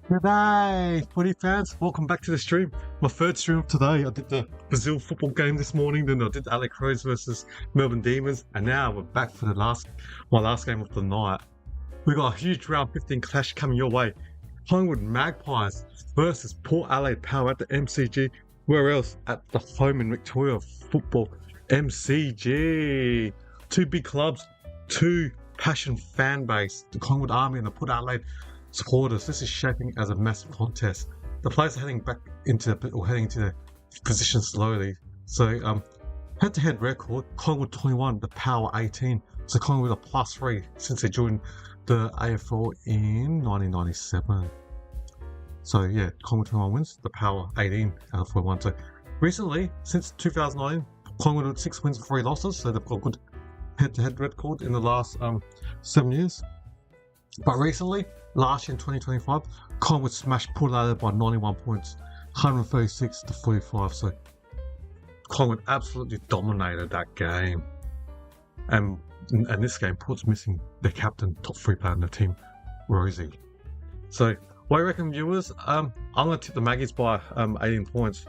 G'day, footy fans. Welcome back to the stream. My third stream of today. I did the Brazil football game this morning, then I did Alec Crows versus Melbourne Demons, and now we're back for my last game of the night. We got a huge round 15 clash coming your way. Collingwood Magpies versus Port Adelaide Power at the MCG. Where else? At the home in Victoria football MCG. Two big clubs, two passion fan base, the Collingwood Army and the Port Adelaide supporters. This is shaping as a massive contest. The players are heading into their position slowly. So head-to-head record, Collingwood 21, the Power 18. So Collingwood a +3 since they joined the AFL in 1997. So yeah, Collingwood 21 wins, the Power 18 out of 41. So recently, since 2009, Collingwood had 6 wins and 3 losses. So they've got a good head-to-head record in the last 7 years. But recently, last year in 2025, Collingwood smashed Port Adelaide by 91 points, 136 to 45. So Collingwood absolutely dominated that game. And this game, Port's missing their captain, top 3 player in the team, Rosie. So what do you reckon, viewers? I'm going to tip the Maggies by 18 points.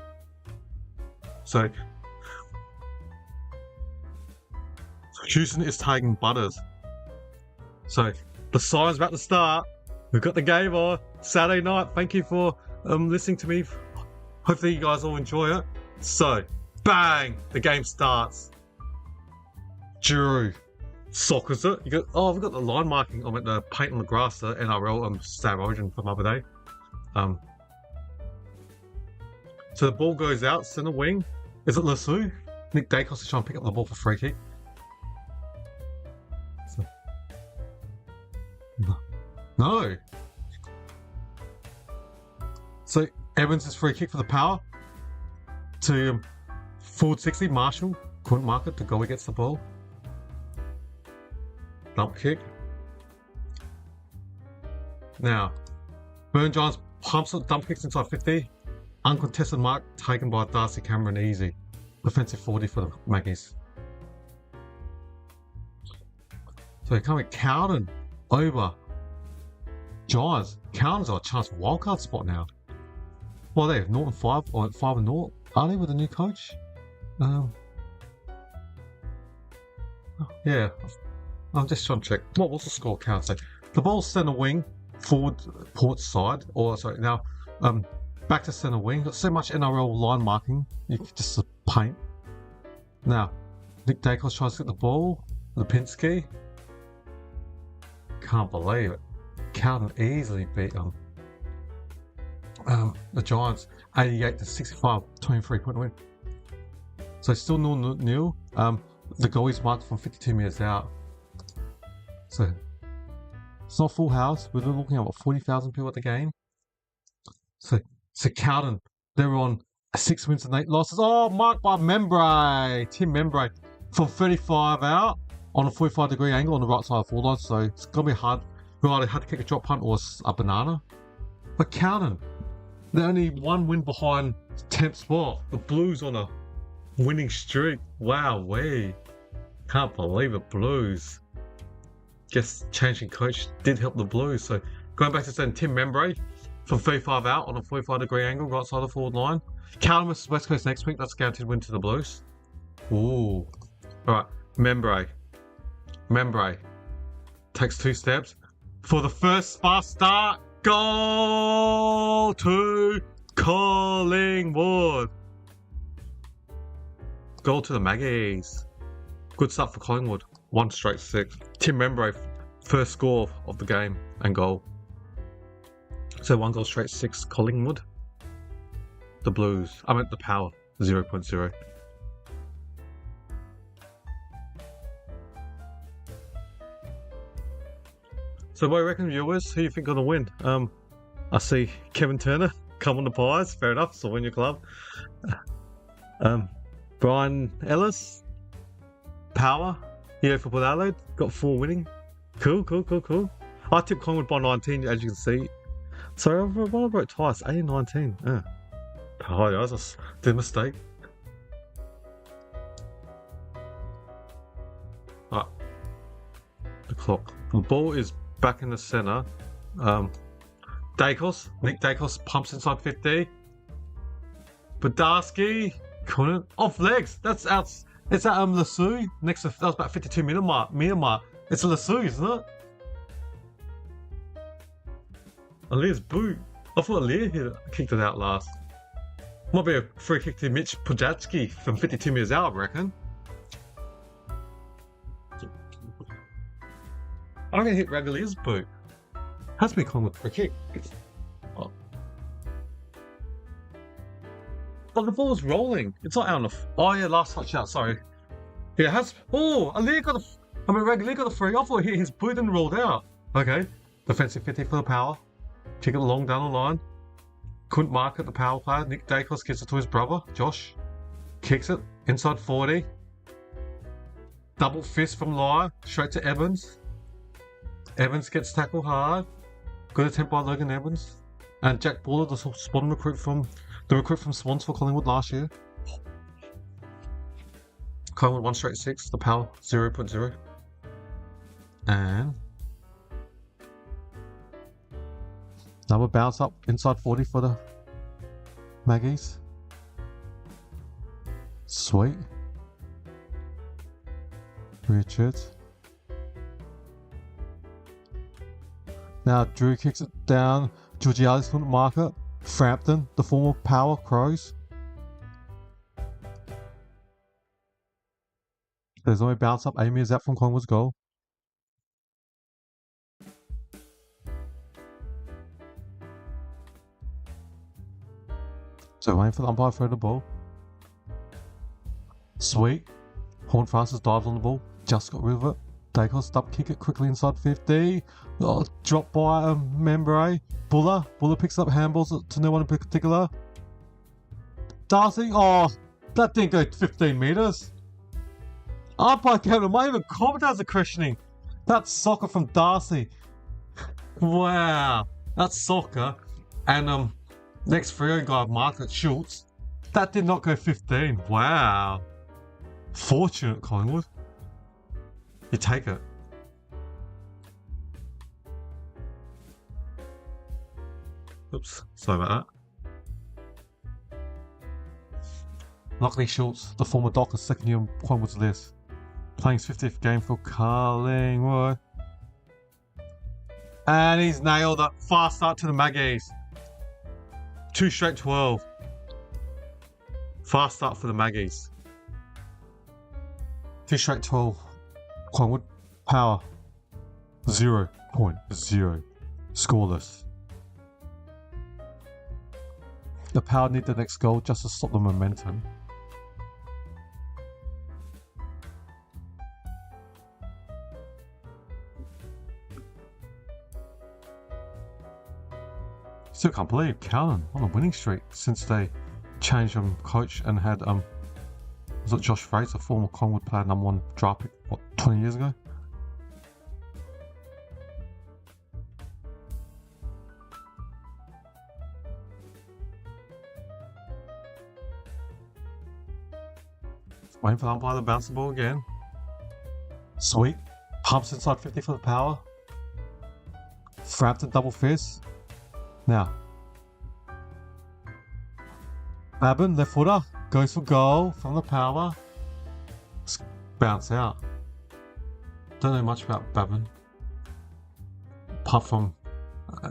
So Houston is taking Butters. So the sign's about to start. We've got the game on Saturday night. Thank you for listening to me. Hopefully you guys all enjoy it. So, bang! The game starts. Drew. Sockers it. We've got the line marking. I went the paint on the grass, the NRL Star Origin from the other day. So the ball goes out, centre wing. Is it Lassou? Nick Dacos is trying to pick up the ball for free kick. No. So Evans is free kick for the Power to forward 60. Marshall couldn't mark it. To go gets the ball. Dump kick. Now Burn Giants pumps it. Dump kicks inside 50. Uncontested mark taken by Darcy Cameron. Easy. Defensive 40 for the Maggies. So coming Cowden over Giants. Cowden's got a chance for wildcard spot now. Well, they have Norton 5 or 5 and 0. Are they with a new coach? Yeah. I'm just trying to check. What was the score count say? The ball's centre wing, forward Port side. Now back to centre wing. Got so much NRL line marking. You can just paint. Now, Nick Dacos tries to get the ball. Lipinski. Can't believe it. Cowden easily beat the Giants 88 to 65, 23-point win. So still 0-0. The goal is marked from 52 metres out. So it's not full house. We're looking at 40,000 people at the game. So Cowden, they're on 6 wins and 8 losses. Oh, marked by Tim Membre from 35 out on a 45-degree angle on the right side of the forward line. So it's gonna be hard. We either had to kick a drop punt or a banana. But Cowden, they're only 1 win behind 10th spot. The Blues on a winning streak. Wow, can't believe it, Blues. Guess changing coach did help the Blues. So going back to saying Tim Membre from 35 out on a 45-degree angle, right side of the forward line. Cowden versus West Coast next week. That's a guaranteed win to the Blues. Ooh. Alright, Membre takes 2 steps. For the first fast start, goal to Collingwood. Goal to the Maggies. Good start for Collingwood. 1 straight 6. Tim Membre, first score of the game and goal. So 1 goal straight 6 Collingwood. The Blues. I meant the Power. 0.0. So what do you reckon, viewers? Who do you think gonna win? I see Kevin Turner come on the Pies. Fair enough, so win your club. Brian Ellis, Power, for Port Adelaide, got 4 winning. Cool. I tipped Collingwood by 19, as you can see. So I wrote twice, 18, 19. I just did a mistake. Alright. The clock. The ball is back in the centre. Dacos. Nick Dacos pumps inside 50. Badarsky couldn't. Off legs. That's out. It's at Lassou. Next to, that was about 52 meter mark. It's a Lassou, isn't it? Alia's boot. I thought Alia kicked it out last. Might be a free kick to Mitch Pujatsky from 52 metres out, I reckon. I'm going to hit Ragalia's boot. Has to be Collingwood free kick. Oh. Oh, the ball's rolling. It's not out enough. Oh yeah, last touch out, sorry. Yeah, it has. Oh, Alia got Ragalia got the free. I thought he hit his boot and rolled out. Okay. Defensive 50 for the Power. Kick it long down the line. Couldn't mark it, the power player. Nick Dacos gives it to his brother, Josh. Kicks it, inside 40. Double fist from Lyle, straight to Evans. Evans gets tackled hard. Good attempt by Logan Evans. And Jack Buller, the spotting recruit from Swans for Collingwood last year. Collingwood 1 straight 6, the Power 0.0. And another bounce up inside 40 for the Maggies. Sweet. Richards. Now Drew kicks it down. Georgiades couldn't mark it. Frampton, the former Power Crows. There's only bounce up. Amy is out from Collingwood's goal. So waiting for the umpire to throw the ball. Sweet. Hornfasters dives on the ball. Just got rid of it. Dacos up kick it quickly inside 50. Oh, dropped by Membray. Buller picks up handballs to no one in particular. Darcy. Oh, that didn't go 15 metres. Umpire counter. Might even commentators are questioning. That's soccer from Darcy. Wow. That's soccer. And next Freo guy, Margaret Schultz. That did not go 15. Wow. Fortunate, Collingwood. You take it. Oops, sorry about that. Luckily Schultz, the former Dockers, second year on Collingwood's list. Playing his 50th game for Collingwood. And he's nailed it. Fast start to the Maggies. 2 straight 12. Fast start for the Maggies. 2 straight 12. Collingwood Power 0.0. Scoreless. The Power need the next goal just to stop the momentum. Still can't believe Callan on a winning streak since they changed coach and had was it Josh Fraser, former Collingwood player, #1 draft pick, what, 20 years ago? Waiting for the umpire to bounce the ball again. Sweet. Pumps inside 50 for the Power. Frampton double fist. Now. Babin, left footer. Goes for goal from the Power. Bounce out. Don't know much about Babin. Apart from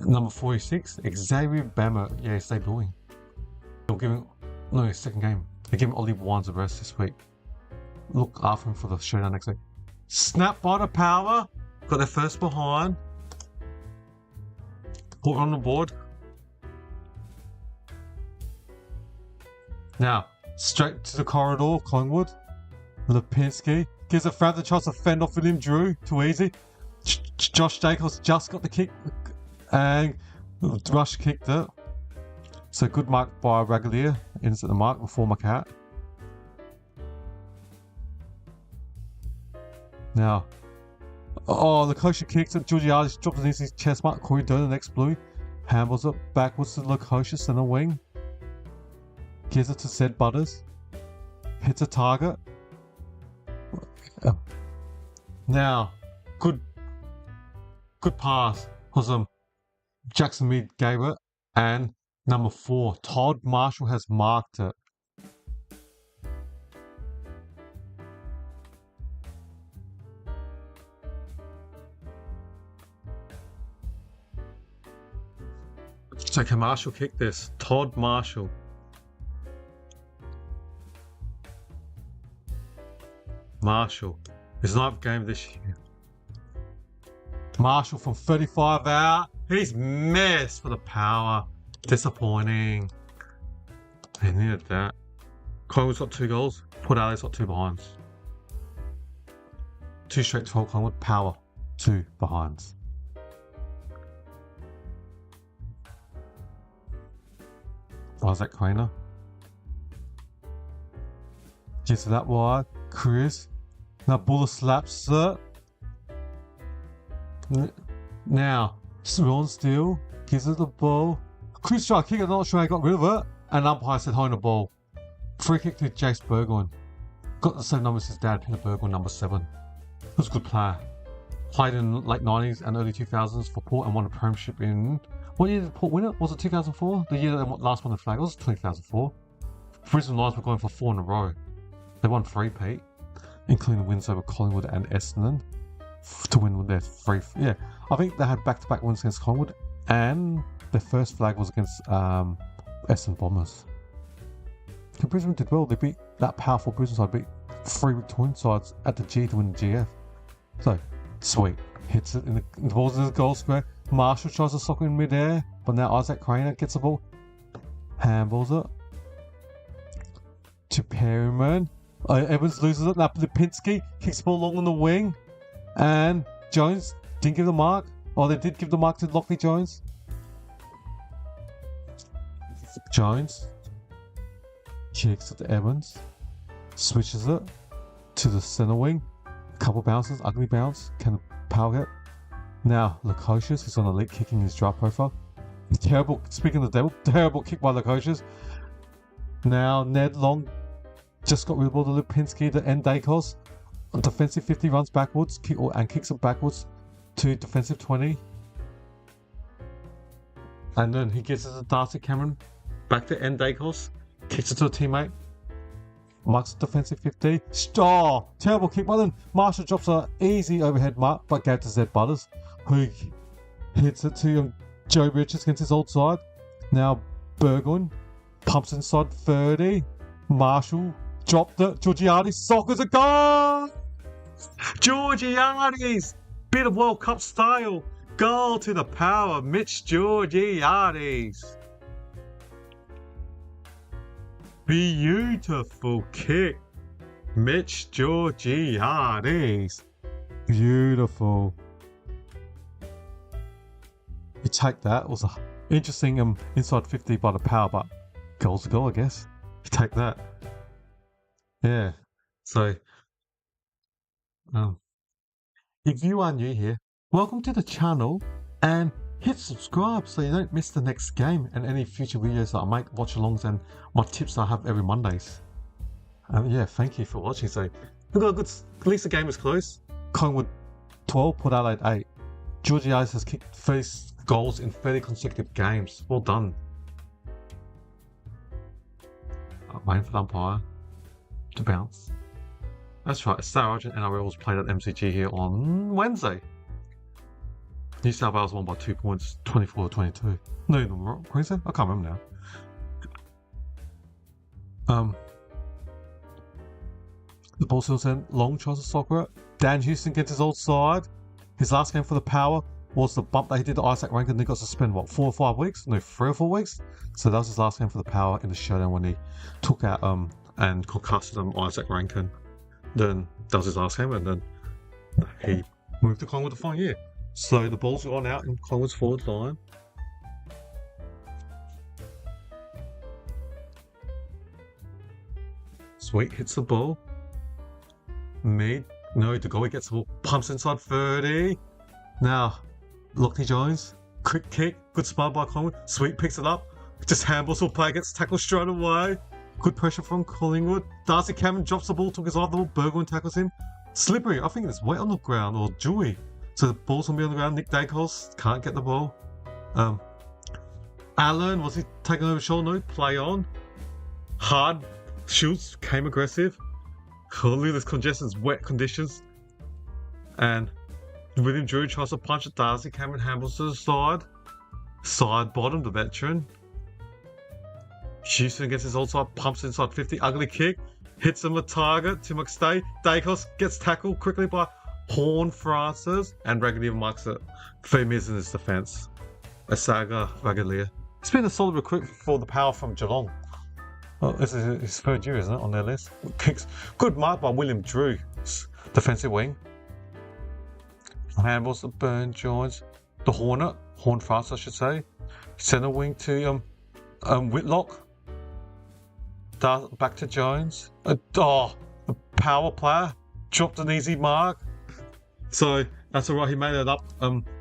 number 46, Xavier Bammer. Yeah, he's debuting. They're giving, no, second game. They're giving Ollie Wines a rest this week. Look after him for the showdown next week. Snap by the Power. Got their first behind. Put on the board. Now, straight to the corridor, Collingwood. Lipinski gives a Frampton chance to fend off William Drew. Too easy. Josh Jacobs just got the kick and Rush kicked it. So good mark by Ragalia. Ends at the mark before McCat. Now, oh, the Lukosha kicks it. Georgiades drops it into his chest mark. Corey Doe, the next blue. Handballs it backwards to Lukosha, center wing. Gives it to Zed Butters. Hits a target. Now, good pass. Because Jackson Mead gave it. And number 4, Todd Marshall has marked it. So can Marshall kick this? Todd Marshall. Marshall. His 9th game this year. Marshall from 35 out. He's missed for the Power. Disappointing. They needed that. Collingwood's got 2 goals. Port Adelaide's got 2 behinds. 2 straight 12 Collingwood. Power. 2 behinds. Isaac Craner. Gets it that wide. Chris. Now Buller slaps it. Now, Ron Steele gives it the ball. Chris tried to kick it, not sure he got rid of it. And umpire said hold the ball. Free kick to Jace Burgoyne. Got the same number as his dad, Peter Burgoyne, number 7. He was a good player. Played in late 90s and early 2000s for Port and won a premiership in... What year did Port win it? Was it 2004? The year they last won the flag? It was 2004. Brisbane Lions were going for 4 in a row. They won 3-peat, including the wins over Collingwood and Essendon to win their 3... Yeah, I think they had back-to-back wins against Collingwood, and their first flag was against Essendon Bombers. And Brisbane did well. They beat that powerful Brisbane side, beat 3 Victorian sides at the G to win the GF. So, sweet. Hits it in the ball's in the goal square. Marshall tries to sock it in mid-air, but now Isaac Craner gets the ball. Handballs it to Perryman. Evans loses it. Now Lipinski kicks the ball long on the wing. And Jones didn't give the mark. Oh, they did give the mark to Lockley Jones. Jones kicks it to Evans. Switches it to the centre wing. Couple bounces, ugly bounce. Can the Power get? Now, Lukosius, who's on elite kicking his draft profile. Terrible, speaking of the devil, terrible kick by Lukosius. Now, Ned Long just got rid of the ball to Lipinski to end Dacos. Defensive 50 runs backwards and kicks it backwards to defensive 20. And then he gets it to Darcy Cameron. Back to end Dacos. Kicks it to a teammate. Marks defensive 50. Oh, terrible kick. But then Marshall drops an easy overhead mark, but gave to Zed Butters, who hits it to Joe Richards against his old side. Now Burgoyne pumps inside 30. Marshall dropped it. Georgiades sockers a goal! Georgiades! Bit of World Cup style. Goal to the Power. Mitch Georgiades. Beautiful kick. Mitch Georgiades. Beautiful. You take that. It was an interesting inside 50 by the Power, but goal's a goal, I guess. You take that. Yeah. So, if you are new here, welcome to the channel and hit subscribe so you don't miss the next game and any future videos that I make, watch alongs, and my tips that I have every Mondays. Yeah, thank you for watching. So, we've got a good, at least the game is close. Collingwood 12, Port Adelaide 8. Georgiades has kicked 30 goals in 30 consecutive games. Well done. Waiting for the umpire to bounce. That's right, Star Argent NRL was played at MCG here on Wednesday. New South Wales won by 2 points, 24-22. No, Queensland? I can't remember now. The ball still sent. Long tries to soccer it. Dan Houston gets his old side. His last game for the Power was the bump that he did to Isaac Rankin, and he got suspended, what, 4 or 5 weeks? No, 3 or 4 weeks? So that was his last game for the Power in the showdown when he took out and concussed Isaac Rankin. Then that was his last game, and then he moved to Collingwood the following year. So the ball's gone out in Collingwood's forward line. Sweet hits the ball. Mid. No, DeGoey gets the ball. Pumps inside 30. Now, Lockley Jones. Quick kick. Good spot by Collingwood. Sweet picks it up. Just handballs will play, gets tackled straight away. Good pressure from Collingwood. Darcy Cameron drops the ball, took his eye off the ball. Burgoyne tackles him. Slippery. I think there's weight on the ground, or Dewey. So the ball's going to be on the ground. Nick Dacos can't get the ball. Um, Allen, was he taking over shoulder? No, play on. Hard shoots, came aggressive. Lucas congestions, wet conditions. And William Drew tries to punch at Darcy. Cameron Hambles to the side. Side bottom, the veteran. Houston gets his old side, pumps inside 50. Ugly kick. Hits him a target to McStay. Dacos gets tackled quickly by Horn Francis. And Raggedy marks it. 3 minutes in his defence. Asaga Ragalia. He's been a solid recruit for the Power from Geelong. Oh, this is his 3rd year, isn't it, on their list? Kicks. Good mark by William Drew. Defensive wing. Handles the Burn Jones. The Hornet. Horn Francis, I should say. Centre wing to Whitlock. Back to Jones. The power player dropped an easy mark. So that's alright, he made it up.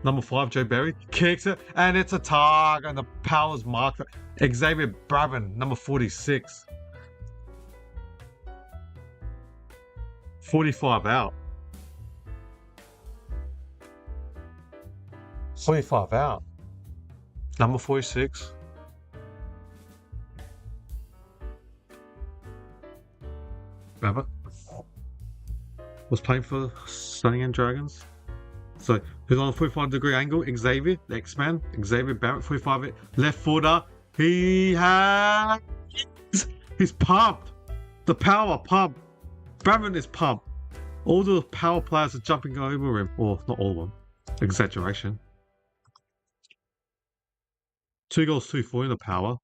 Number 5, Joe Berry, kicks it, and it's a target, and the Power's marked it. Xavier Brabin, number 46. 45 out. 45 out. Number 46. Rabbit was playing for Sunny and Dragons. So who's on a 45-degree angle? Xavier, the X-Man. Xavier Barrett, 45 left footer. He's pumped. The Power pumped. Barrett is pumped. All the Power players are jumping over him. Or not all of them. Exaggeration. 2 goals, 2-4 in the Power.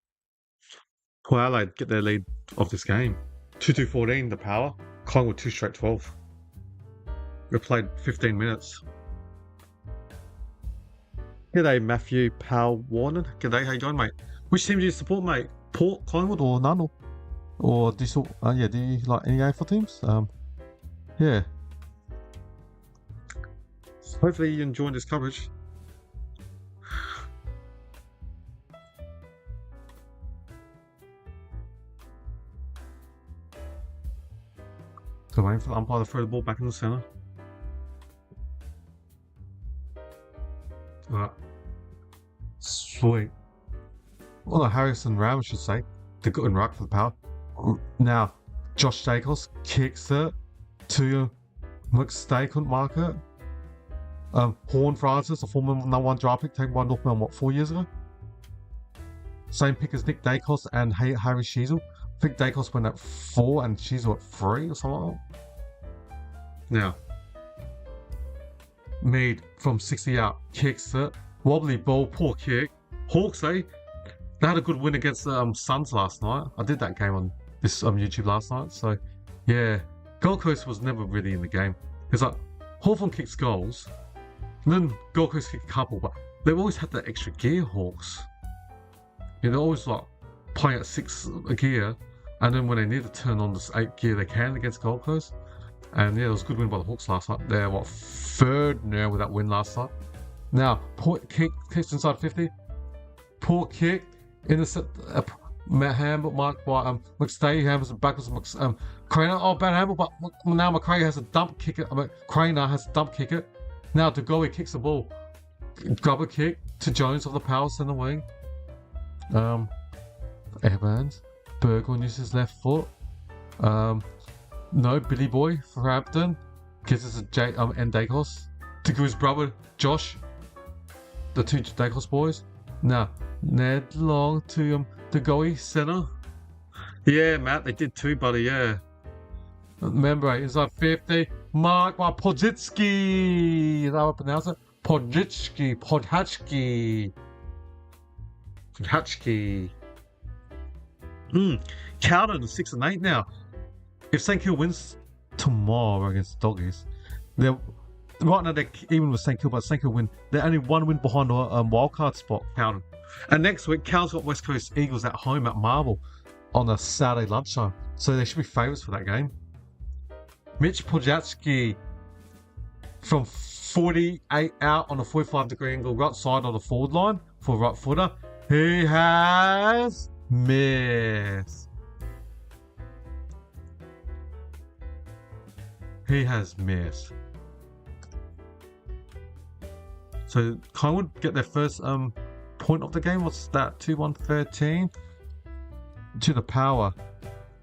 Port Adelaide get their lead of this game. 2-2-14 the Power. Collingwood 2 straight 12. We played 15 minutes. G'day Matthew Powell Warner. G'day, how you going, mate? Which team do you support, mate? Port, Collingwood, or none? Or do you do you like any AFL teams? Yeah. Hopefully you're enjoying this coverage. So waiting for the umpire to throw the ball back in the centre. Alright. Sweet. Well, Harrison Ram, I should say. The good and right for the Power. Now, Josh Dacos kicks it to McStay, couldn't mark it. Horn Francis, a former number 1 draft pick, taken by North Melbourne, 4 years ago? Same pick as Nick Dacos and Harry Sheasel. I think Dacos went at 4 and Sheasel at 3 or something like that. Now, Mead from 60 out, kicks it. Wobbly ball, poor kick. Hawks, they had a good win against the Suns last night. I did that game on this YouTube last night. So, yeah. Gold Coast was never really in the game. It's like, Hawthorn kicks goals. And then Gold Coast kick a couple, but they've always had that extra gear, Hawks. Yeah, they're always like playing at 6 gear. And then when they need to turn on this 8 gear, they can against Gold Coast. And yeah, it was a good win by the Hawks last night. They're 3rd now with that win last night. Now, Port kicks inside 50. Port kick, innocent handball marked by McStay, handles it backwards. Craner, bad handball, but now McRae has a dump kick it. Craner has a dump kick it. Now DeGoey kicks the ball. Grubber kick to Jones of the Power centre wing. Evans. Burgle uses his left foot. No, Billy Boy for Hampton. Gives us a N Dacos. To his brother Josh. The 2 Dacos boys. Now, Ned Long to DeGoey centre. Yeah, Matt, they did too, buddy, yeah. Remember, inside 50. Mark by Podjitsky. Is that how I pronounce it? Podjitsky. Cowden 6 and 8 now. If St Kilda wins tomorrow against the Doggies, they're right now they're even with St Kilda, but St Kilda win. They're only 1 win behind the wildcard spot, Cowden. And next week, Cal's got West Coast Eagles at home at Marvel on a Saturday lunchtime, so they should be favourites for that game. Mitch Podjatski from 48 out on a 45-degree angle, right side on the forward line for right footer. He has missed. He has missed. So Collingwood get their first point point of the game. What's that? 2-1-13 to the Power.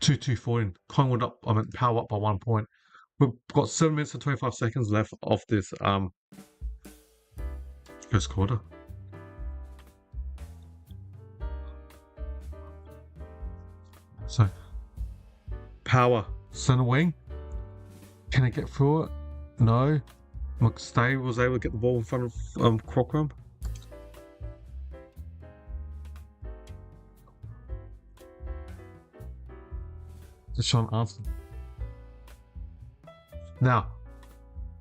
2-2-14. Collingwood up. Power up by 1 point. We've got 7 minutes and 25 seconds left of this first quarter. So, Power, centre wing. Can it get through it? No. McStay was able to get the ball in front of Crockram. Sean Armstrong. Now,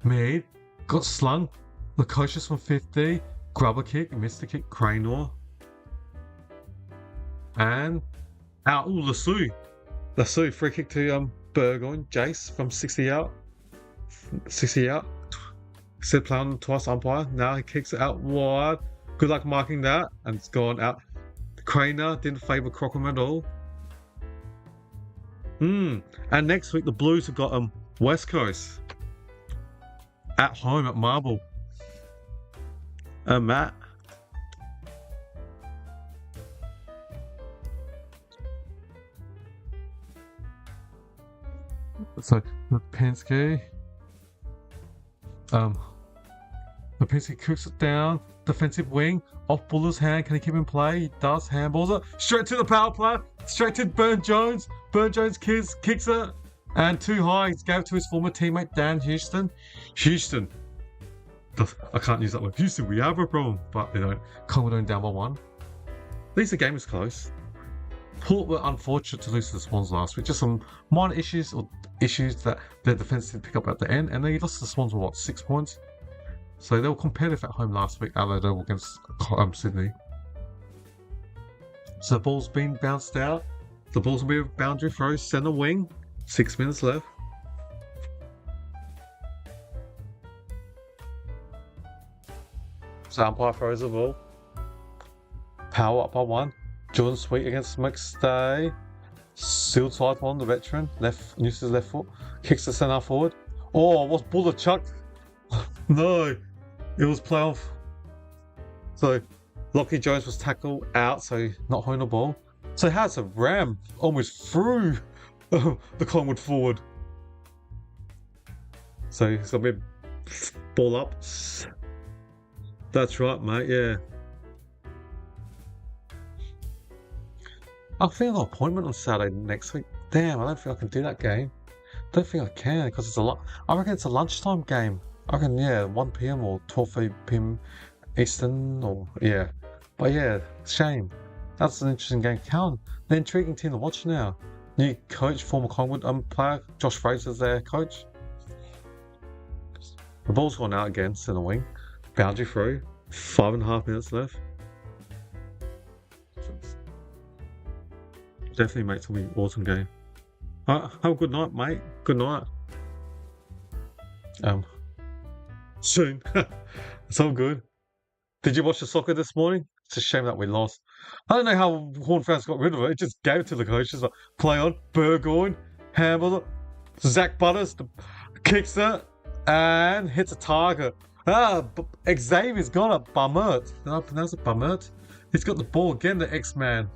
Mead got slung. Lukosius from 50. Grubber kick, missed the kick. Cranor. And out. Ooh, Lasue, free kick to Burgoyne. Jace from 60 out. 60 out. Said play on twice umpire. Now he kicks it out wide. Good luck marking that. And it's gone out. Craner didn't favour Crockram at all. And next week the Blues have got West Coast at home at Marble. Matt. So Lipinski. Lipinski cooks it down. Defensive wing. Off Buller's hand. Can he keep in play? He does. Handballs it. Straight to the power play. Straight to Burn Jones. Burn Jones kicks it. And too high. He gave it to his former teammate Dan Houston. I can't use that word. Houston, we have a problem. But they don't. Collingwood down by 1. At least the game is close. Port were unfortunate to lose to the Swans last week. Just some minor issues that their defence didn't pick up at the end. And they lost to the Swans with 6 points. So they were competitive at home last week, Adelaide against Sydney. So the ball's been bounced out. The ball's will be a boundary throw, centre wing. 6 minutes left. So umpire throws the ball. Power up by 1. Jordan Sweet against McStay. Sealed side one, the veteran. Uses his left foot. Kicks the centre forward. Oh, what's Buller chucked? No, it was playoff. So Lockie Jones was tackled out, so not holding the ball. So how's a ram almost through the Collingwood forward? So he's got a bit ball up. That's right, mate. Yeah. I think I've got an appointment on Saturday next week. Damn, I don't think I can do that game. Don't think I can because it's a lot. I reckon it's a lunchtime game. I reckon 1 PM or 12 PM Eastern or yeah. But yeah, shame. That's an interesting game. Cowan, the intriguing team to watch now. New coach, former Collingwood player, Josh Fraser's their coach. The ball's gone out again, centre wing. Boundary through. 5.5 minutes left. Definitely makes it an awesome game. Have a good night, mate. Good night. Soon. It's all good. Did you watch the soccer this morning? It's a shame that we lost. I don't know how Horn fans got rid of it. It just gave it to the coaches. Like, play on. Burgoyne. Handball it. Zach Butters kicks it. And hits a target. Xavier's got it. Bumert. Did I pronounce it? Bumert? He's got the ball again, the X-Man.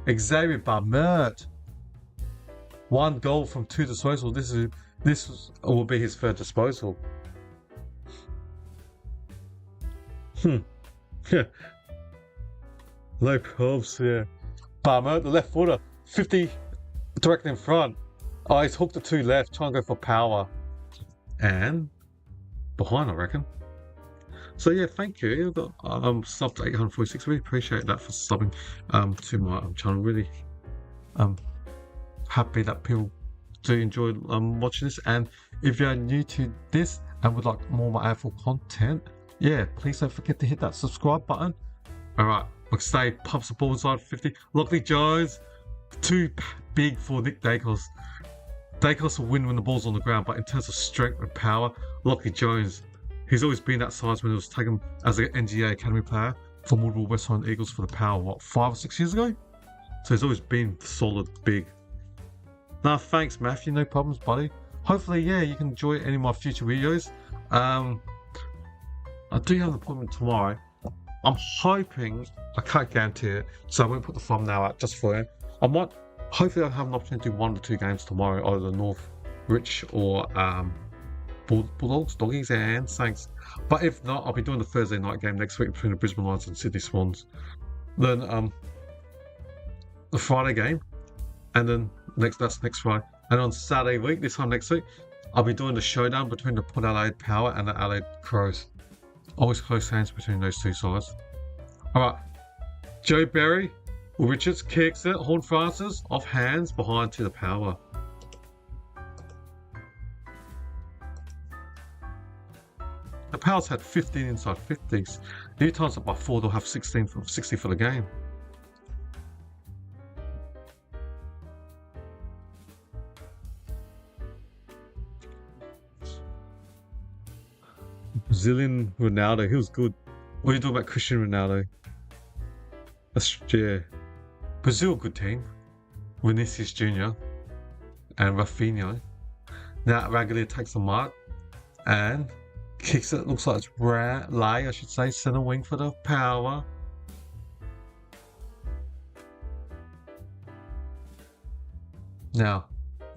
Xavier Bumert. 1 goal from 2 disposals. This will be his 3rd disposal. Yeah. Low probs, yeah. Bummer, the left footer. 50 direct in front. Oh, he's hooked the 2 left, trying to go for power. And behind, I reckon. So yeah, thank you. You've got subbed to 846. Really appreciate that for subbing to my channel. Really happy that people do enjoy watching this. And if you're new to this and would like more of my AFL content, yeah, please don't forget to hit that subscribe button. Alright, McStay pumps the ball inside 50. Lockley Jones, too big for Nick Dacos. Dacos will win when the ball's on the ground, but in terms of strength and power, Lockley Jones, he's always been that size when he was taken as an NGA Academy player from Woodville West Highland Eagles for the Power, 5 or 6 years ago? So he's always been solid, big. Nah, thanks Matthew, no problems buddy. Hopefully, yeah, you can enjoy any of my future videos. I do have an appointment tomorrow. I'm hoping, I can't guarantee it, so I won't put the thumbnail out just for it. I might, hopefully I'll have an opportunity to do 1 to 2 games tomorrow, either Northwich or Bulldogs, Doggies and Saints. But if not, I'll be doing the Thursday night game next week between the Brisbane Lions and Sydney Swans. Then the Friday game, and then that's next Friday. And on Saturday week, this time next week, I'll be doing the showdown between the Port Adelaide Power and the Adelaide Crows. Always close hands between those two sides. Alright, Joe Berry, Richards kicks it, Horn Francis, off hands, behind to the Power. The Power's had 15 inside 50s. If you times it by 4, they'll have 60 for the game. Brazilian Ronaldo, he was good. What are you talking about Cristiano Ronaldo? Yeah. Brazil, good team. Vinicius Jr. and Rafinha. Now Raggedy takes the mark and kicks it. Looks like it's Lay, I should say, centre wing for the Power. Now,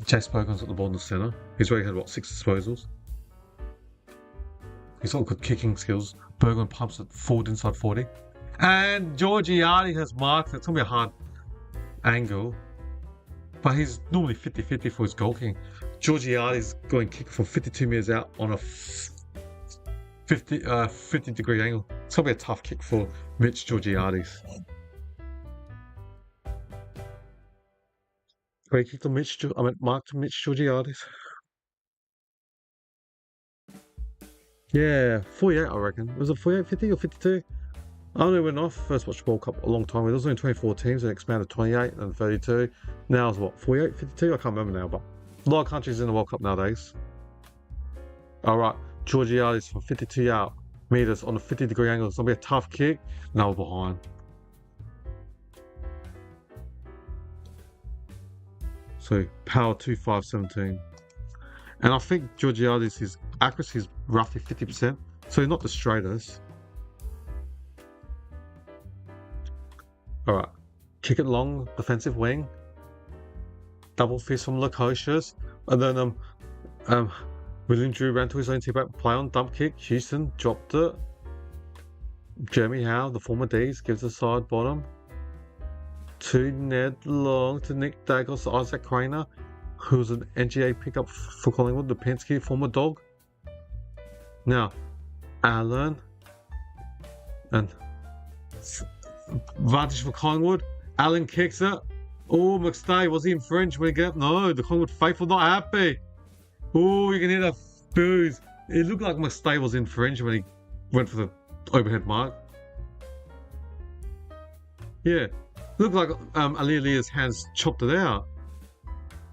Chase Bogan's at the ball in the centre. He's already had, what, 6 disposals? He's got good kicking skills. Bergman pumps it forward inside 40. And Georgiades has marked. It's going to be a hard angle. But he's normally 50-50 for his goal kicking. Georgiades going kick from 52 metres out on a 50-degree angle. It's going to be a tough kick for Mitch Georgiades. Great kick to mark to Mitch Georgiades. Yeah, 48 I reckon. Was it 48, 50 or 52? I only went off. First watched the World Cup a long time ago. There was only 24 teams and expanded to 28 and 32. Now it's what, 48, 52? I can't remember now, but a lot of countries in the World Cup nowadays. Alright, Georgiades from 52 metres on a 50-degree angle. It's going to be a tough kick. Now we're behind. So, Power 2-5-17. And I think Georgiades, his accuracy is roughly 50%. So he's not the straightest. Alright. Kick it long, defensive wing. Double fist from Lukosius. And then William Drew ran to his own teammate, play on, dump kick. Houston dropped it. Jeremy Howe, the former D's, gives the side bottom. To Ned Long, to Nick Dagos, to Isaac Craner, who's an NGA pickup for Collingwood, the Penske, former Dog. Now, Allen, and advantage for Collingwood. Allen kicks it. Oh, McStay, was he infringed when he got up? No, the Collingwood faithful not happy. Oh, you can hear the boos. It looked like McStay was infringed when he went for the overhead mark. Yeah, looked like Ali Alia's hands chopped it out.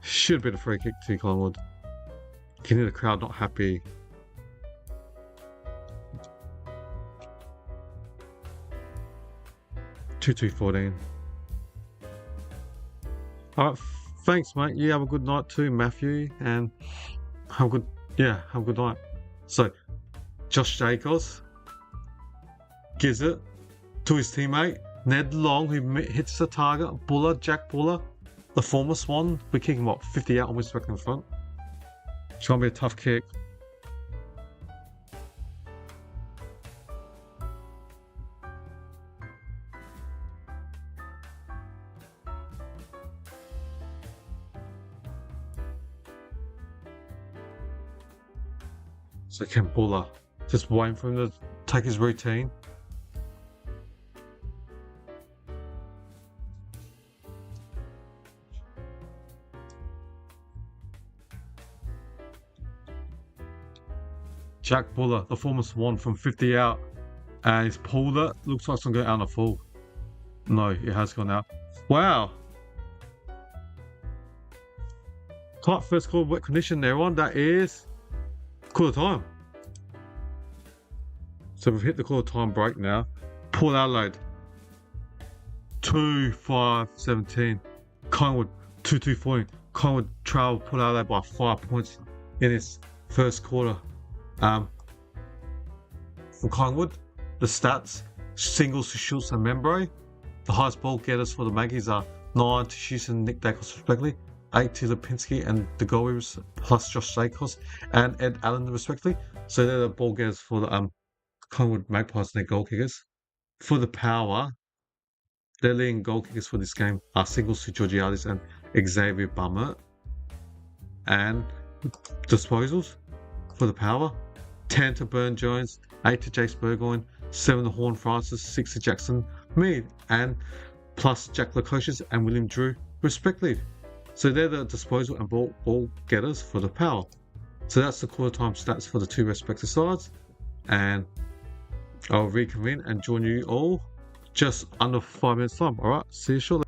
Should have been a free kick to Collingwood. You can hear the crowd not happy. Two 14. Alright, thanks mate. You have a good night too, Matthew, and have a good night. So, Josh Jacobs gives it to his teammate, Ned Long, who hits the target. Jack Buller, the former Swan. We're kicking what, 50 out, almost back in front. It's going to be a tough kick. So Ken Buller, just waiting for him to take his routine. Jack Buller, the former Swan, from 50 out, and he's pulled it. Looks like it's going to go out on a full. No, it has gone out. Wow. Tight first quarter wet condition there on. That is quarter time. So we've hit the quarter time break now. Port Adelaide 2-5-17. Collingwood 2-2-14. Collingwood trail Port Adelaide by 5 points in its first quarter. For Collingwood, the stats: Singles to Schultz and Membray. The highest ball getters for the Magpies are 9 to Hughes and Nick Dacos respectively, 8 to Lipinski and the goalies plus Josh Dacos and Ed Allen respectively. So they're the ball getters for the Collingwood Magpies and their goal kickers. For the Power, their leading goal kickers for this game are singles to Georgiades and Xavier Bummert. And disposals for the Power, 10 to Burn Jones, 8 to Jace Burgoyne, 7 to Horn Francis, 6 to Jackson Mead, and plus Jack Lukosius and William Drew respectively. So they're the disposal and ball getters for the Power. So that's the quarter time stats for the two respective sides, and I'll reconvene and join you all just under 5 minutes time. Alright, see you shortly.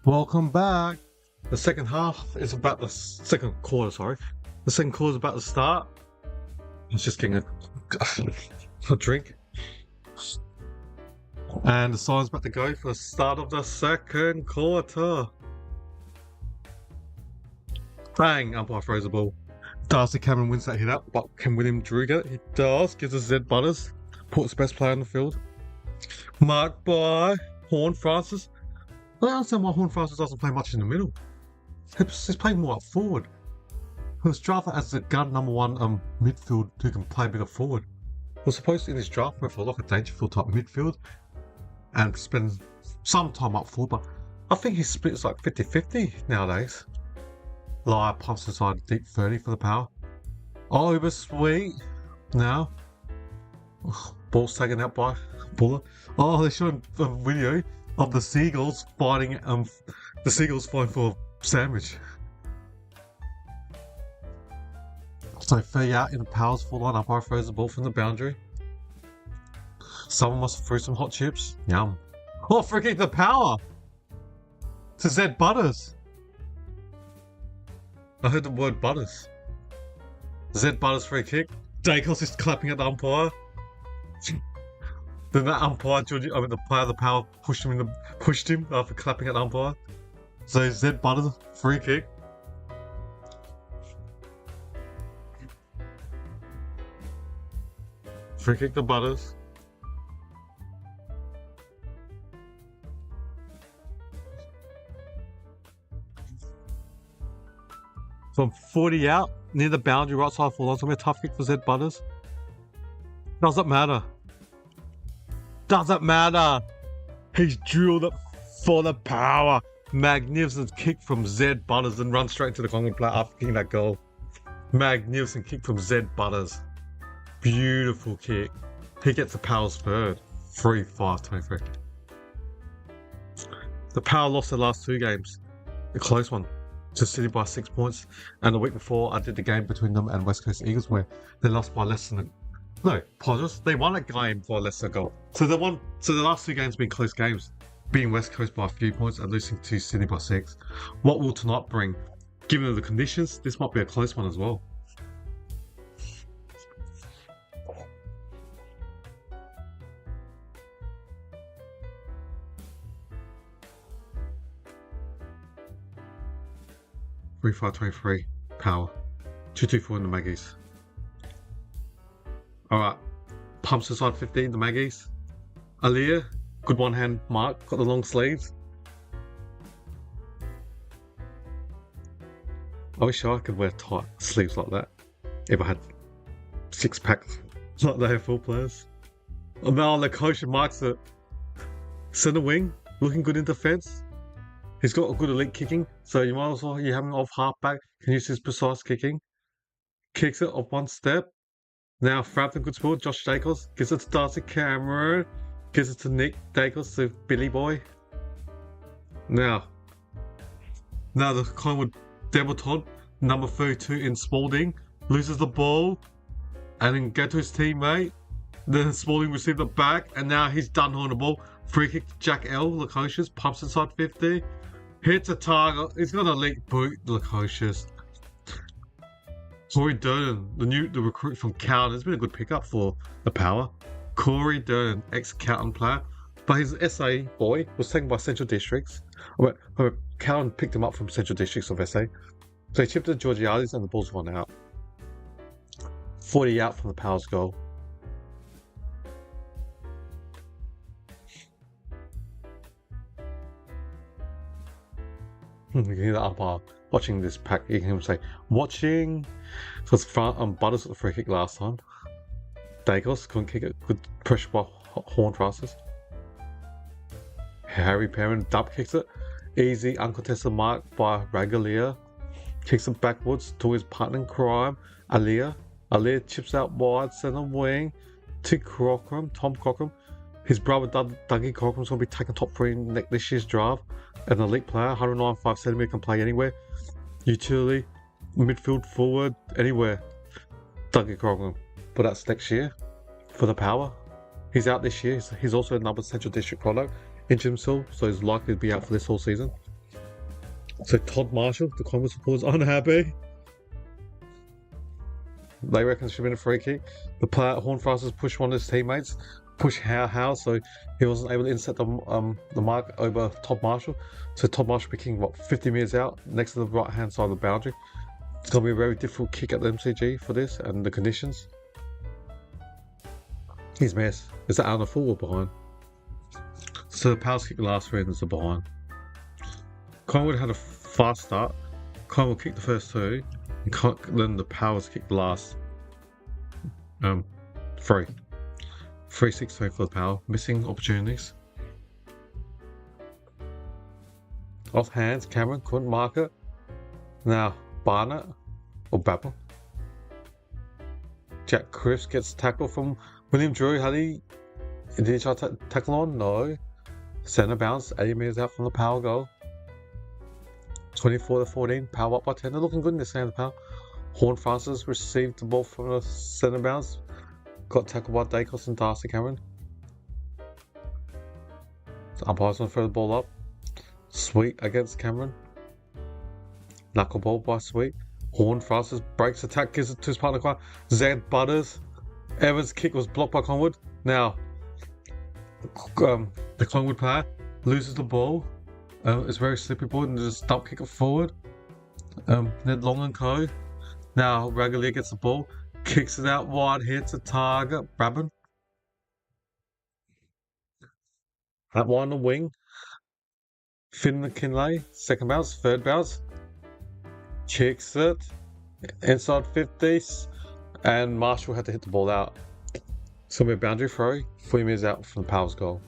Welcome back. The second half is about the second quarter, sorry. The second quarter is about to start. I was just getting a drink. And the sign's about to go for the start of the second quarter. Bang! Umpire throws the ball. Darcy Cameron wins that hit up, but can William Drew get it? He does. Gives us Zed Butters. Port's best player on the field. Marked by Horn Francis. I don't understand why Horn Francis doesn't play much in the middle. He's playing more up forward. He was drafted as the gun number one midfield who can play a bit of forward. He was supposed to in his draft for like a Dangerfield type midfield and spend some time up forward, but I think he splits like 50-50 nowadays. Liar pumps inside deep 30 for the Power. Oh, it was sweet. Now, ball's taken out by Buller. Oh, they showed a video of the seagulls fighting. The seagulls fighting for a sandwich. So fair out in the Power's full line. Umpire throws the ball from the boundary. Someone must have threw some hot chips. Yum. Oh, free kick the Power to Zed Butters. I heard the word Butters. Zed Butters free kick. Dacos is clapping at the umpire. Then that umpire, the player of the Power, pushed him after clapping at the umpire. So Zed Butters free kick. Free kick to Butters. From 40 out, near the boundary, right side full on. So a tough kick for Zed Butters. Doesn't matter. Doesn't matter. He's drilled it for the Power. Magnificent kick from Zed Butters and runs straight into the Collingwood player after kicking that goal. Magnificent kick from Zed Butters. Beautiful kick. He gets the Power's third. 3-5-23. The Power lost their last two games. A close one to City by 6 points. And the week before, I did the game between them and West Coast Eagles where they lost by less than a... No, apologies. They won a game by less than a goal. So the last two games have been close games, beating West Coast by a few points and losing to Sydney by 6. What will tonight bring? Given the conditions, this might be a close one as well. 3-5-23 Power. 2-2-4 in the Magpies. Alright. Pumps inside 15, the Magpies. Aaliyah, good one hand mark, got the long sleeves. I wish I could wear tight sleeves like that. If I had 6 packs like the AFL players. And now the coach marks it. Centre wing, looking good in defence. He's got a good elite kicking, so you might as well, you have him off halfback, can use his precise kicking. Kicks it off one step. Now Frampton, good sport. Josh Dacos gives it to Darcy Cameron. Gives it to Nick Dacos, to Billy Boy. Now the Collingwood debutant, number 32 in Spalding, loses the ball and then get to his teammate. Then Spalding received it back and now he's done on the ball. Free kick to Jack L. Lukosius, pumps inside 50. Hits a target. He's got a elite boot, Lukosius. Corey Durden, the recruit from Carlton, has been a good pickup for the Power. Corey Durden, ex-Carlton player, but his SA boy was taken by Central Districts. Carlton picked him up from Central Districts of SA. So he chipped to Georgiades and the ball's gone out. 40 out from the Power's goal. You can hear the umpire watching this pack. You can hear him say, watching. So it's Butters at the free kick last time. Dacos couldn't kick it. Good pressure by Horn Francis. Harry Perrin dub kicks it. Easy uncontested mark by Ragalia. Kicks it backwards to his partner in crime, Aaliyah. Aaliyah chips out wide centre wing to Cockram, Tom Cockram. His brother Dougie Cockram's going to be taking top 3 in this year's draft. An elite player, 195cm, can play anywhere. Utility, midfield, forward, anywhere. Dougie Cockram. But that's next year for the Power. He's out this year. He's also another Central District product. Injured himself, so he's likely to be out for this whole season. So Todd Marshall, the Collingwood supporters, unhappy. They reckon it should have been a free kick. The player at Hornfasters pushed one of his teammates, pushed Howe, so he wasn't able to intercept the mark over Todd Marshall. So Todd Marshall picking what 50 metres out next to the right hand side of the boundary. It's going to be a very difficult kick at the MCG for this and the conditions. He's missed. Is that out on the full or behind? So the Powers kicked the last three and there's a behind. Collingwood had a fast start. Collingwood kicked the first two. And then the Powers kicked the last three. 3-6-3 for the Power. Missing opportunities. Off hands, Cameron couldn't mark it. Now Barnett or Babel. Jack Cripps gets tackle from William Drew. Did he try to tackle on? No. Centre bounce, 80 metres out from the Power goal. 24-14, Power up by 10. They're looking good in this game, the Power. Hornfasters received the ball from the centre bounce. Got tackled by Dacos and Darcy Cameron. The umpire's going to throw the ball up. Sweet against Cameron. Knuckleball by Sweet. Hornfasters breaks attack, gives it to his partner. Zed Butters. Evans' kick was blocked by Collingwood. Now, the Collingwood player loses the ball. It's very slippery ball and just dump kick it forward. Ned Long and co. Now Ragalier gets the ball, kicks it out wide, hits a target. Brabham. That one on the wing. Finn McKinlay, second bounce, third bounce. Kicks it inside 50s, and Marshall had to hit the ball out. It's going to be a boundary throw, 3 metres out from the Powers goal.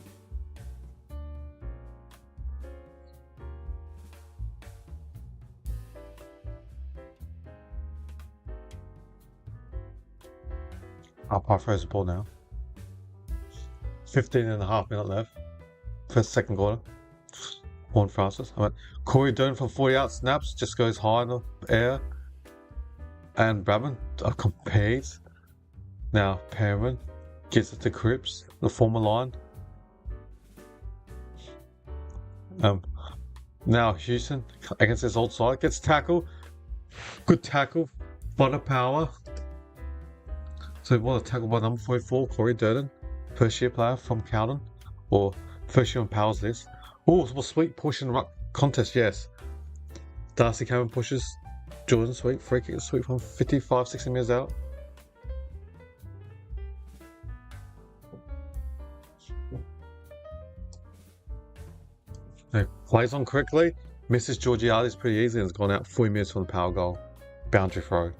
Umpire throws the ball now. 15.5 minutes left. First, second quarter. Hornfasters. Corey Dern from 40 out snaps, just goes high in the air. And Brabham competes. Now Perriman gives it to Cripps, the former line. Now Houston against his old side gets tackled. Good tackle by the Power. So what a tackle by number 44, Corey Durden, first year player from Cowden, or first year on Power's list. Oh, it was Sweet push and ruck contest, yes. Darcy Cameron pushes Jordan Sweet, free kick Sweet from 55, 60 metres out. Now, plays on correctly, misses Georgiades pretty easily and has gone out 40 metres from the Power goal. Boundary throw.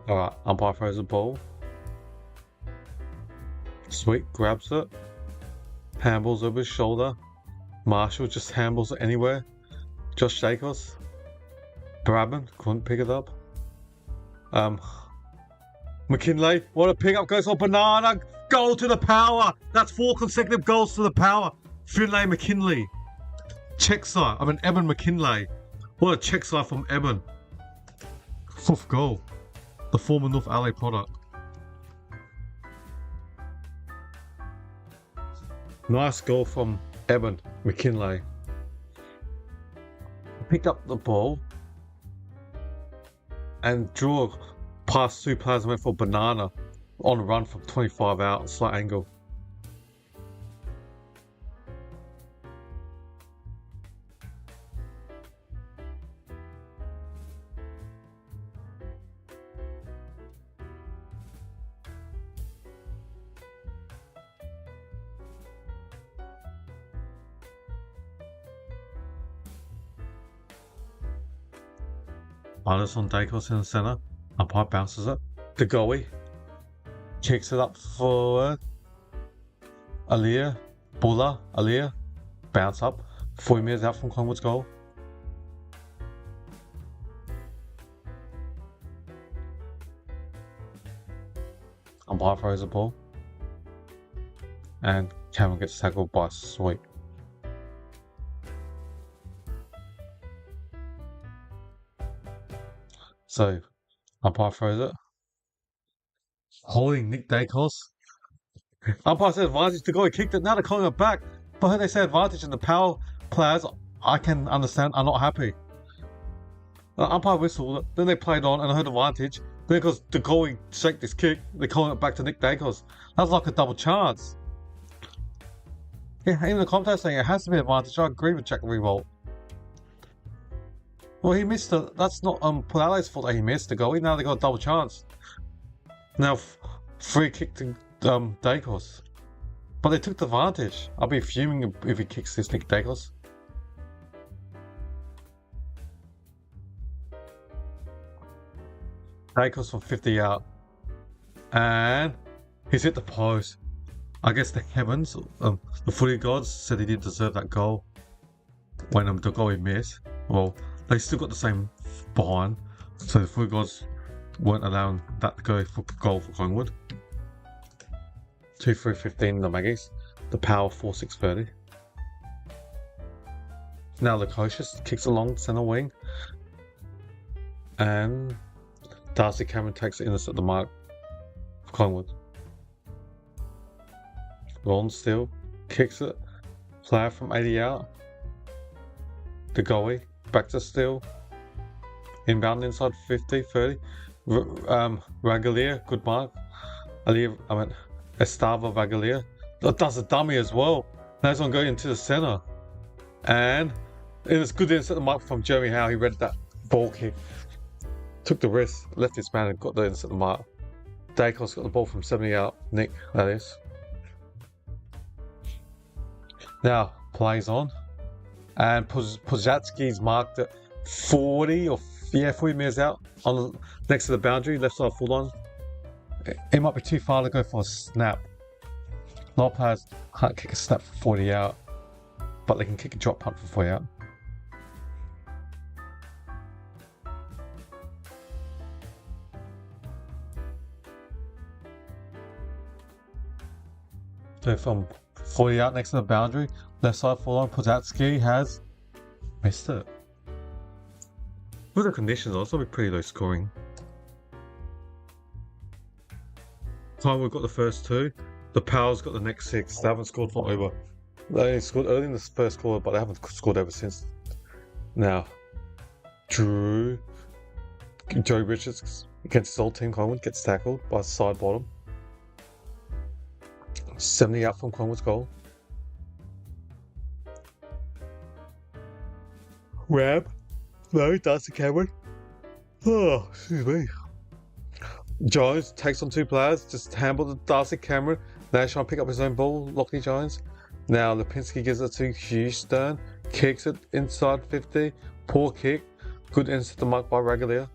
Alright, umpire throws the ball. Sweet grabs it. Handballs over his shoulder. Marshall just handballs it anywhere. Josh Dacos. Brabham couldn't pick it up. McKinlay, what a pickup, goes on banana. Goal to the Power. That's 4 consecutive goals to the Power. Finlay McKinlay. Check side. Evan McKinlay. What a check side from Evan. 4th goal. The former North Adelaide product. Nice goal from Evan McKinlay. Picked up the ball and drew past 2 players and went for banana on a run from 25 out, slight angle. Butters on Dacos in the centre. Umpire bounces it. The goalie kicks it up forward. Alia. Bounce up. 40 metres out from Collingwood's goal. Umpire throws the ball. And Cameron gets tackled by Sweet. So Umpire throws it. Holding Nick Dacos. Umpire said advantage. The guy kicked it. Now they're calling it back. But when they say advantage and the Power players, I can understand, are not happy. The umpire whistled. Then they played on and I heard advantage. Then because the goalie shaked this kick, they're calling it back to Nick Dacos. That's like a double chance. Yeah, even the commentator saying it has to be advantage. I agree with Jack Revolt. Well, he missed it. That's not Port Adelaide's fault that he missed the goalie. Now they got a double chance. Now free kick to Dacos. But they took the advantage. I'll be fuming if he kicks this Nick Dacos. Dacos from 50 out. And he's hit the post. I guess the heavens, the footy gods said he didn't deserve that goal when the goalie missed. Well, they still got the same behind, so the footy gods weren't allowing that to go for goal for Collingwood. 2-3-15 the Magpies, the Power 4-6-30. Now Lukosius kicks along centre wing, and Darcy Cameron takes it in at the mark for Collingwood. Ron still kicks it. Player from 80 out. The goalie back to Steele. Inbound inside 50, 30. Ragalia, good mark. Estava Ragalia. That does a dummy as well. Now he's going to go into the centre. And it was good inside the mark from Jeremy Howe. He read that ball kick. Took the risk, left his man and got the inside the mark. Dacos got the ball from 70 out. Nick, that is. Now, plays on. And Pozatsky's marked at 40 meters out on next to the boundary, left side full line. It might be too far to go for a snap. A lot of players can't kick a snap for 40 out, but they can kick a drop punt for 40 out. So from 40 out next to the boundary, left side full line, Pozatsky has missed it. With the conditions, also be pretty low scoring. Collingwood got the first two. The Powers got the next six. They haven't scored for over. They scored early in the first quarter, but they haven't scored ever since. Now, Joe Richards against his old team, Collingwood, gets tackled by side bottom. 70 out from Collingwood's goal. Webb. No, Darcy Cameron. Oh, excuse me. Jones takes on two players, just handball to Darcy Cameron. Now he's trying to pick up his own ball, Lockie Jones. Now Lipinski gives it to Houston, kicks it inside 50. Poor kick. Good inside the mark by Ragalia.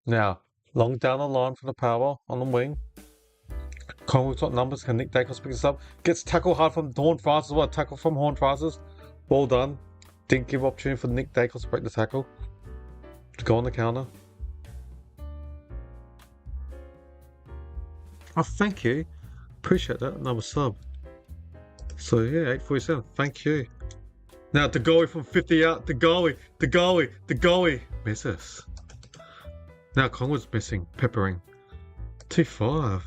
Now, long down the line for the Power on the wing. Collingwood's got numbers. Can Nick Dacos pick this up? Gets tackled hard from Horn Francis. What a tackle from Horn Francis. Well done. Didn't give opportunity for Nick Dacos to break the tackle. To go on the counter. Oh, thank you. Appreciate that. Another sub. So, yeah, 847. Thank you. Now, the goalie from 50 out. The goalie. Misses. Now Collingwood's missing. Peppering. 2-5.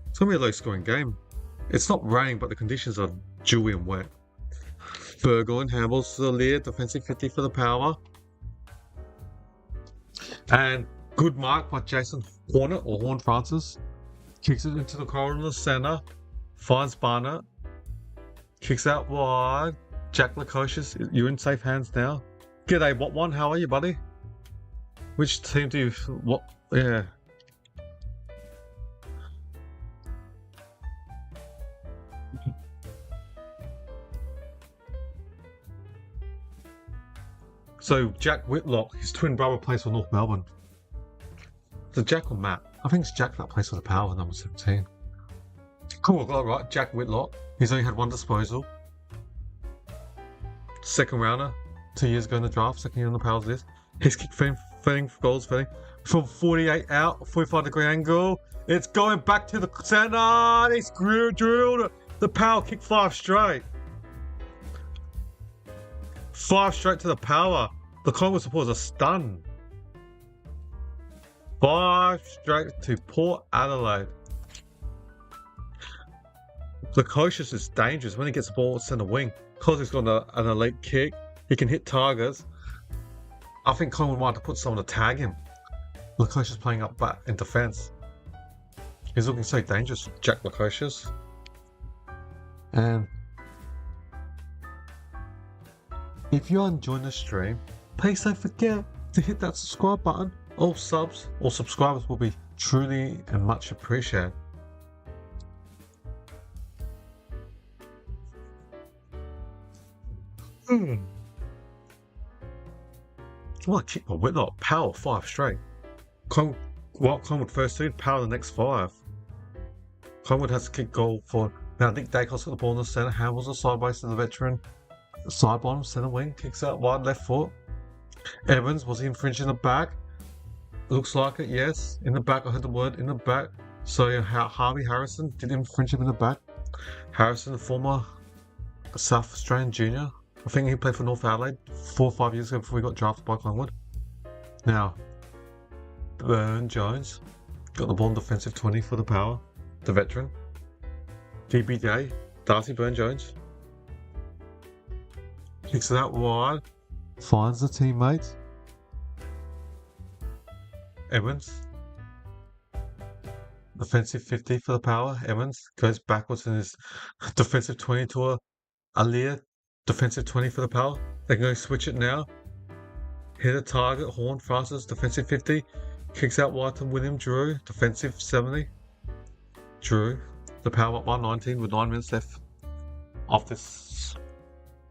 It's going to be a low-scoring game. It's not raining, but the conditions are dewy and wet. Burgoyne handballs to the Lear. Defensive 50 for the Power. And good mark by Jason Hornet, or Horn Francis. Kicks it into the corner in the centre. Finds Barnett. Kicks out wide. Jack Lukosius, you're in safe hands now. G'day, what one? How are you, buddy? Which team do you... What? Yeah. So, Jack Whitlock, his twin brother, plays for North Melbourne. Is it Jack or Matt? I think it's Jack that plays for the Power, number 17. Cool, got it right. Jack Whitlock. He's only had one disposal. Second rounder. 2 years ago in the draft. Second year on the Power's list. He's kicked Fitting for goals, fitting. From 48 out, 45-degree angle. It's going back to the centre. It's drilled. The Power kick 5 straight. 5 straight to the Power. The Collingwood supporters are stunned. 5 straight to Port Adelaide. Lukosius is dangerous when he gets the ball at centre wing. Because he's got an elite kick, he can hit targets. I think Collingwood might have to put someone to tag him. Lukosius playing up back in defence. He's looking so dangerous, Jack Lukosius. And if you're enjoying the stream, please don't forget to hit that subscribe button. All subs or subscribers will be truly and much appreciated. I want to kick my Whitlock. Power 5 straight. Collingwood first 2, Power the next 5. Collingwood has to kick goal for. Now Nick Dacos got the ball in the centre, handles it sideways to the veteran. Side bottom, centre wing, kicks out wide left foot. Evans, was he infringing the back? Looks like it, yes. In the back, I heard the word in the back. So Harvey Harrison did infringe him in the back. Harrison, the former South Australian junior. I think he played for North Adelaide 4 or 5 years ago before he got drafted by Collingwood. Now, Burn Jones got the ball in defensive 20 for the Power, the veteran. DBJ, Darcy Burn Jones. Kicks it out wide, finds the teammate. Evans. Defensive 50 for the Power. Evans goes backwards in his defensive 20 to Alia. Defensive 20 for the Power. They can go switch it now. Hit a target. Horn fastest. Defensive 50. Kicks out wide to William Drew. Defensive 70. Drew. The Power up by 19 with 9 minutes left of this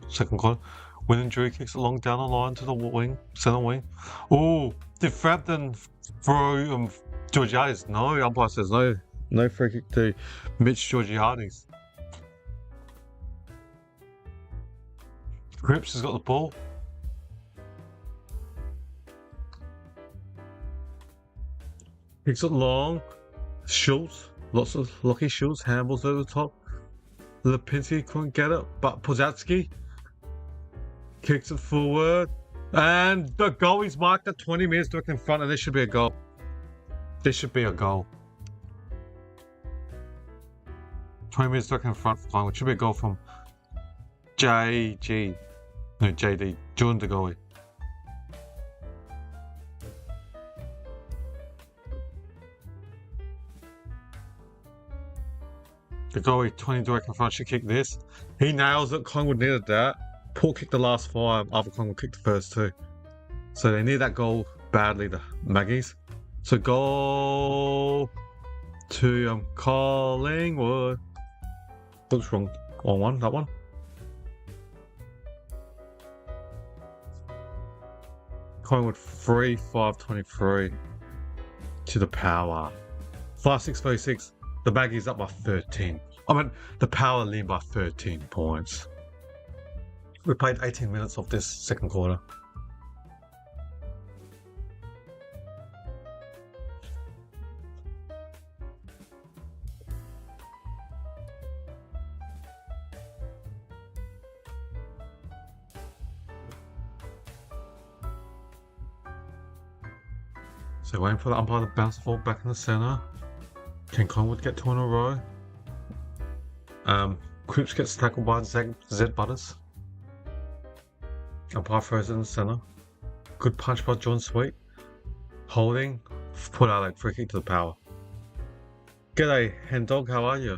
second quarter. William Drew kicks it long down the line to the wing. Centre wing. Oh, did Frampton throw Georgiades? No, umpire says no. No free kick to Mitch Georgiades. Cripps has got the ball. Kicks it long. Schultz. Lots of lucky Schultz. Handballs over the top. Lipinski couldn't get it, but Pozatski kicks it forward. And the goal is marked at 20 minutes direct in front, and this should be a goal. This should be a goal. 20 minutes direct in front for Collingwood. Should be a goal from JD, Jordan De Goey. De Goey, 20 direct in front, should kick this. He nails it. Collingwood needed that. Port kicked the last 5 after Collingwood kicked the first 2. So they need that goal badly, the Maggies. So goal to Collingwood. Looks wrong. On that one. Collingwood 3-5-23 to the Power. 5-6-36. The Maggies up by 13. I mean, the Power lead by 13 points. We played 18 minutes of this second quarter. So waiting for the umpire to bounce the ball back in the centre. Can Collingwood get 2 in a row? Cripps gets tackled by Zed Butters. Umpire throws it in the centre. Good punch by John Sweet. Holding. Put out a free kick to the Power. G'day, hen dog, how are you?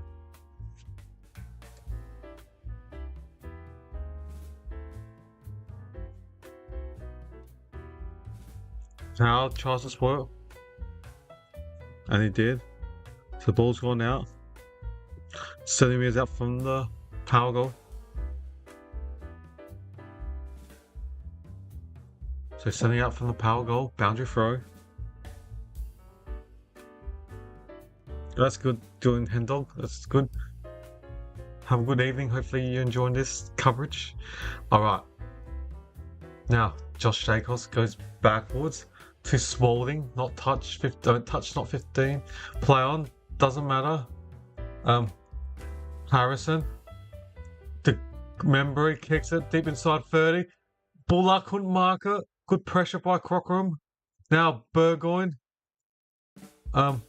Now tries to spoil. And he did. So the ball's gone out. 70 meters out from the Power goal. So sending out from the Power goal, boundary throw. That's good doing hen dog. That's good. Have a good evening. Hopefully you're enjoying this coverage. Alright. Now, Josh Jacobs goes backwards. to Spalding, not touch. Touch, not 15. Play on, doesn't matter. Harrison. The Membry kicks it deep inside 30. Buller couldn't mark it. Good pressure by Crockeram. Now Burgoyne. Now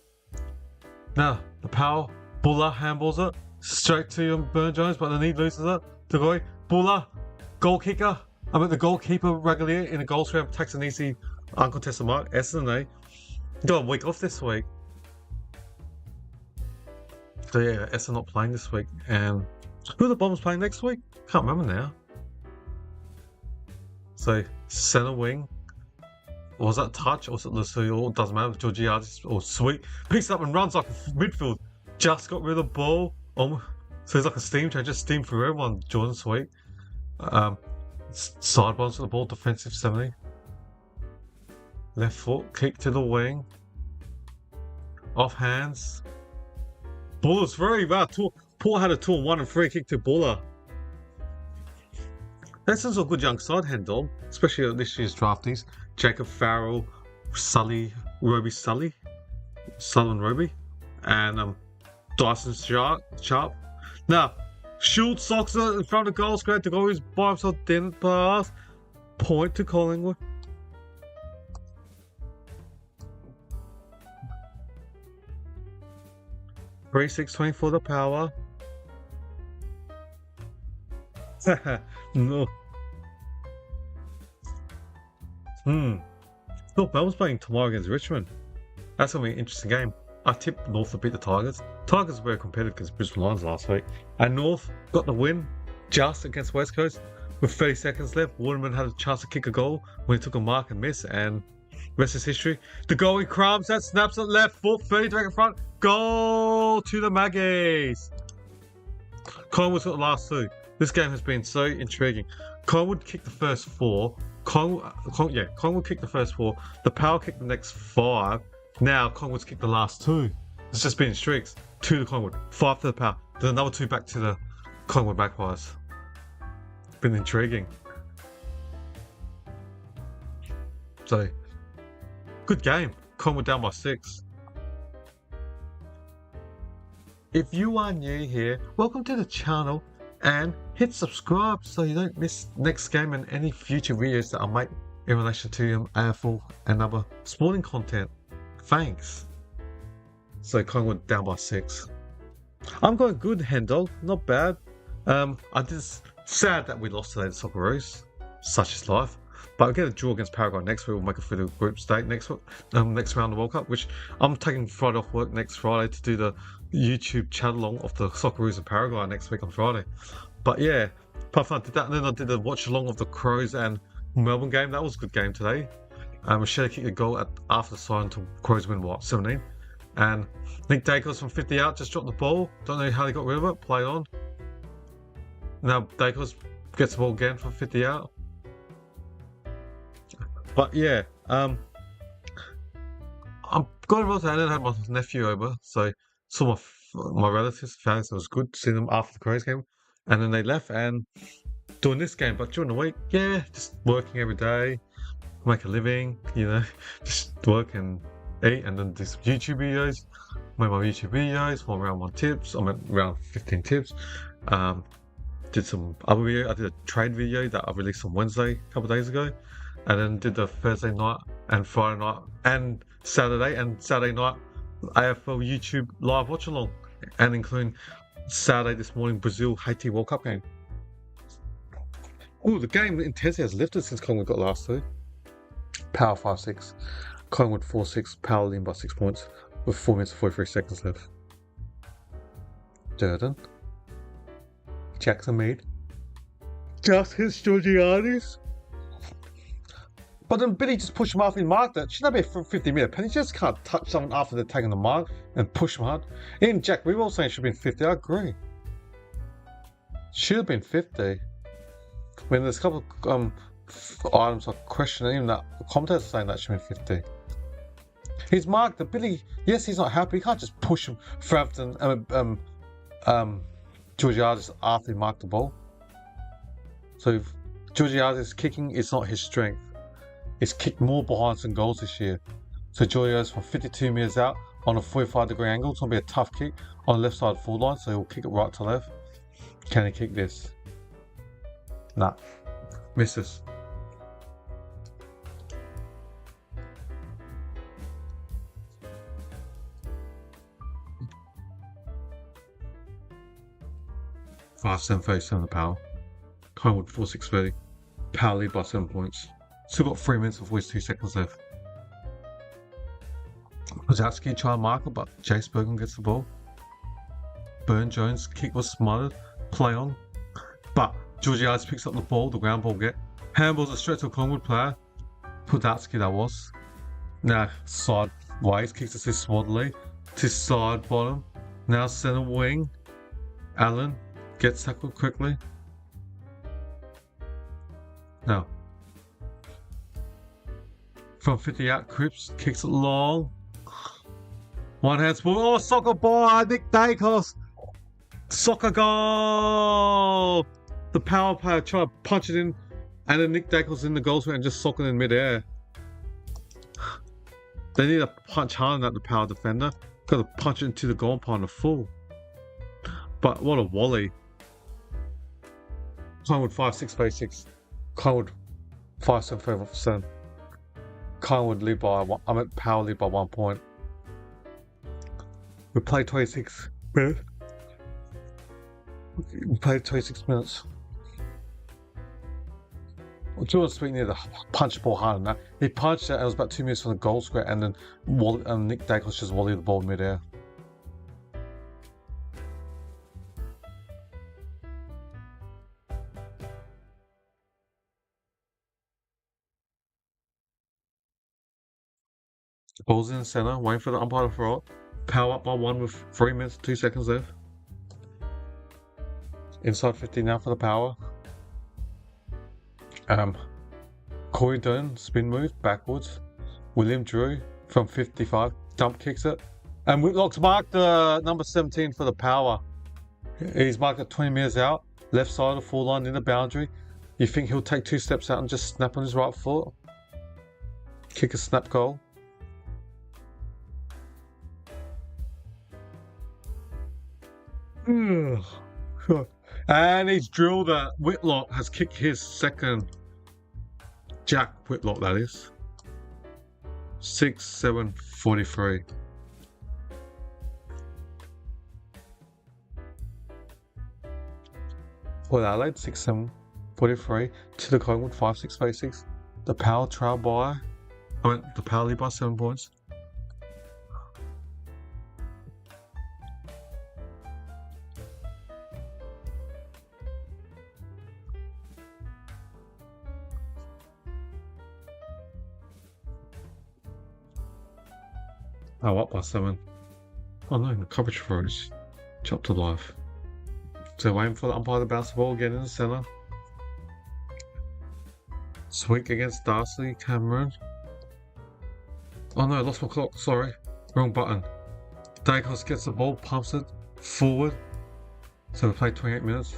the Power. Buller handballs it straight to Burne-Jones, but then he loses it. The guy Buller, goal kicker. The goalkeeper Regulier in a goal scrum takes an easy uncontested mark. Essendon got a week off this week. So yeah, Essendon not playing this week. And who are the Bombers playing next week? Can't remember now. So centre wing. Was that touch or was it Lucille? It doesn't matter. Georgiades or Sweet picks it up and runs like a midfield. Just got rid of the ball. So he's like a steam change, just steam through everyone. Jordan Sweet. Sideburns with the ball, defensive 70. Left foot, kick to the wing. Off hands. Buller's very bad. Port had a 2-1 and free kick to Buller. Essendon's a good young side, Hendon, especially this year's draftees. Jacob Farrell, Sullivan Roby, and Dyson Sharp. Now, Schultz socks it in front of the goal square to go his by himself, didn't pass. Point to Collingwood. Three 6-20 for the Power. No. Look, Melbourne's playing tomorrow against Richmond. That's going to be an interesting game. I tipped North to beat the Tigers. Tigers were competitive against Brisbane Lions last week. And North got the win just against West Coast. With 30 seconds left, Waterman had a chance to kick a goal when he took a mark and miss. And rest is history. The goal he crumbs that, snaps it left foot, 30 back in front. Goal to the Magpies. Collingwood's got the last two. This game has been so intriguing. Collingwood kicked the first four. Collingwood kicked the first four. The Power kicked the next five. Now Collingwood's kicked the last two. It's just been streaks. 2 to Collingwood, 5 to the Power. Then another 2 back to the Collingwood Magpies. It's been intriguing. So, good game. Collingwood down by 6. If you are new here, welcome to the channel and hit subscribe so you don't miss next game and any future videos that I make in relation to AFL and other sporting content. Thanks. So Collingwood down by 6. I'm going good, Hendel. Not bad. Sad that we lost today to Socceroos. Such is life. But we'll get a draw against Paragon next week. We'll make it through the group stage next round of the World Cup, which I'm taking Friday off work next Friday to do the YouTube chat along of the Socceroos and Paraguay next week on Friday. But yeah, apart from I did that, and then I did the watch along of the Crows and Melbourne game. That was a good game today. Michelle kicked a goal after the sign to Crows win 17. And Nick Dacos from 50 out just dropped the ball. Don't know how they got rid of it. Play on. Now Dacos gets the ball again from 50 out. But yeah, I'm going to I didn't have my nephew over, so saw my relatives, family, so it was good to see them after the Crows game. And then they left and doing this game. But during the week, yeah, just working every day, make a living, just work and eat, and then do some YouTube videos. Made my YouTube videos, round 1 tips. I'm at round 15 tips. Did some other video. I did a trade video that I released on Wednesday a couple of days ago. And then did the Thursday night and Friday night and Saturday night AFL YouTube live watch along, and including Saturday this morning Brazil Haiti World Cup game. Oh, the game intensity has lifted since Collingwood got last 2. Power 5-6, Collingwood 4-6, Power leading by 6 points with 4 minutes and 43 seconds left. Durden, Jackson Mead, just his Georgiades. But then Billy just pushed him after he marked it. Shouldn't that be a 50-metre penalty? You just can't touch someone after they're taking the mark and push them hard. Even Jack, we were all saying it should have been 50. I agree. Should have been 50. When there's a couple of items I question, even that the commentators are saying that should have been 50. He's marked the Billy. Yes, he's not happy. He can't just push him Frampton Georgiades after he marked the ball. So Georgiades kicking is not his strength. He's kicked more behinds than goals this year. So Julio's from 52 metres out on a 45-degree angle. It's going to be a tough kick on the left side full line, so he'll kick it right to left. Can he kick this? Nah. Misses. Fast 7:37 the Power. Collingwood 4-6-30. Power lead by 7 points. Still got 3 minutes before 2 seconds left. Kozowski try and mark it, but Jace Bergen gets the ball. Burn-Jones' kick was smothered. Play on. But Georgiades picks up the ball, the ground ball get. Handballs a straight to a Collingwood player. Pudatsky that was. Now sideways, kicks it to Swadley. To side bottom. Now centre wing. Allen gets tackled quickly. Now. From 50 out, Cripps kicks it long. One hand ball. Oh, soccer ball! Nick Dacos! Soccer goal! The Power player tried to punch it in, and then Nick Dacos in the goal and just sock it in midair. They need to punch harder than that, the Power defender. Got to punch it into the goal partner full. But what a volley. Collingwood 5-6-6. Collingwood 5-7-5-7. Collingwood lead by Power lead by 1 point. We played 26 minutes. We played 26 minutes. Jordan Sweet needed to punch the ball harder than that. He punched it and it was about 2 minutes from the goal square, and then Nick Dacos just volleyed the ball mid-air. Ball's in the centre, waiting for the umpire to throw it. Power up by 1 with 3 minutes, 2 seconds left. Inside 50 now for the Power. Corey Dunn, spin move, backwards. William Drew from 55, dump kicks it. And Whitlock's marked number 17 for the Power. He's marked at 20 metres out, left side of full line in the boundary. You think he'll take 2 steps out and just snap on his right foot? Kick a snap goal. And he's drilled that. Whitlock has kicked his second. Jack Whitlock, that is. 6-7-43. Port Adelaide 6-7-43 to the Collingwood 5-6-6. The Power trail by. The Power lead by 7 points. Oh, up by 7. Oh no, the coverage froze. Chopped to life. So waiting for the umpire to bounce the ball again in the centre. Swing against Darcy Cameron. Oh no, I lost my clock, sorry. Wrong button. Dacos gets the ball, pumps it forward. So we played 28 minutes.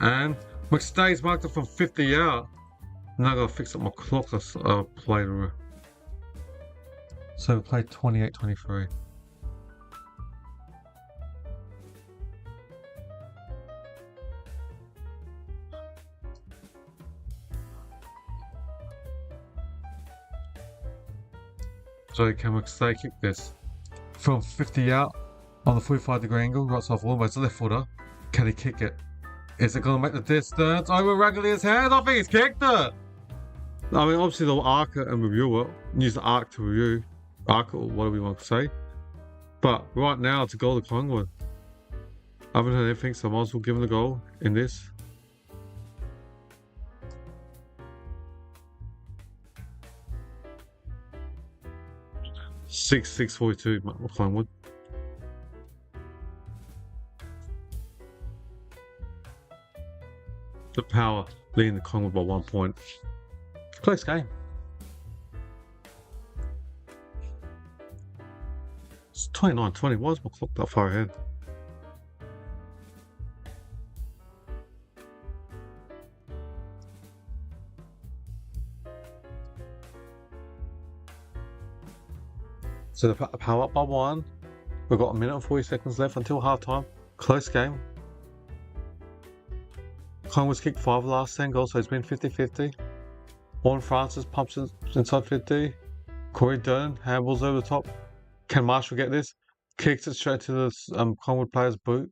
And McStay's marked it from 50 out. Now I gotta fix up my clock. I played. So we played 28-23. So can McStay kick this? From 50 out on the 45-degree angle, right side forward, it's the left footer. Can he kick it? Is it going to make the distance? Over Raggly's head? I think he's kicked it! I mean, obviously they'll arc it and review it. Use the arc to review. Arc or whatever you want to say. But right now it's a goal to Collingwood. I haven't heard anything, so I might as well give him the goal in this. Six 42 Collingwood. The Power leading the Collingwood by 1 point. Close game. It's 29-20. Why is my clock that far ahead? So the Power up by 1. We've got a minute and 40 seconds left until halftime. Close game. Collingwood's kicked 5 of the last 10 goals, so it's been 50-50. Warren Francis pumps it inside 50. Corey Dern handballs over the top. Can Marshall get this? Kicks it straight to the Collingwood player's boot.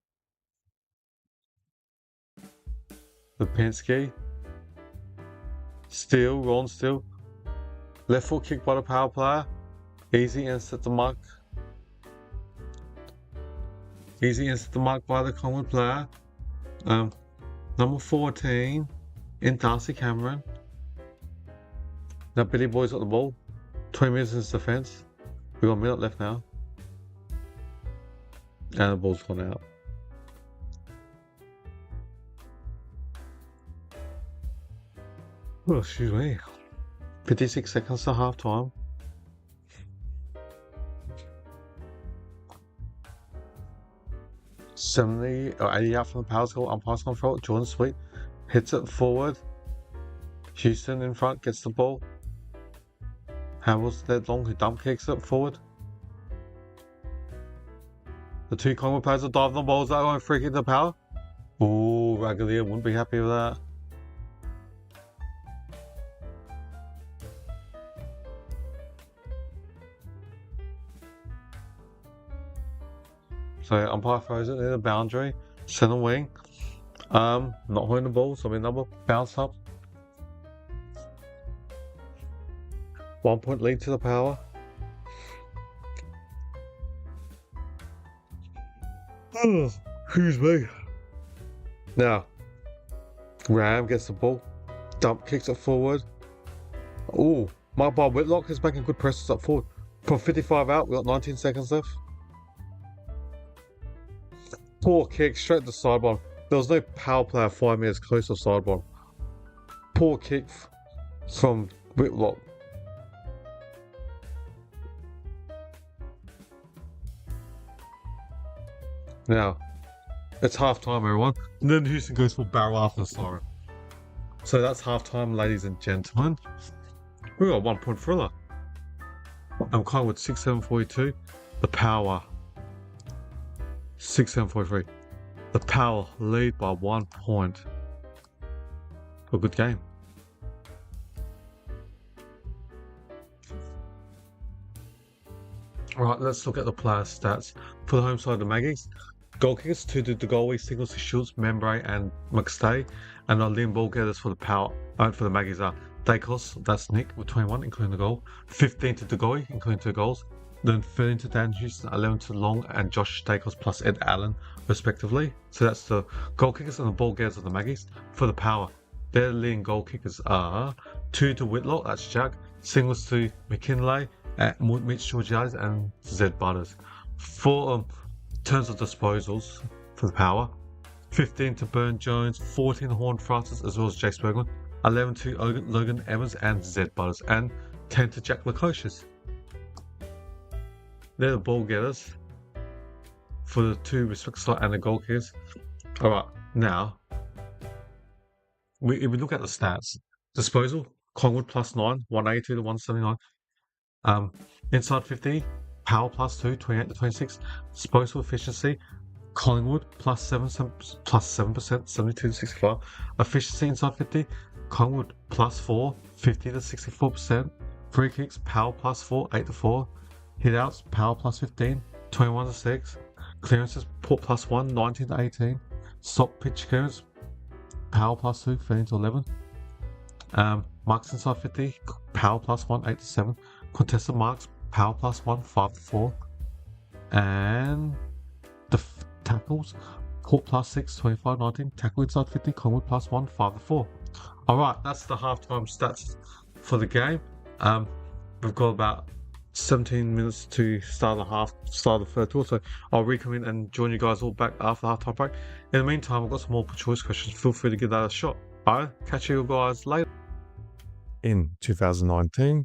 Lipinski. Steele, Ron Steele. Left foot kick by the Power player. Easy insert the mark. Easy insert the mark by the Collingwood player. Number 14 in Darcy Cameron. Now Billy Boy's got the ball. 20 minutes in his defence. We've got a minute left now. And the ball's gone out. Oh, excuse me. 56 seconds to half time. $70 or $80 out from the Power's goal. Umpire's control. Jordan Sweet hits it forward. Houston in front gets the ball. Hamill's dead long, who dump kicks it forward. The two Collingwood players are diving the balls that going free kick the Power. Ooh, Ragalia wouldn't be happy with that. So umpire throws it near the boundary, centre wing. Not holding the ball, so I mean number bounce up. 1 point lead to the Power. Oh, excuse me. Now, Ram gets the ball, dump kicks it forward. Oh, marked by Whitlock is making good presses up forward. From 55 out, we've got 19 seconds left. Poor kick straight to the sideline. There was no Power player 5 meters close to the sideline. Poor kick from Whitlock. Now, it's half time, everyone. And then Houston goes for barrel after the siren. So that's half time, ladies and gentlemen. We got a 1 point thriller. I'm Collingwood 6-7-42. The Power 6-7-43. The Power lead by 1 point. A good game. Alright, let's look at the player stats. For the home side of the Magpies, goal kickers 2 to DeGolwe, singles to Schultz, Membray and McStay. And our leading ball getters for the Power, for the Magpies are Dacos, that's Nick with 21, including the goal. 15 to DeGolwe, including 2 goals. Then 13 to Dan Houston, 11 to Long and Josh Dacos plus Ed Allen, respectively. So that's the goal kickers and the ball getters of the Magpies. For the Power, their leading goal kickers are 2 to Whitlock, that's Jack. Singles to McKinlay, Mitch Georgiades and Zed Butters. For terms of disposals for the Power, 15 to Burn Jones, 14 to Horn Francis as well as Jace Bergman, 11 to Logan Evans and Zed Butters, and 10 to Jack Lukosius. They're the ball getters for the 2 respective slot and the goal kickers. Alright, now, if we look at the stats, disposal, Collingwood plus 9, 182 to 179. Inside 50, Power plus 2, 28 to 26. Disposal efficiency, Collingwood plus 7%, 72 to 65. Efficiency inside 50, Collingwood plus 4, 50 to 64%. Free kicks, Power plus 4, 8 to 4. Hitouts, Power plus 15, 21 to 6. Clearances, Port plus 1, 19 to 18. Stop pitch clearance, Power plus 2, 13 to 11. Marks inside 50, Power plus 1, 8 to 7. Contested marks, Power plus 1, 5 to 4. And the tackles, Port plus 6, 25 to 19. Tackle inside 50, Collingwood plus 1, 5 to 4. Alright, that's the halftime stats for the game. We've got about 17 minutes to start the third tour, so I'll reconvene and join you guys all back after the halftime break. In the meantime, I've got some multiple choice questions. Feel free to give that a shot. Alright, catch you guys later. In 2019,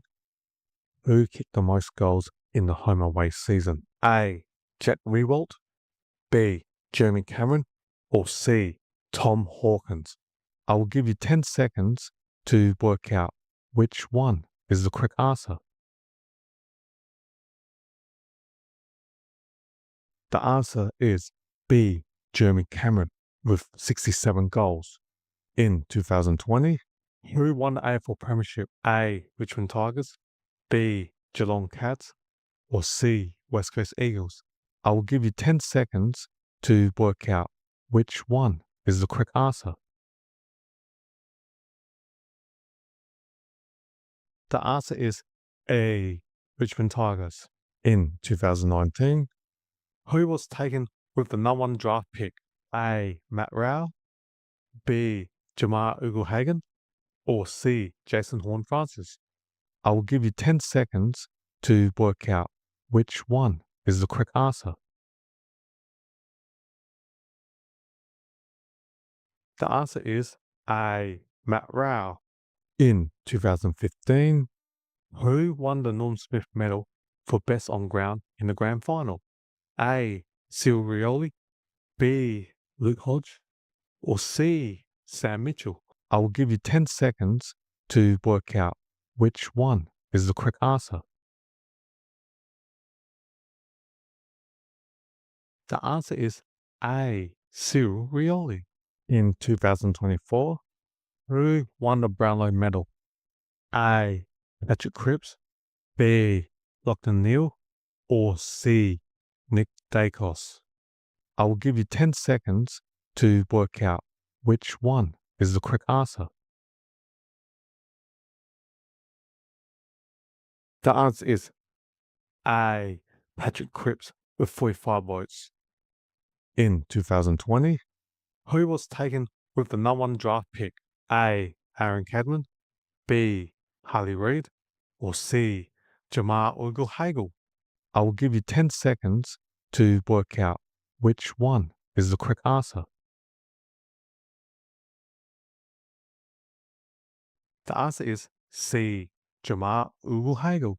who kicked the most goals in the home away season? A. Jack Riewoldt, B. Jeremy Cameron, or C. Tom Hawkins? I will give you 10 seconds to work out which one is the correct answer. The answer is B. Jeremy Cameron with 67 goals. In 2020, who won the AFL Premiership? A. Richmond Tigers, B. Geelong Cats, or C. West Coast Eagles? I will give you 10 seconds to work out which one is the correct answer. The answer is A. Richmond Tigers. In 2019, who was taken with the number 1 draft pick? A. Matt Rowell, B. Jamar Ugle-Hagan, or C. Jason Horne-Francis? I will give you 10 seconds to work out which one is the correct answer. The answer is A. Matt Rowell. In 2015, who won the Norm Smith medal for best on ground in the grand final? A. Cyril Rioli, B. Luke Hodge, or C. Sam Mitchell? I will give you 10 seconds to work out which one is the correct answer. The answer is A. Cyril Rioli. In 2024, who won the Brownlow medal? A. Patrick Cripps, B. Lachlan Neale, or C. Nick Dacos? I will give you 10 seconds to work out which one is the correct answer. The answer is A. Patrick Cripps with 45 votes. In 2020, who was taken with the number 1 draft pick? A. Aaron Cadman, B. Harley Reid, or C. Jamar Ugle-Hagan? I will give you 10 seconds to work out which one is the correct answer. The answer is C. Jamar Ugle-Hagan.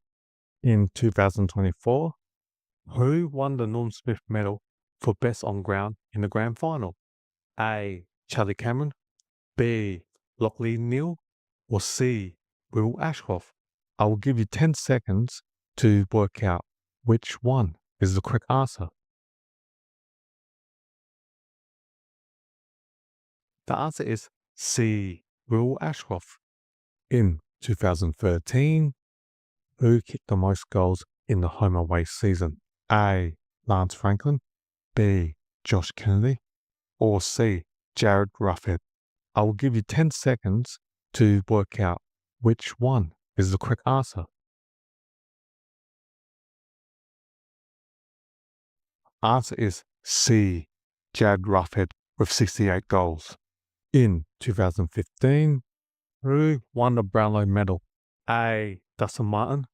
In 2024, who won the Norm Smith medal for best on ground in the grand final? A. Charlie Cameron, B. Lachlan Neale, or C. Will Ashcroft? I will give you 10 seconds to work out which one is the correct answer. The answer is C. Will Ashcroft. In 2013, who kicked the most goals in the home away season? A. Lance Franklin, B. Josh Kennedy, or C. Jared Ruffhead? I will give you 10 seconds to work out which one is the correct answer. Answer is C. Jared Ruffhead with 68 goals. In 2015, who won the Brownlow medal? A. Dustin Martin,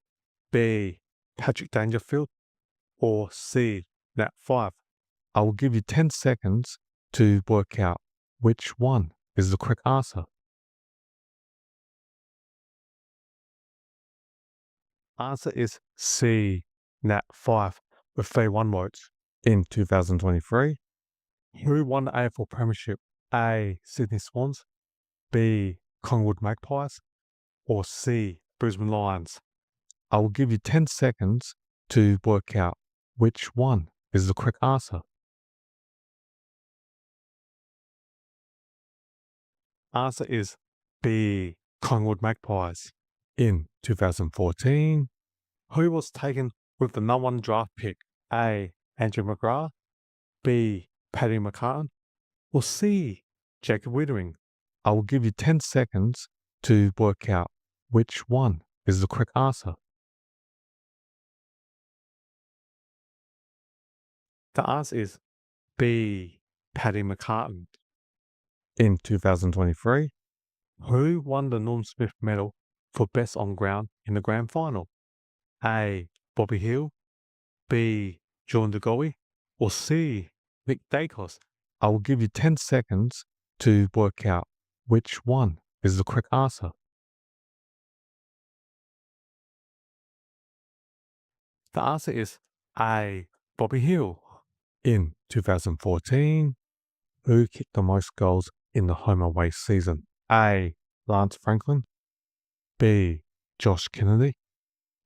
B. Patrick Dangerfield, or C. Nat Fyfe? I will give you 10 seconds to work out which one is the correct answer. Answer is C. Nat Fyfe with 31 votes. In 2023, who won the AFL Premiership? A. Sydney Swans, B. Collingwood Magpies, or C. Brisbane Lions? I will give you 10 seconds to work out which one is the correct answer. Answer is B. Collingwood Magpies. In 2014, who was taken with the number 1 draft pick? A. Andrew McGrath, B. Paddy McCartan, or C. Jacob Wittering? I will give you 10 seconds to work out which one is the correct answer. The answer is B. Paddy McCartan. In 2023, who won the Norm Smith medal for best on ground in the grand final? A. Bobby Hill, B. John De Goey, or C. Nick Dacos? I will give you 10 seconds to work out which one is the correct answer. The answer is A. Bobby Hill. In 2014, who kicked the most goals in the home away season? A. Lance Franklin, B. Josh Kennedy,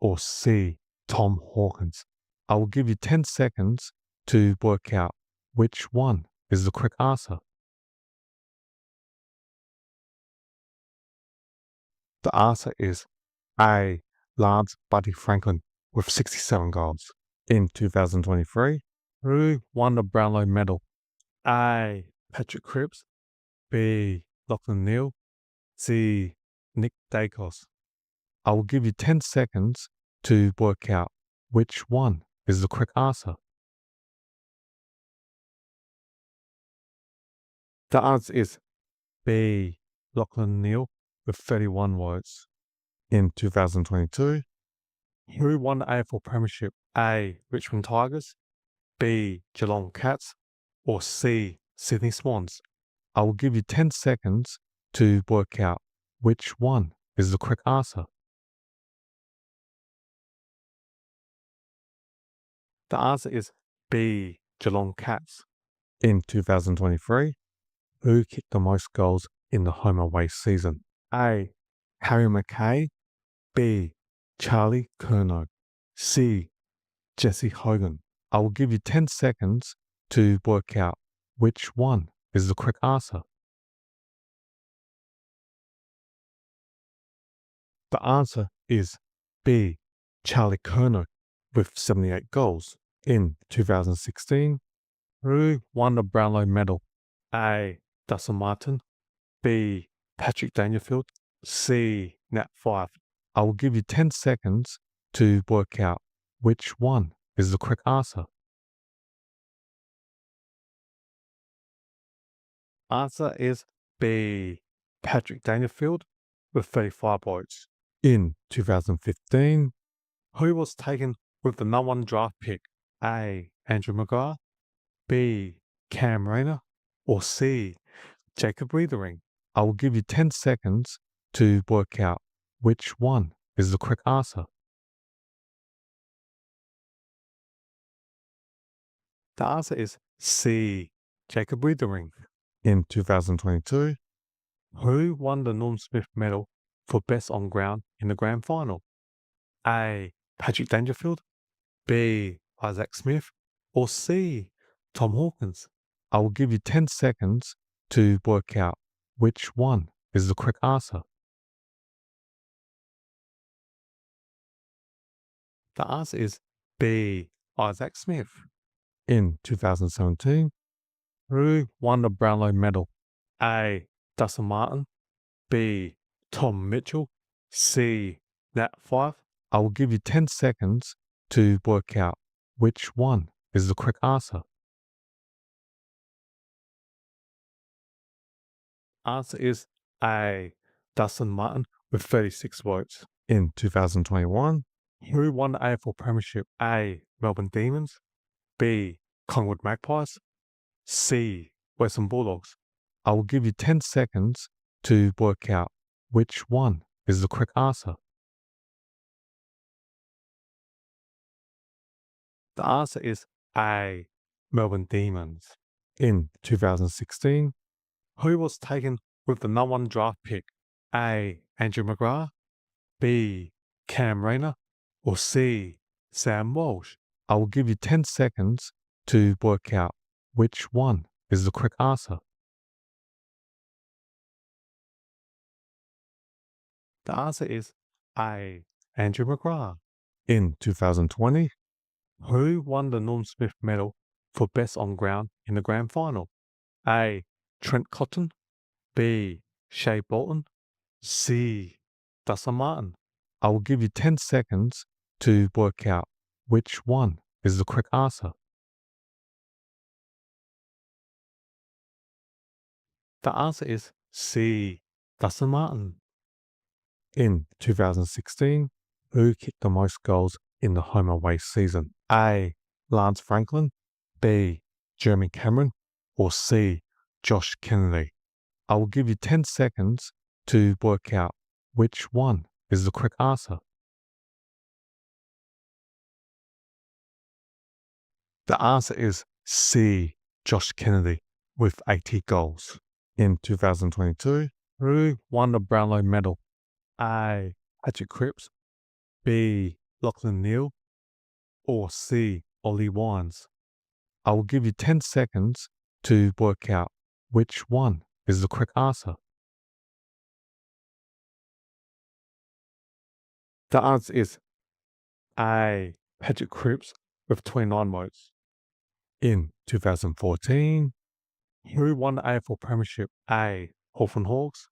or C. Tom Hawkins? I will give you 10 seconds to work out which one is the correct answer. The answer is A. Lance Buddy Franklin with 67 goals. In 2023, who won the Brownlow medal? A. Patrick Cripps, B. Lachlan Neale, C. Nick Dacos. I will give you 10 seconds to work out which one is the correct answer. The answer is B. Lachlan Neale with 31 votes. In 2022, who won the AFL Premiership? A. Richmond Tigers, B. Geelong Cats, or C. Sydney Swans? I will give you 10 seconds to work out which one is the correct answer. The answer is B. Geelong Cats. In 2023, who kicked the most goals in the home away season? A. Harry McKay, B. Charlie Curnow, C. Jesse Hogan. I will give you 10 seconds to work out which one is the correct answer. The answer is B. Charlie Curnow with 78 goals. In 2016, who won the Brownlow medal? A. Dustin Martin, B. Patrick Dangerfield, C. Nat Fyfe. I will give you 10 seconds to work out which one is the correct answer. Answer is B. Patrick Dangerfield with 35 votes. In 2015, who was taken with the number 1 draft pick? A. Andrew McGrath, B. Cam Rayner, or C. Jacob Weathering? I will give you 10 seconds to work out which one is the correct answer. The answer is C. Jacob Weathering. In 2022, who won the Norm Smith medal for best on ground in the grand final? A. Patrick Dangerfield, B. Isaac Smith, or C. Tom Hawkins? I will give you 10 seconds to work out which one is the correct answer. The answer is B. Isaac Smith. In 2017, who won the Brownlow medal? A. Dustin Martin, B. Tom Mitchell, C. Nat Fyfe? I will give you 10 seconds to work out which one is the correct answer. Answer is A. Dustin Martin with 36 votes. In 2021, who won the AFL Premiership? A. Melbourne Demons, B. Collingwood Magpies, C. Western Bulldogs? I will give you 10 seconds to work out which one is the correct answer. The answer is A. Melbourne Demons. In 2016, who was taken with the number 1 draft pick? A. Andrew McGrath, B. Cam Rayner, or C. Sam Walsh? I will give you 10 seconds to work out which one is the correct answer. The answer is A. Andrew McGrath. In 2020, who won the Norm Smith medal for best on ground in the grand final? A. Trent Cotton, B. Shea Bolton, C. Dustin Martin? I will give you 10 seconds to work out which one is the correct answer. The answer is C. Dustin Martin. In 2016, who kicked the most goals in the home away season? A. Lance Franklin, B. Jeremy Cameron, or C. Josh Kennedy? I will give you 10 seconds to work out which one is the correct answer. The answer is C. Josh Kennedy with 80 goals. In 2022, who won the Brownlow medal? A. Patrick Cripps, B. Lachlan Neale, or C. Ollie Wines? I will give you 10 seconds to work out which one is the correct answer. The answer is A. Patrick Cripps with 29 votes. In 2014, who won the AFL Premiership? A. Hawthorn Hawks,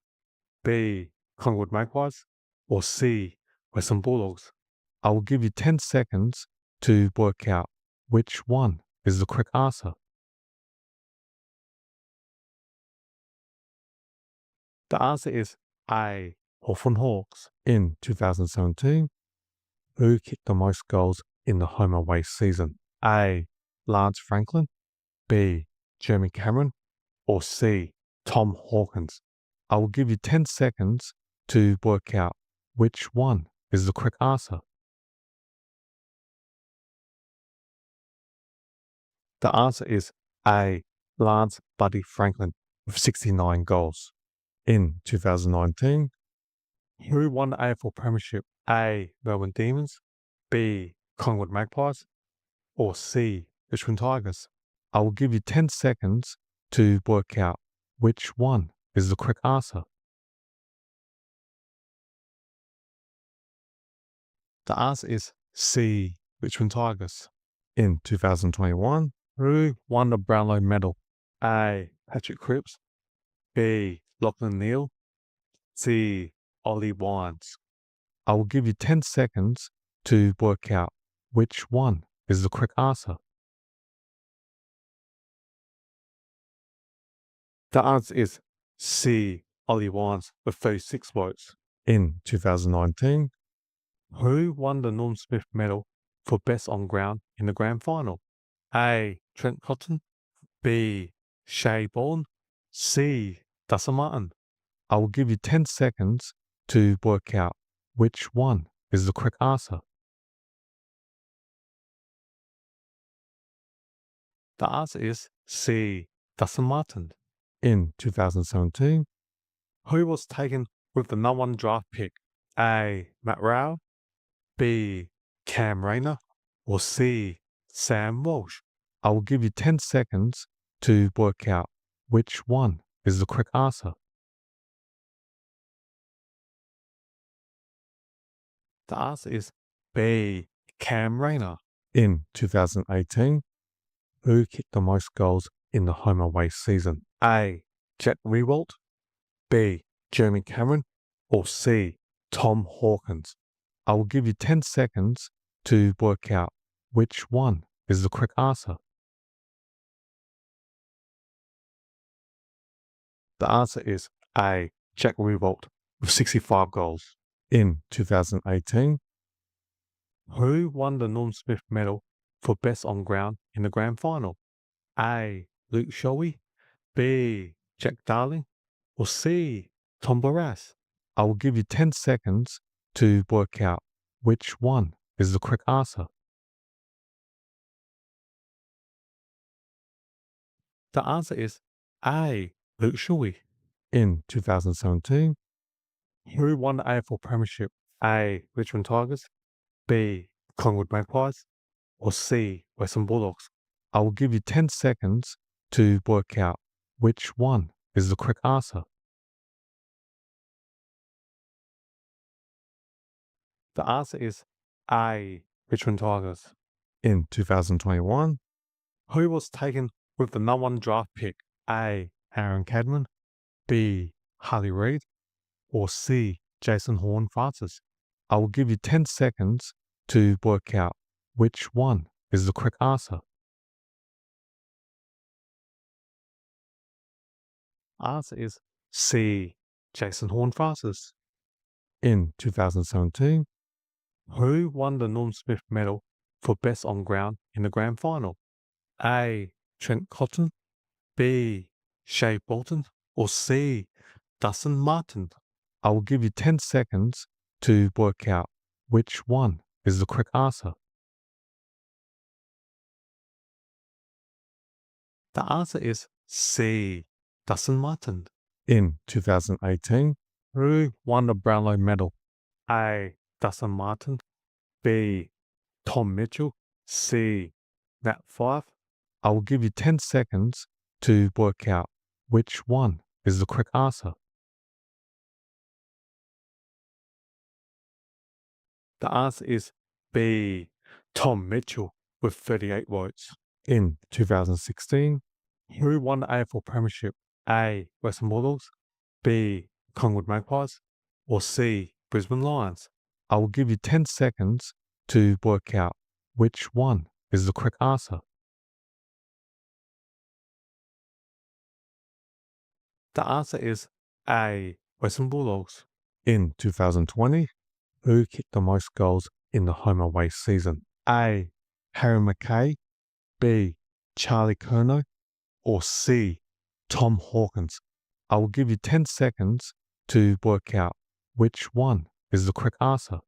B. Collingwood Magpies, or C. Western Bulldogs? I will give you 10 seconds to work out which one is the correct answer. The answer is A. Hawthorn Hawks. In 2017, who kicked the most goals in the home away season? A. Lance Franklin, B. Jeremy Cameron, or C. Tom Hawkins? I will give you 10 seconds to work out which one is the correct answer. The answer is A. Lance Buddy Franklin with 69 goals. In 2019, who won the AFL Premiership? A. Melbourne Demons, B. Collingwood Magpies, or C. Richmond Tigers? I will give you 10 seconds to work out which one is the correct answer. The answer is C. Richmond Tigers. In 2021, who won the Brownlow medal? A. Patrick Cripps, B. Lachlan Neale, C. Ollie Wines? I will give you 10 seconds to work out which one is the correct answer. The answer is C. Ollie Wines with 36 votes. In 2019, who won the Norm Smith medal for best on ground in the grand final? A. Trent Cotton, B. Shea Bourne, C. Dustin Martin? I will give you 10 seconds to work out which one is the correct answer. The answer is C. Dustin Martin. In 2017, who was taken with the number 1 draft pick? A. Matt Rowell, B. Cam Rayner, or C. Sam Walsh? I will give you 10 seconds to work out which one is the correct answer. The answer is B. Cam Rayner. In 2018, who kicked the most goals in the home away season? A. Jack Riewoldt, B. Jeremy Cameron, or C. Tom Hawkins? I will give you 10 seconds to work out which one is the correct answer. The answer is A. Jack Riewoldt with 65 goals. In 2018, who won the Norm Smith medal for best on ground in the grand final? A. Luke Shuey, B. Jack Darling, or C. Tom Barrass? I will give you 10 seconds to work out which one is the correct answer. The answer is A. Luke Shuey. In 2017, who won the AFL Premiership? A. Richmond Tigers, B. Collingwood Magpies, or C. Western Bulldogs? I will give you 10 seconds to work out which one is the correct answer. The answer is A. Richmond Tigers. In 2021, who was taken with the number 1 draft pick? A. Aaron Cadman, B. Harley Reid, or C. Jason Horne-Francis? I will give you 10 seconds to work out which one is the correct answer. Answer is C. Jason Horne-Francis. In 2017, who won the Norm Smith medal for best on ground in the grand final? A. Trent Cotton, B. Shea Bolton, or C. Dustin Martin? I will give you 10 seconds to work out which one is the correct answer. The answer is C. Dustin Martin. In 2018, who won the Brownlow medal? A. Dustin Martin, B. Tom Mitchell, C. Nat Fyfe, I will give you 10 seconds to work out which one is the correct answer. The answer is B. Tom Mitchell with 38 votes. In 2016, who won the AFL Premiership? A. Western Bulldogs, B. Collingwood Magpies, or C. Brisbane Lions? I will give you 10 seconds to work out which one is the correct answer. The answer is A. Western Bulldogs. In 2020, who kicked the most goals in the home away season? A. Harry McKay, B. Charlie Curnow, or C. Tom Hawkins? I will give you 10 seconds to work out which one is the correct answer.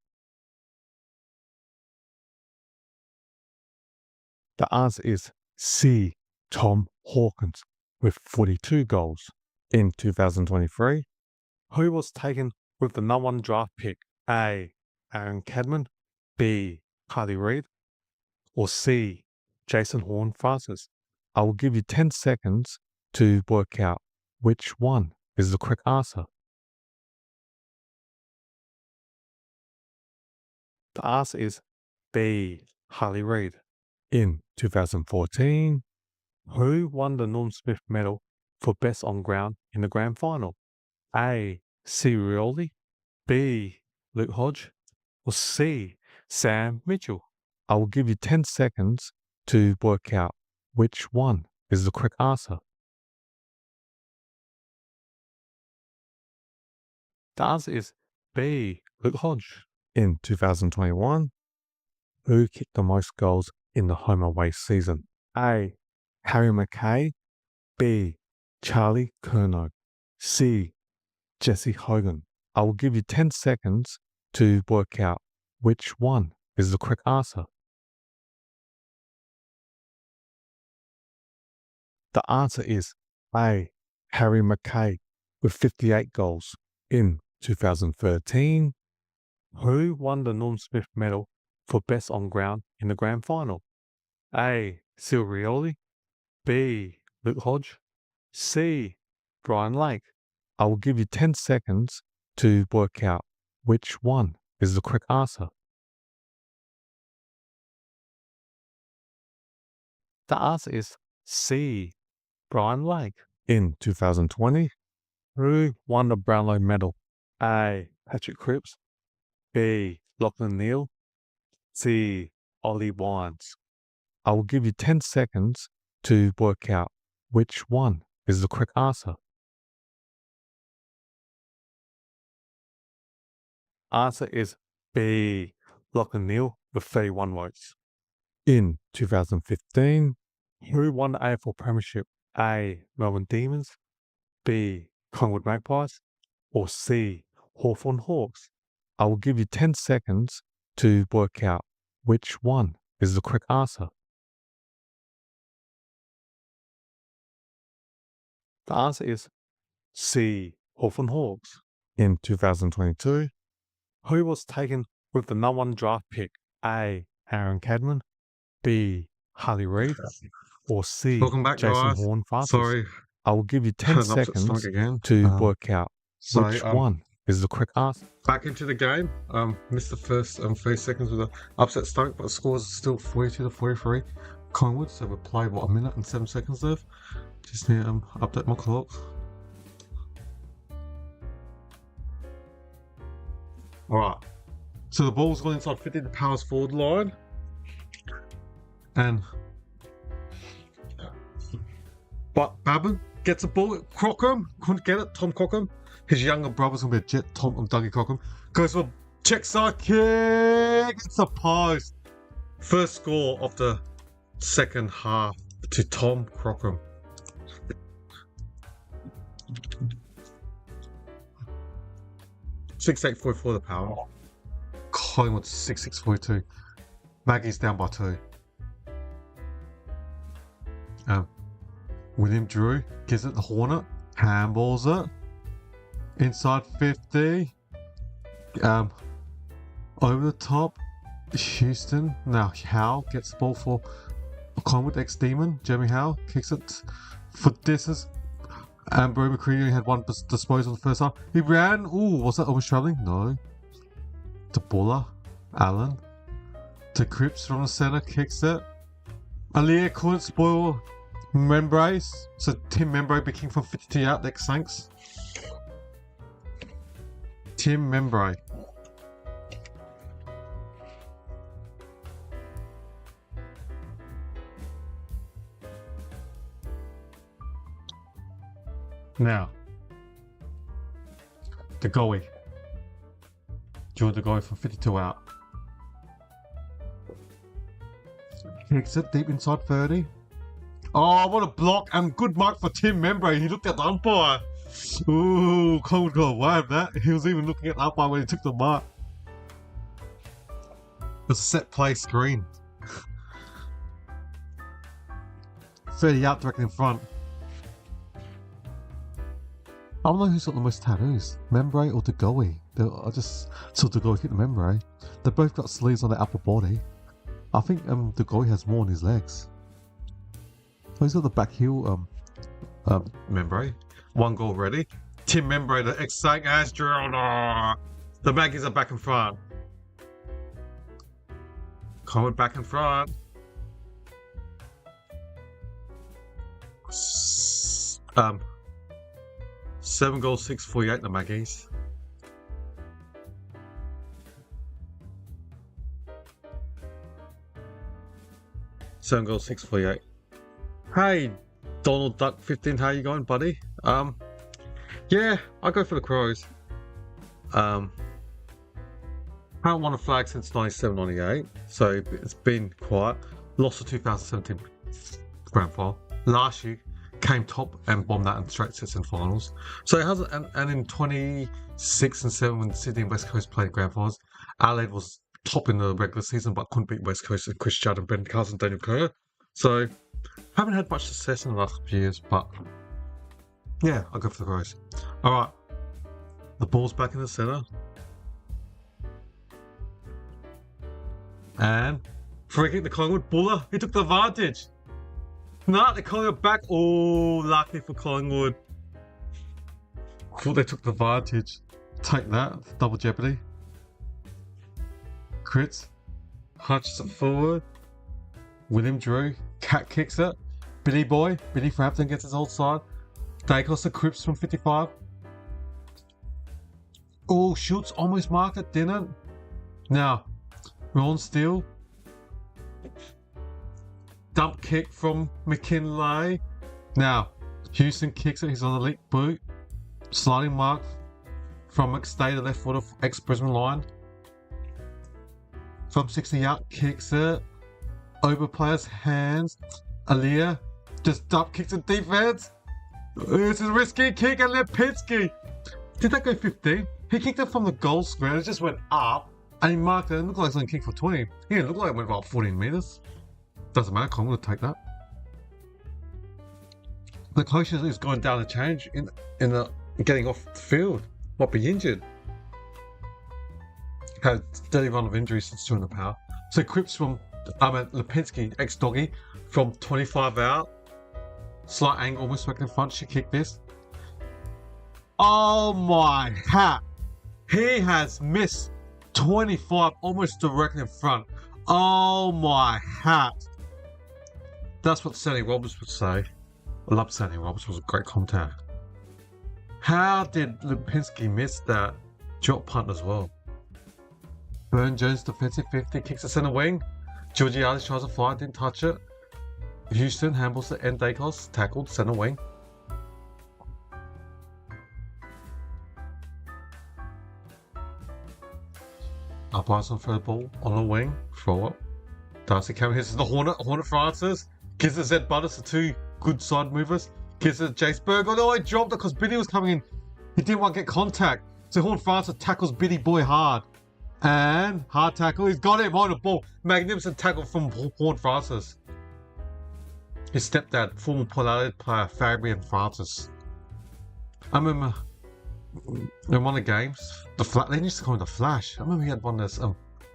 The answer is C. Tom Hawkins with 42 goals. In 2023, who was taken with the number 1 draft pick? A. Aaron Cadman, B. Carly Reid, or C. Jason Horne-Francis? I will give you 10 seconds to work out which one is the correct answer. The answer is B. Harley Reid. In 2014, who won the Norm Smith medal for best on ground in the grand final? A. Rioli, B. Luke Hodge, or C. Sam Mitchell? I will give you 10 seconds to work out which one is the correct answer. The answer is B. Luke Hodge. In 2021, who kicked the most goals in the home away season? A. Harry McKay, B. Charlie Curnow, C. Jesse Hogan? I will give you 10 seconds to work out which one is the correct answer. The answer is A. Harry McKay with 58 goals. In 2013, who won the Norm Smith medal for best on ground in the grand final? A. Rioli, B. Luke Hodge, C. Brian Lake? I will give you 10 seconds to work out which one is the correct answer. The answer is C. Brian Lake. In 2020, who won the Brownlow medal? A. Patrick Cripps, B. Lachlan Neale, C. Ollie Wines? I will give you 10 seconds to work out which one is the correct answer. Answer is B. Lachlan Neale with 31 votes. In 2015, who won the AFL Premiership? A. Melbourne Demons, B. Collingwood Magpies, or C. Hawthorn Hawks? I will give you 10 seconds to work out which one is the correct answer. The answer is C. Hawthorn Hawks. In 2022, who was taken with the number 1 draft pick? A. Aaron Cadman, B. Harley Reid, or C. Welcome back, Jason guys. Horne-Francis? Sorry, I will give you 10 had an upset seconds stomach again. to work out which So, one is the correct answer. back into the game. Missed the first 30 seconds with an upset stomach, but the score is still 42-43 Collingwood. So we'll play 1 minute and 7 seconds left. Just need to update my clock. Alright. So the ball's gone inside 50 the Power's forward line. But Babin gets a ball. Crockham couldn't get it. Tom Crockham. His younger brother's gonna be a jet. Dougie Crockham goes for a check side kick. It's a post. First score of the second half to Tom Crockham. (6-8-44) the Power. Collingwood 6-6-42. Maggie's down by 2. William Drew gives it the Hornet, handballs it inside 50. Over the top, Houston. Now Howe gets the ball for Collingwood ex-Demon, Jeremy Howe, kicks it for distance. And Bro McCready only had one disposal in the first half. He ran. Ooh, was that almost travelling? No. To Buller. Allen. To Cripps from the centre, kicks it. Alia couldn't spoil Membray. So Tim Membray became from 52 out next, thanks. Tim Membray. Now, the goalie. Drew the goalie from 52 out. Kicks it deep inside 30. Oh, what a block and good mark for Tim Membray. He looked at the umpire. Ooh, Collingwood got away with that. He was even looking at the umpire when he took the mark. It was a set play screen. 30 out directly in front. I don't know who's got the most tattoos, Membray or Degoe. I just saw Degoe hit the Membray. They both got sleeves on their upper body. I think Degoe has more on his legs. Oh, he's got the back heel Membray. 1 goal ready. Tim Membray, the ex-Saint has drilled. The Magpies are back in front. Collingwood back in front. 7 goals, 648 the Magpies. Seven goals, 648. Hey, Donald Duck 15, how you going, buddy? Yeah, I'll go for the Crows. Haven't won a flag since 97-98, so it's been quiet. Lost the 2017 grand final. Last year came top and bombed that in straight sets and finals. So it hasn't, and in 26 and 7 when Sydney and West Coast played grand finals, Adelaide was top in the regular season but couldn't beat West Coast and Chris Judd and Ben Carson, Daniel Kerr. So haven't had much success in the last few years, but yeah, I'll go for the Crows. Alright, the ball's back in the centre. And free kick to Collingwood. Buller, he took the advantage. Nah, they're calling it back. Oh, lucky for Collingwood. Thought they took the advantage. Take that, double jeopardy. Crits. Hunches it forward. William Drew. Cat kicks it. Billy Boy. Billy Frampton gets his old side. Dacos the Cripps from 55. Oh, Schultz almost marked it, didn't. Now, Ron Steele. Dump kick from McKinley. Now, Houston kicks it. He's on the elite boot. Sliding mark from McStay, the left foot of ex-Brisbane line. From 60 out, kicks it. Over player's hands. Alia just dump kicks in defense. This is a risky kick and Lipinski. Did that go 15? He kicked it from the goal square. It just went up and he marked it. It looked like it's only kicked for 20. He didn't look like it went about 14 metres. Doesn't matter, Collingwood will take that. The closest is going down the change in the getting off the field. Might be injured. Had a steady run of injuries since joining the Power. So Cripps from Lipinski, ex-doggy, from 25 out. Slight angle, almost back in front. She kicked this. Oh my hat! He has missed 25, almost directly in front. Oh my hat! That's what Sandy Roberts would say. I love Sandy Roberts, was a great commentator. How did Lipinski miss that drop punt as well? Burn Jones defensive 50, kicks the centre wing. Georgiades tries to fly, didn't touch it. Houston handballs the end. Dacos tackled centre wing. Umpires on third ball on the wing, throw it. Darcy Cameron hits the Hornet Francis. Gives it Zed Butters, the two good side movers. Gives it Jace Berg. Oh no, I dropped it because Biddy was coming in. He didn't want to get contact. So Horn Francis tackles Biddy Boy hard. And hard tackle. He's got him on the ball. Magnificent tackle from Horn Francis. His stepdad, former Port Adelaide player Fabian Francis. I remember in one of the games, they used to call him the Flash. I remember he had one of those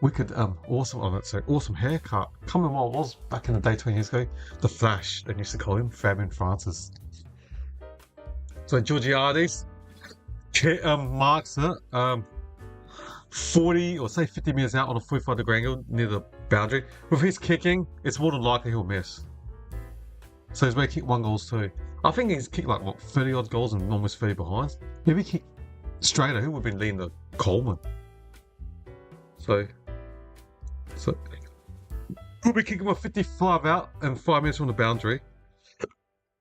wicked, awesome on it. So awesome haircut. Can't remember what it was back in the day 20 years ago. The Flash, they used to call him Fabian Francis. So Georgiades marks it 40 or say 50 metres out on a 45-degree angle near the boundary. With his kicking, it's more than likely he'll miss. So he's going to kick 1 goal too. I think he's kicked like, what, 30 odd goals and almost 30 behinds. If he kicked straighter, he would have been leading the Coleman. So he'll be kicking with 55 out and 5 minutes from the boundary.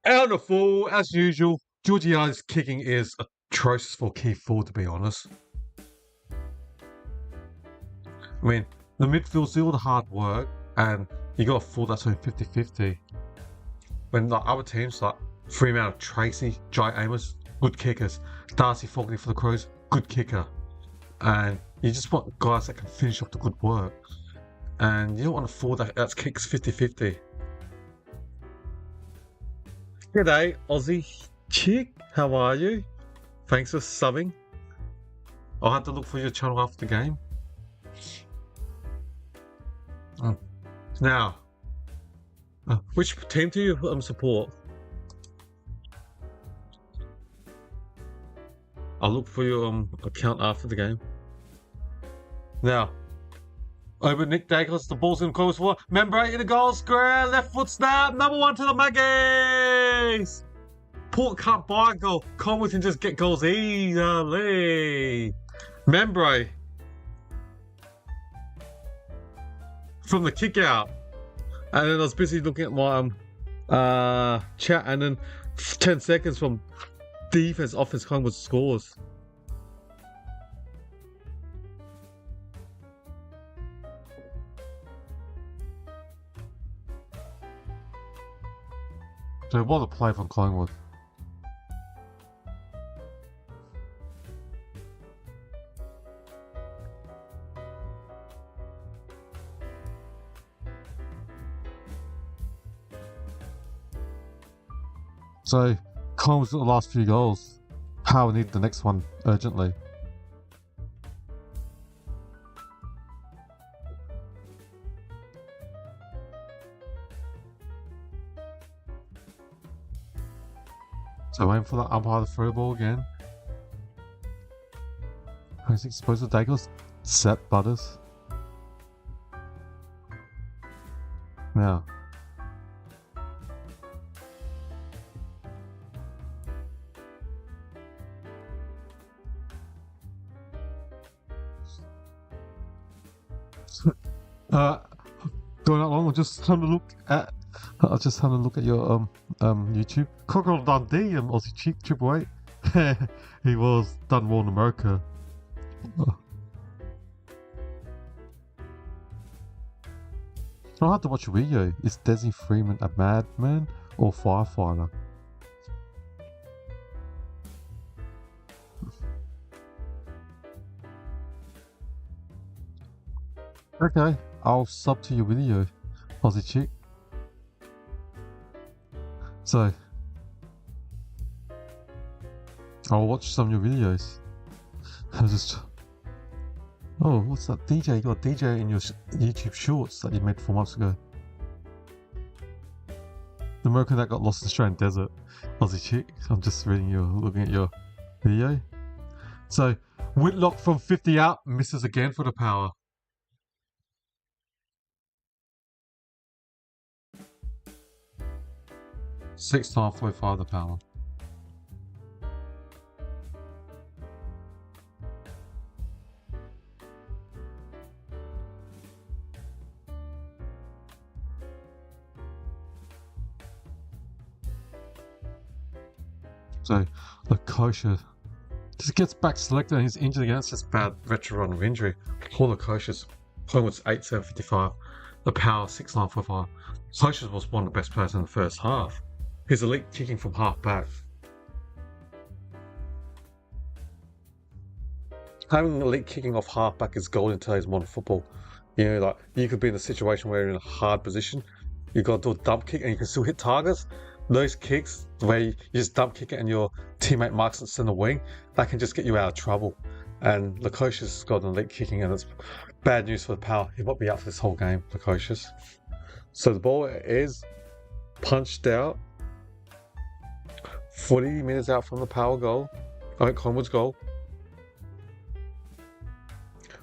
Out of the full, as usual, Georgiades' kicking is atrocious for key forward, to be honest. I mean, the midfield's do all the hard work, and you got a full that's only 50-50. When like other teams like Fremantle, Tracy, Jai Amos, good kickers. Darcy Fogarty for the Crows, good kicker. And you just want guys that can finish off the good work. And you don't want a forward that kicks 50-50. G'day, Aussie chick. How are you? Thanks for subbing. I'll have to look for your channel after the game. Now, which team do you support? I'll look for your account after the game. Now, over Nick Dacos, the ball's in close for member 8 in the goal square, left foot snap, number 1 to the Magpies. Port can't buy a goal. Collingwood can just get goals easily. Membre from the kick out. And then I was busy looking at my chat, and then 10 seconds from defense, offense, Collingwood scores. So what a play from Collingwood. So, Collingwood's got the last few goals. Power need the next one urgently. So aim for that umpire to throw ball again. Who's exposed to Dagos? Set Butters. Now. Going along, I just had a look at your YouTube. Crocodile Dundee, Aussie cheap Triple 8. He was done more in America. I had to watch a video. Is Desi Freeman a madman or firefighter? Okay, I'll sub to your video, Aussie chick. So, I'll watch some of your videos. Oh, what's that DJ? You got a DJ in your YouTube shorts that you made 4 months ago. The American that got lost in the Australian desert, Aussie chick. I'm just looking at your video. So, Whitlock from 50 out, misses again for the Power. Six time 45 the Power. So the Kosher just gets back selected and he's injured again. It's just bad veteran of injury. All the Koshers. Collingwood's 8-7-55. The Power 6-9-4-5. Kosher was one of the best players in the first half. His elite kicking from half back. Having elite kicking off half back is gold in today's modern football. You know, like you could be in a situation where you're in a hard position. You've got to do a dump kick and you can still hit targets. Those kicks, the way you just dump kick it and your teammate marks it in the wing, that can just get you out of trouble. And Lukosha's got an elite kicking and it's Bad news for the Power. He might be out for this whole game, Lukosius. So the ball is punched out. 40 metres out from the Power goal. Collingwood's goal.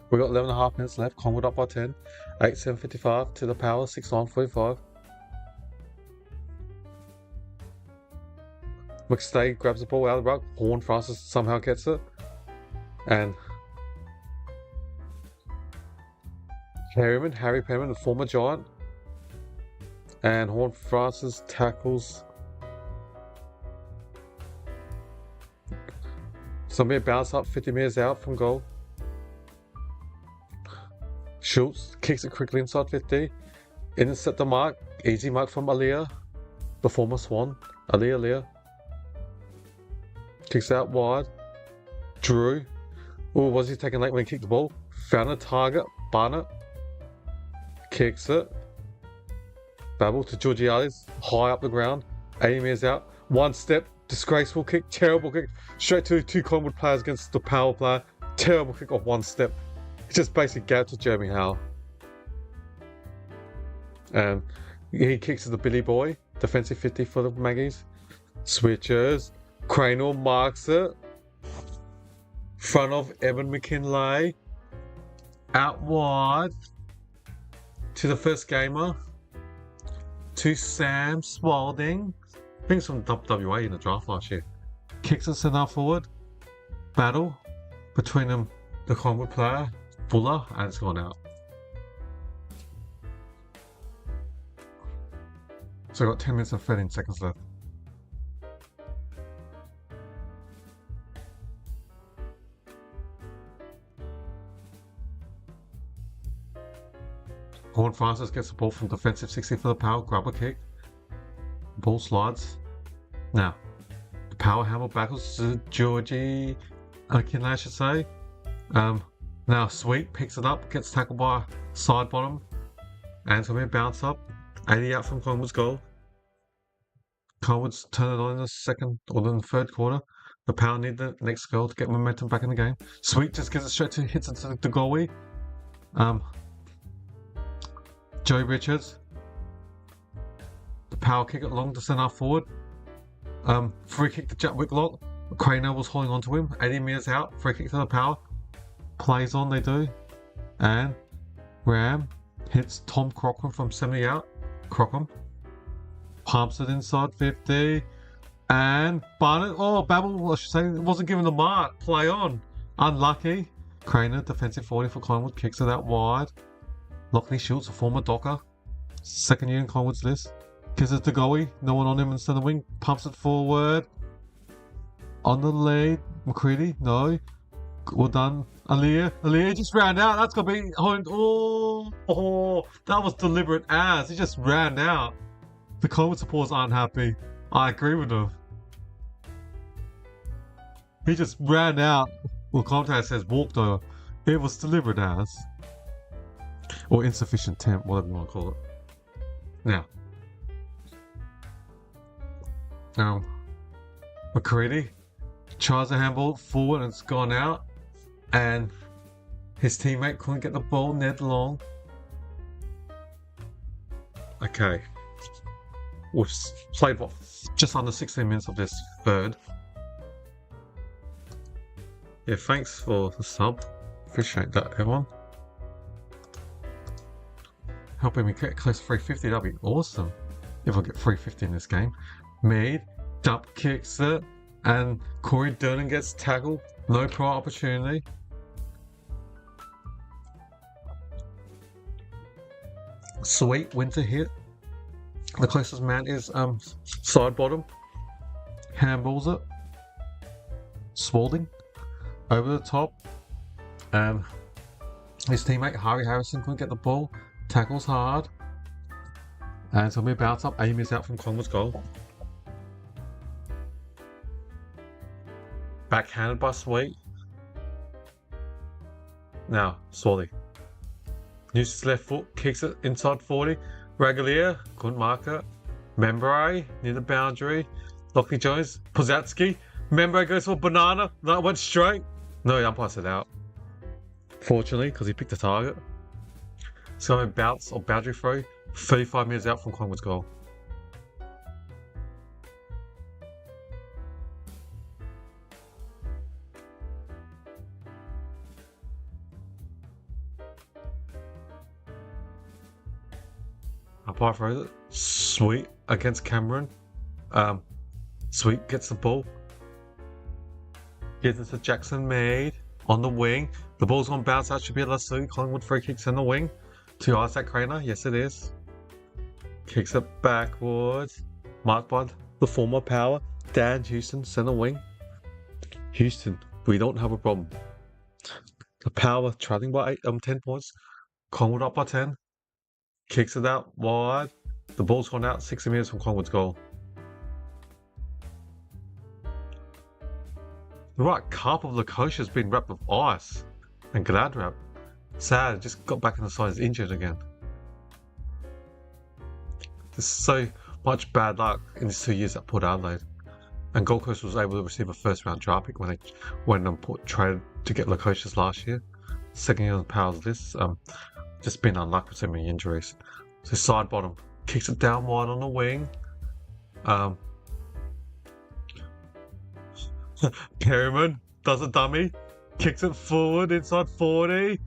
We've got 11.5 minutes left. Collingwood up by 10. 8:7:55 to the Power. 6:45. McStay grabs the ball out of the ruck. Horn Francis somehow gets it. And Harry Perryman, the former Giant. And Horn Francis tackles. Somebody bounce up 50 metres out from goal. Schultz kicks it quickly inside 50. Intercept the mark. Easy mark from Aliyah, the former Swan. Aliyah. Kicks out wide. Drew. Oh, was he taken late when he kicked the ball? Found a target. Barnett. Kicks it. Babble to Georgiades. High up the ground. 80 metres out. One step. Disgraceful kick. Terrible kick. Straight to two Collingwood players against the Power player. Terrible kick off one step. He just basically gave to Jeremy Howe. He kicks to the Billy Boy. Defensive 50 for the Maggies. Switches. Cranel marks it. Front of Evan McKinlay. Out wide. To the first gamer. To Sam Spalding. I think it's from WA in the draft last year. Kicks it centre forward. Battle between them, the Collingwood player, Buller, and it's gone out. So I've got 10 minutes and 13 seconds left. Horn Francis gets the ball from defensive 60 for the Power, grab a kick. Ball slides. Now, the Power handle backwards to Georgie McKinlay, I should say. Now Sweet picks it up, gets tackled by side bottom, and it's going to be a bounce up. 80 out from Collingwood's goal. Collingwood's turn it on in the second or the third quarter. The Power need the next goal to get momentum back in the game. Sweet just gets it straight to hits it to the goalie. Joey Richards. The Power kick it long to centre forward. Free kick to Jack Whitlock. Craner was holding on to him. 80 metres out. Free kick to the Power. Plays on, they do. And Ram hits Tom Cochran from 70 out. Cochran pumps it inside 50. And Barnett. Oh, Babel, I should say, it wasn't given the mark. Play on. Unlucky. Craner, defensive 40 for Collingwood, kicks it out wide. Lockley Schultz, a former Docker. Second year in Collingwood's list. Gives it to Goey. No one on him instead of the wing. Pumps it forward. On the lead. McCready. No. Well done. Aliyah just ran out. That's going to be... Oh, that was deliberate as. He just ran out. The Collingwood supporters aren't happy. I agree with them. He just ran out. Well, commentator says walked over. It was deliberate as. Or insufficient temp, whatever you want to call it. Now, McCready tries a handball forward and it's gone out. And his teammate couldn't get the ball, Ned Long. Okay. We've played, just under 16 minutes of this third. Yeah, thanks for the sub. Appreciate that, everyone. Helping me get close to 350, that'd be awesome. If I get 350 in this game. Mead, dump kicks it, and Corey Durden gets tackled. No prior opportunity. Sweet winter hit. The closest man is side bottom. Handballs it. Spalding. Over the top. His teammate Harry Harrison couldn't get the ball. Tackles hard. And so we bounce up. Aim is out from Collingwood's goal. Backhanded by Sweet. Now, Swally. Uses his left foot, kicks it inside 40. Ragalier, couldn't mark it. Membray, near the boundary. Lockley Jones, Pozatsky. Membray goes for a banana. No, it went straight. No, the umpire said out. Fortunately, because he picked a target. It's going to bounce or boundary throw, 35 metres out from Collingwood's goal. Umpire throws it. Sweet against Cameron. Sweet gets the ball. Gives it to Jackson Mead on the wing. The ball's on bounce. That should be a Leslie. Collingwood free kicks in the wing to Isaac Craner. Yes, it is. Kicks it backwards. Marked by the former Power. Dan Houston, centre wing. Houston, we don't have a problem. The Power trailing by 10 points. Collingwood up by 10. Kicks it out wide. The ball's gone out 60 metres from Collingwood's goal. The right calf of Lukosha has been wrapped with ice and glad wrap. Sad, just got back in the side, is injured again. There's so much bad luck in these 2 years at Port Adelaide. And Gold Coast was able to receive a first round draft pick when they went and traded to get Lukosha's last year. Second year on the Power's list. Just been unlucky with so many injuries. So side bottom kicks it down wide on the wing. Perryman does a dummy, kicks it forward inside 40.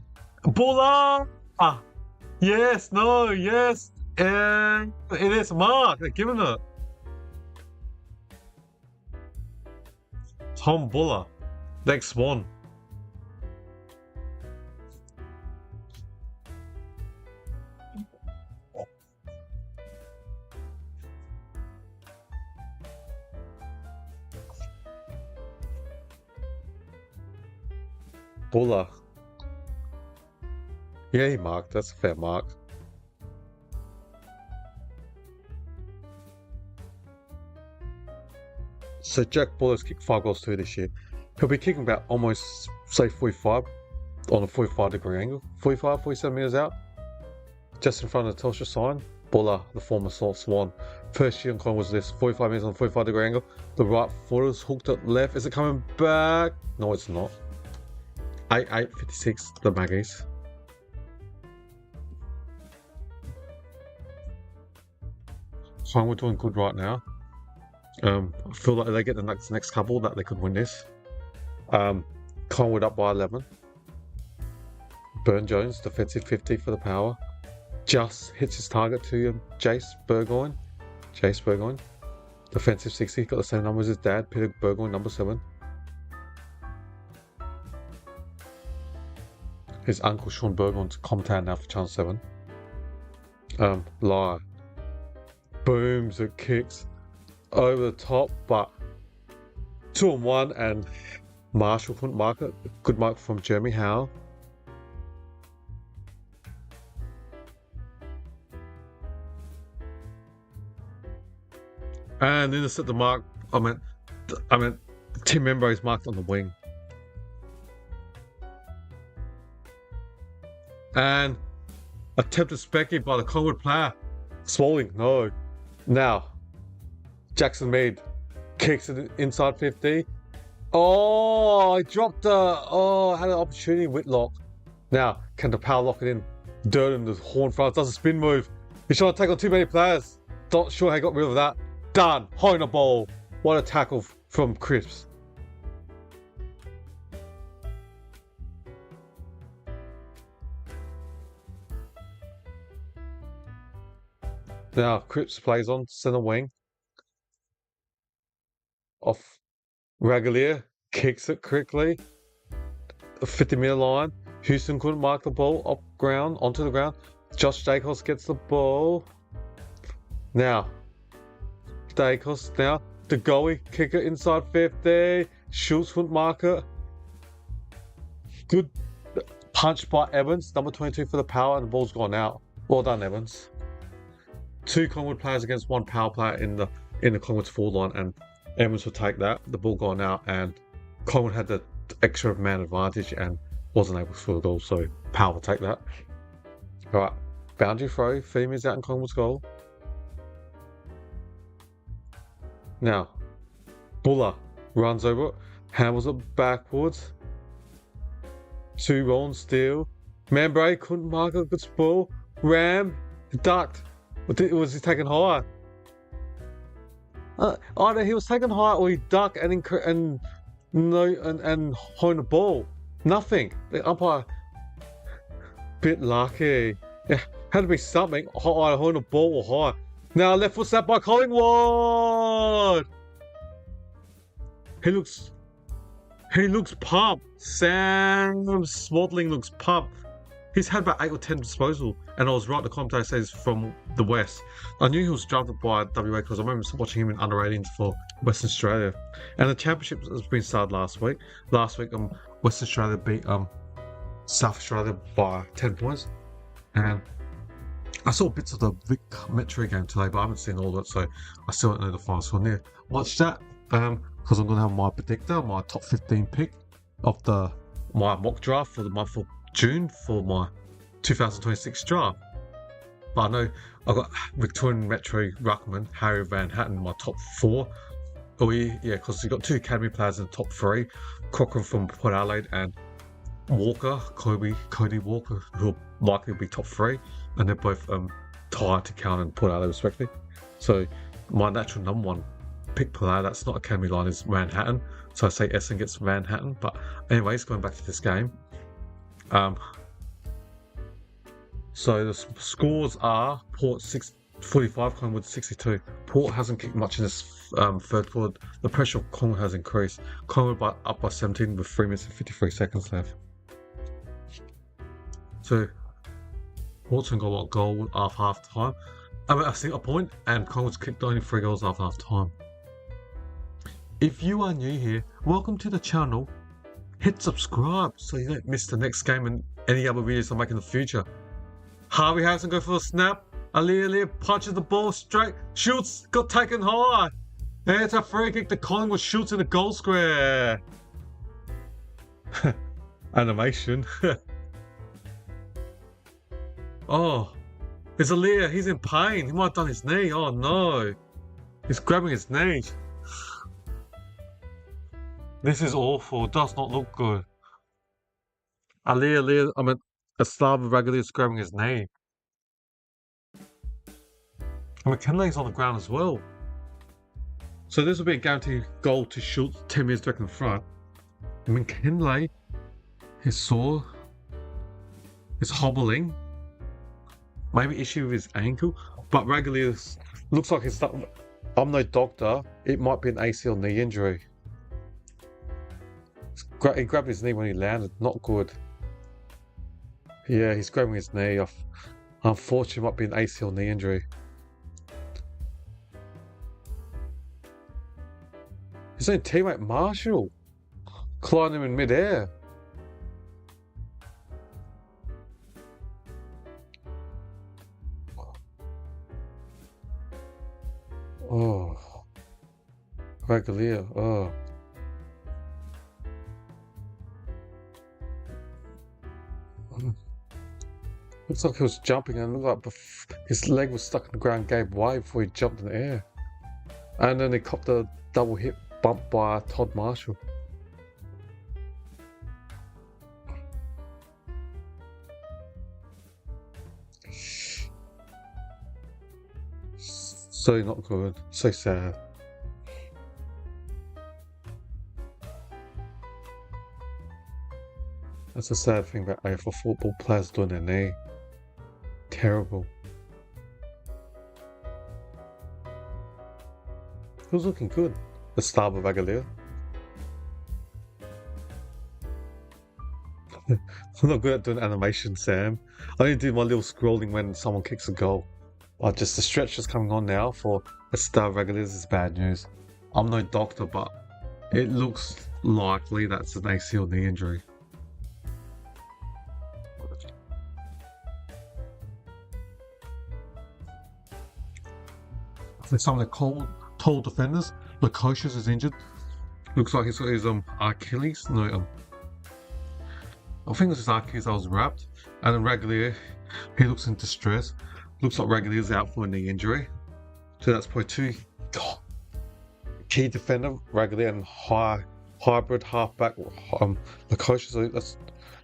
Buller! Yes, no, yes, and it is Mark. They're giving it. Tom Buller, next one. Buller. Yeah, he marked. That's a fair mark. So Jack Buller's kicked 5 goals too this year. He'll be kicking about almost, say, 45 on a 45-degree angle. 45, 47 metres out. Just in front of the Telstra sign. Buller, the former Swan. First year on Collingwood's list. 45 metres on a 45-degree angle. The right footer's hooked at left. Is it coming back? No, it's not. 8-8-56, the Magpies. Collingwood doing good right now. I feel like they get the next couple that they could win this. Collingwood up by 11. Burn Jones, defensive 50 for the Power. Just hits his target to Jace Burgoyne. Defensive 60, got the same number as his dad, Peter Burgoyne, number 7. His uncle Sean Burgoyne's commentator now for Channel 7. Liar. Booms, it kicks over the top, but 2-on-1, and Marshall couldn't mark it. Good mark from Jeremy Howe. And intercept the mark. I meant Tim Membro is marked on the wing. And attempted specky by the Collingwood player. Swallowing, no. Now, Jackson Mead kicks it inside 50. Oh, I dropped I had an opportunity, Whitlock. Now, can the Power lock it in? Durden, the horn front, does a spin move. He's trying to take on too many players. Not sure how he got rid of that. Done. Holding a ball. What a tackle from Cripps. Now, Cripps plays on centre wing. Off Ragalier, kicks it quickly. The 50-metre line. Houston couldn't mark the ball up ground, onto the ground. Josh Dacos gets the ball. Now, Dacos now. The goalie, kick it inside 50. Schultz couldn't mark it. Good punch by Evans, number 22 for the Power, and the ball's gone out. Well done, Evans. 2 Collingwood players against 1 Power player in the Collingwood's forward line, and Evans will take that. The ball gone out, and Collingwood had the extra man advantage and wasn't able to score a goal, so Power will take that. Alright, boundary throw, Femurs out in Collingwood's goal. Now, Buller runs over it, handles it backwards. 2 rolling steal. Manbray couldn't mark a good spoil. Ram ducked. Was he taken high? Either he was taken high or he ducked and honed the ball. Nothing. The umpire bit lucky. Yeah, had to be something. Either honed the ball or high. Now left foot snap by Collingwood. He looks pumped. Sam Swaddling looks pumped. He's had about 8 or 10 disposal, and I was right. The commentator says from the West. I knew he was drafted by WA because I remember watching him in under 18s for Western Australia. And the championship has been started last week. Last week, Western Australia beat South Australia by 10 points. And I saw bits of the Vic Metro game today, but I haven't seen all of it, so I still don't know the final score near. Watch that, because I'm going to have my predictor, my top 15 pick of my mock draft for the month of June for my 2026 draft. But I know I've got Victorian Metro Ruckman, Harry Van Hatten in my top 4. Oh yeah, because you've got 2 academy players in the top 3, Cochrane from Port Adelaide and Walker, Cody Walker, who will likely be top 3, and they're both tied to Cowan and Port Adelaide respectively. So my natural number 1 pick player that's not academy line is Van Hatten. So I say Essendon gets Van Hatten. But anyways, going back to this game. So the scores are Port 45, Collingwood 62. Port hasn't kicked much in this third quarter. The pressure of Collingwood has increased. Collingwood up by 17 with 3 minutes and 53 seconds left. So Port's got a goal after half time. I think a point, and Collingwood's kicked only 3 goals after half time. If you are new here, welcome to the channel. Hit subscribe so you don't miss the next game and any other videos I make in the future. Harvey Harrison go for a snap. Ali punches the ball straight. Shoots, got taken high. It's a free kick to Collingwood. Shoots in the goal square. Animation. Oh, it's Aaliyah. He's in pain. He might have done his knee. Oh no. He's grabbing his knee. This is awful. It does not look good. Aaliyah, a Slava Ragali is grabbing his knee. And McKinley's on the ground as well. So this will be a guaranteed goal to shoot 10 metres direct in front. And McKinley is sore. Is hobbling. Maybe issue with his ankle. But Ragali looks like it's. I'm no doctor. It might be an ACL knee injury. He grabbed his knee when he landed. Not good. Yeah, he's grabbing his knee. Unfortunately, it might be an ACL knee injury. His own teammate Marshall collided him in midair. Oh, Raglia. Oh. Looks like he was jumping and looked like his leg was stuck in the ground, gave way before he jumped in the air. And then he copped a double hit bump by Todd Marshall. So not good. So sad. That's the sad thing about AFL football players doing their knee. Terrible. Who's looking good? The star of Agalia. I'm not good at doing animation, Sam. I only do my little scrolling when someone kicks a goal. But just the stretch that's coming on now for a star of Agalia is bad news. I'm no doctor, but it looks likely that's an ACL knee injury. Some of the tall defenders. Lukosius is injured. Looks like he's got his Achilles. No, I think it was his Achilles that was wrapped. And then Raglia, he looks in distress. Looks like Raglia is out for a knee injury. So that's probably 2 key defender, Raglia, and hybrid halfback Lukosius. So that's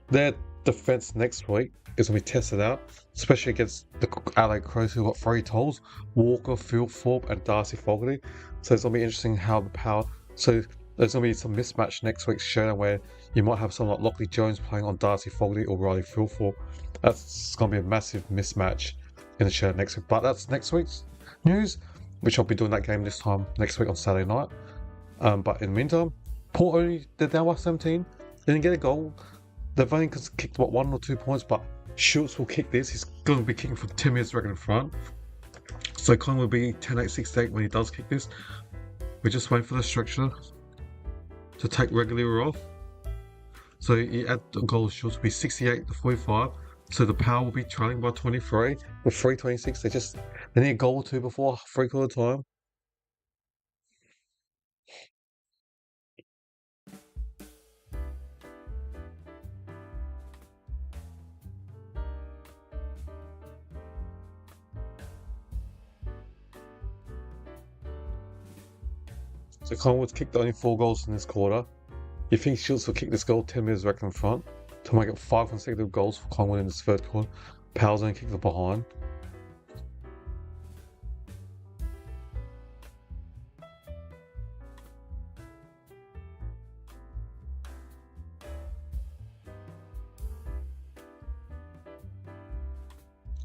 their defense next week is going to be tested out, especially against the Adelaide Crows, who got 3 tolls: Walker, Phil Thorpe, and Darcy Fogarty. So it's going to be interesting how the Power. So there's going to be some mismatch next week's showdown where you might have someone like Lockley Jones playing on Darcy Fogarty or Riley Phil Thorpe. That's going to be a massive mismatch in the showdown next week. But that's next week's news, which I'll be doing that game this time next week on Saturday night. But in the meantime, Port they're down by 17. They didn't get a goal. They've only kicked about 1 or 2 points, but Schultz will kick this. He's going to be kicking from 10 minutes right in front. So Collingwood will be 10-8-6-8 when he does kick this. We're just waiting for the structure to take regular off. So you add the goal, Schultz will be 68-45. So the Power will be trailing by 23 with 3:26. They need a goal or 2 before 3/4 time. So Collingwood's kicked only 4 goals in this quarter. You think Schultz will kick this goal 10 minutes back in front to make it 5 consecutive goals for Collingwood in this third quarter? Power's only kicked it behind.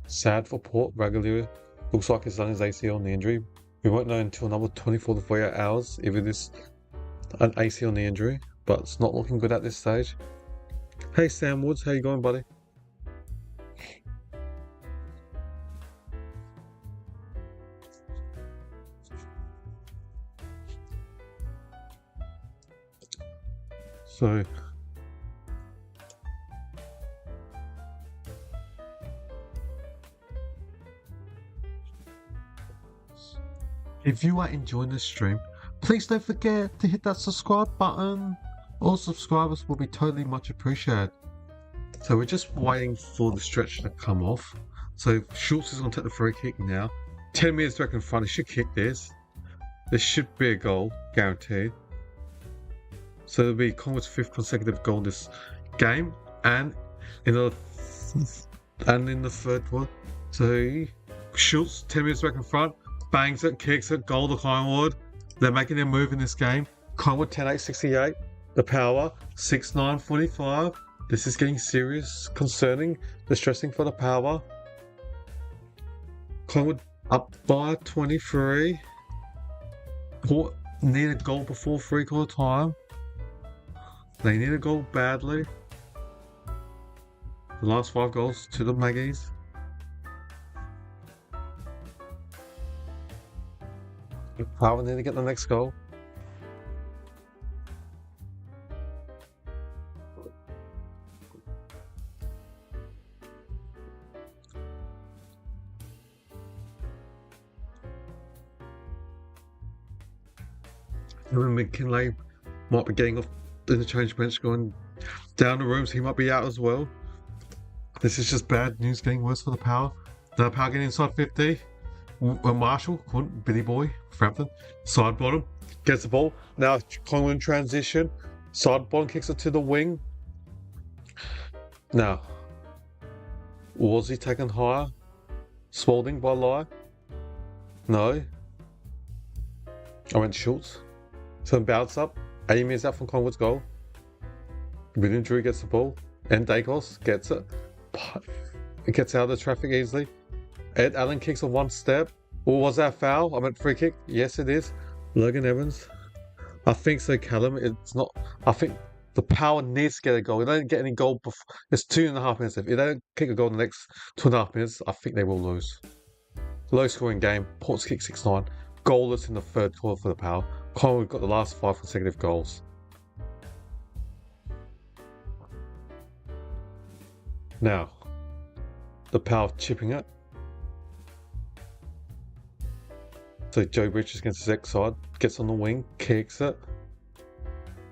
Sad for Port. Regularly looks like he's done his ACL on the injury. We won't know until another 24 to 48 hours if it is an ACL on the injury, but it's not looking good at this stage. Hey Sam Woods, how you going, buddy? So if you are enjoying this stream, please don't forget to hit that subscribe button. All subscribers will be totally much appreciated. So we're just waiting for the stretch to come off. So Schultz is going to take the free kick now. 10 minutes back in front, he should kick this. There should be a goal, guaranteed. So it'll be Collingwood's 5th consecutive goal in this game, and in the third one. So Schultz, 10 minutes back in front, bangs it, kicks it, goal to Collingwood. They're making their move in this game. Collingwood 10-8-68. The Power 6-9-45. This is getting serious, concerning, distressing for the Power. Collingwood up by 23. Port need a goal before 3/4 time. They need a goal badly. The last 5 goals to the Magpies. The Power need to get the next goal. Even McKinlay might be getting off in the change bench, going down the rooms. He might be out as well. This is just bad news, getting worse for the Power. The Power getting inside 50. Marshall, Billy Boy, Frampton, side bottom, gets the ball. Now Collingwood in transition. Side bottom kicks it to the wing. Now, was he taken higher? Spalding by lie? No. I went Schultz. So bounce up. 80 meters out from Collingwood's goal. William Drew gets the ball. And Dacos gets it. It gets out of the traffic easily. Ed Allen kicks on 1 step. Or was that a foul? I meant free kick. Yes, it is. Logan Evans. I think so, Callum. It's not. I think the Power needs to get a goal. If they don't get any goal before. It's 2.5 minutes left. If they don't kick a goal in the next 2.5 minutes, I think they will lose. Low scoring game. Port's kick 6-9. Goalless in the third quarter for the Power. Collingwood got the last 5 consecutive goals. Now, the Power chipping it. So Joe Bridges against his ex-side, gets on the wing, kicks it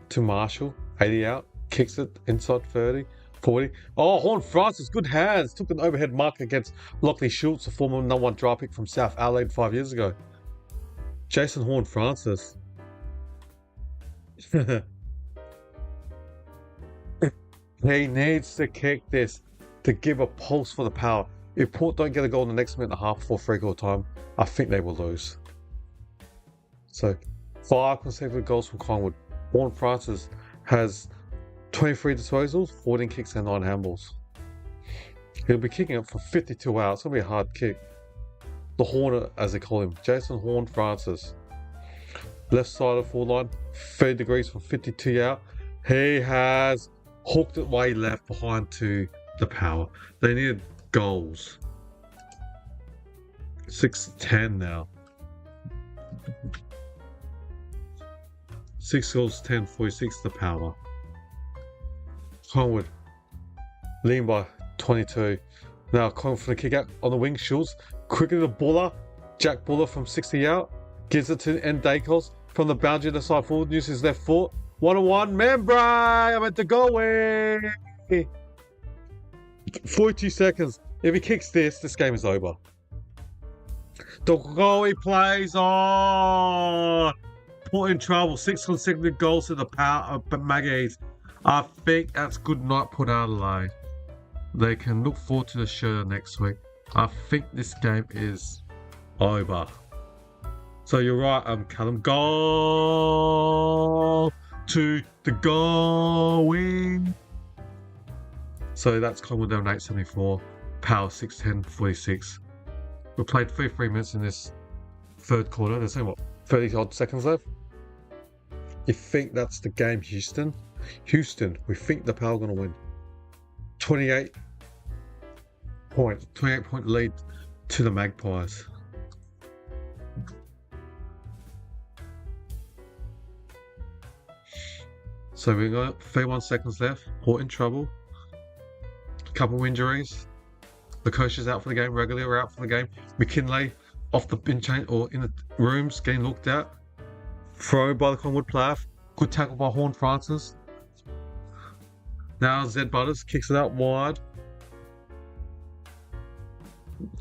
to Marshall, 80 out, kicks it inside 30, 40. Oh, Horn Francis, good hands, took an overhead mark against Lockley Schultz, a former #1 draft pick from South Adelaide 5 years ago. Jason Horn Francis. He needs to kick this to give a pulse for the Power. If Port don't get a goal in the next minute and a half before three-quarter time, I think they will lose. So, 5 consecutive goals from Collingwood. Warren Francis has 23 disposals, 14 kicks and 9 handballs. He'll be kicking it for 52 out. It's going to be a hard kick. The Hornet, as they call him. Jason Horn Francis. Left side of full line, 30 degrees from 52 out. He has hooked it way left behind to the Power. They need goals. 6-10 now. 6 goals, 10, 46 the Power. Collingwood leading by 22. Now Collingwood for the kick out on the wing. Schultz quickly to Buller. Jack Buller from 60 out. Gives it to N. Dacos from the boundary of the side forward. Uses his left foot. 1-on-1. Membray! I'm at the goal way. 42 seconds. If he kicks this game is over. The goal he plays on. Put in trouble. 6 consecutive goals to the Power of Magpies. I think that's good night, Port Adelaide. They can look forward to the show next week. I think this game is over. So you're right, Callum. Goal to the going. So that's Collingwood down 874. Power 610 46. We played 33 minutes in this third quarter. There's only 30 odd seconds left. You think that's the game, Houston? Houston, we think the Power are going to win. 28 point lead to the Magpies. So we've got 31 seconds left. Port in trouble. A couple of injuries. The coach is out for the game. Regularly are out for the game. McKinley off the bench or in the rooms getting looked at. Throw by the Collingwood player. Good tackle by Horn Francis. Now Zed Butters kicks it out wide.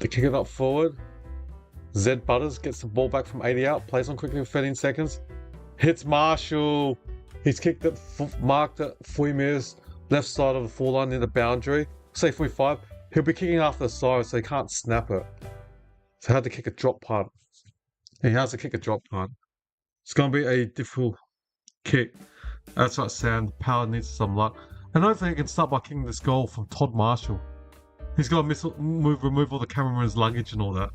They kick it up forward. Zed Butters gets the ball back from 80 out. Plays on quickly for 13 seconds. Hits Marshall. He's kicked it, marked it 40 metres left side of the full line near the boundary. Say 45. He'll be kicking after the side, so he can't snap it. So he had to kick a drop punt. He has to kick a drop punt. It's going to be a difficult kick. That's right, Sam. Power needs some luck. And hopefully he can start by kicking this goal from Todd Marshall. He's got to remove all the cameraman's luggage and all that.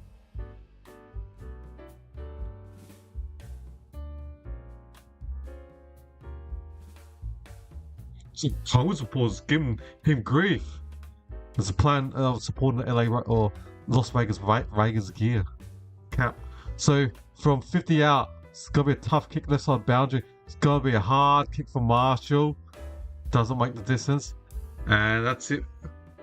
So Collingwood supporters giving him grief. There's a plan of supporting the LA or Las Vegas Raiders gear cap. So from 50 out, it's gonna be a tough kick left side boundary. It's gonna be a hard kick for Marshall. Doesn't make the distance, and that's it.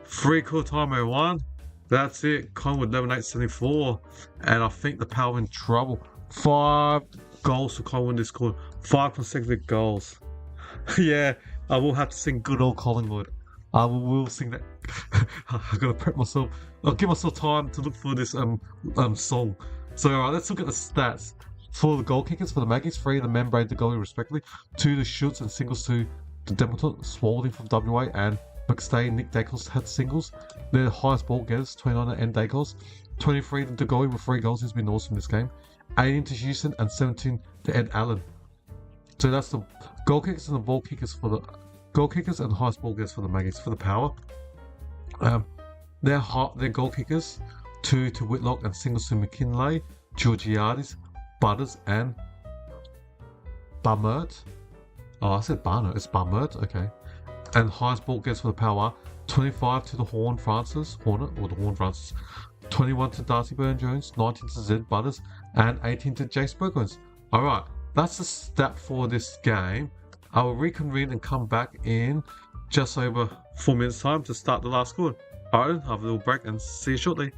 3/4 time 01. That's it. Collingwood 11-8-74, and I think the Power in trouble. 5 goals for Collingwood this quarter. 5 consecutive goals. Yeah. I will have to sing Good Old Collingwood. I will sing that. I gotta prep myself. I'll give myself time to look for this song. So alright, let's look at the stats. For the goal kickers for the Magpies, 3 the Membray the goalie respectively, 2 the Schultz and singles to the Dempleton, Spalding from WA and McStay, Nick Dacos had singles. The highest ball getters, 29 and Dacos. 23 the goalie with 3 goals, he's been awesome this game. 18 to Houston and 17 to Ed Allen. So that's the goal kickers and the ball kickers for the goal kickers and the highest ball getters for the Magpies. For the Power, their goal kickers, 2 to Whitlock and singles to McKinley, Georgiades, Butters and Barmert. Oh, I said Barnett. It's Barmert. Okay. And highest ball getters for the Power, 25 to the Hornet or the Horn Francis, 21 to Darcy Burn-Jones, 19 to Zed Butters, and 18 to Jace Berkowitz. All right. That's the stat for this game. I will reconvene and come back in just over 4 minutes time to start the last score. Alright then, have a little break and see you shortly.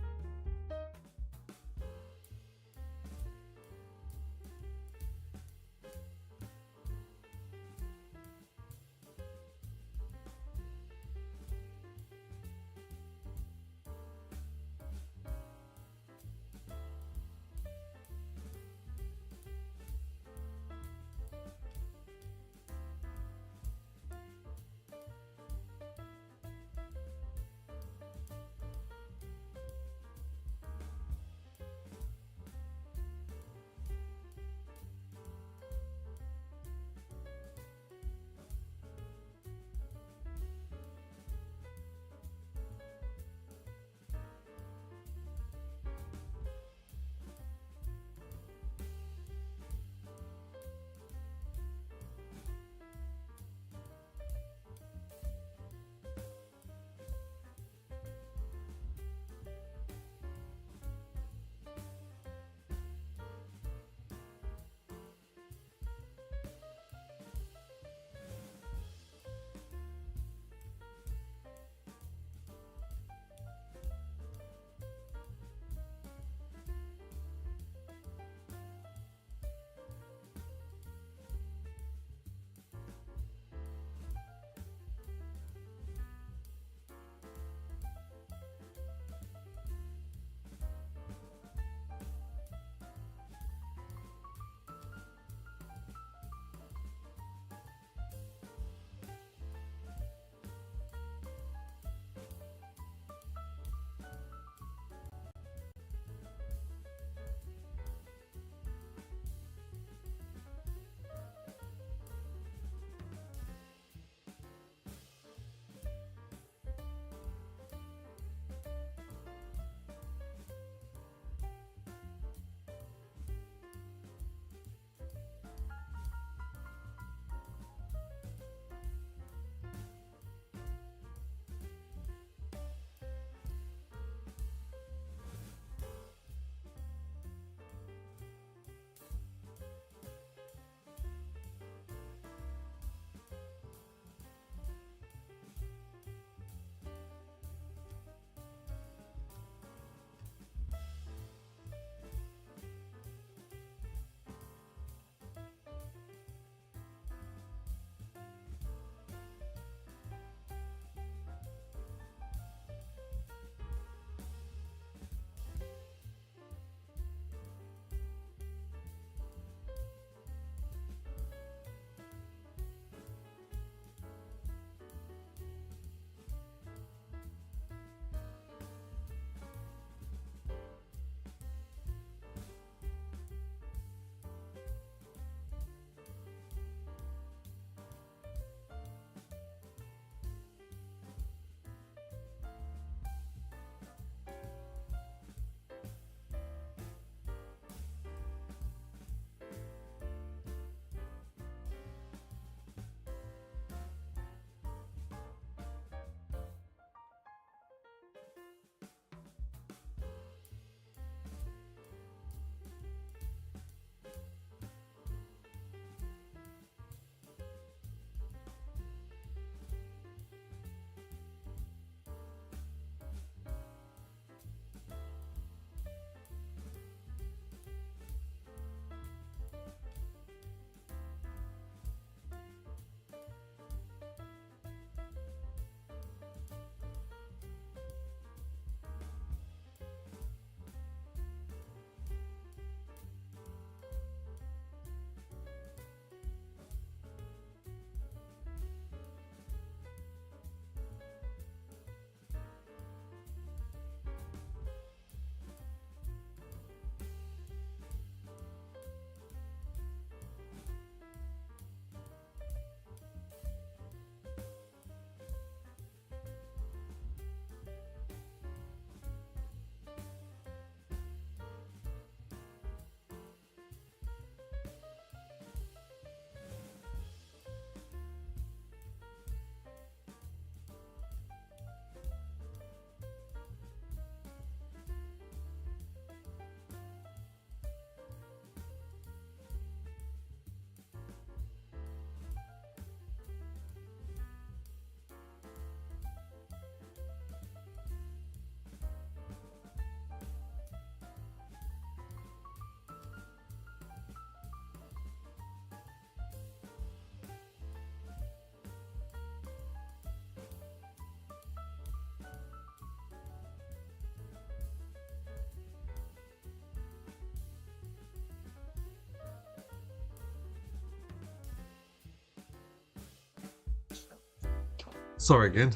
Sorry again.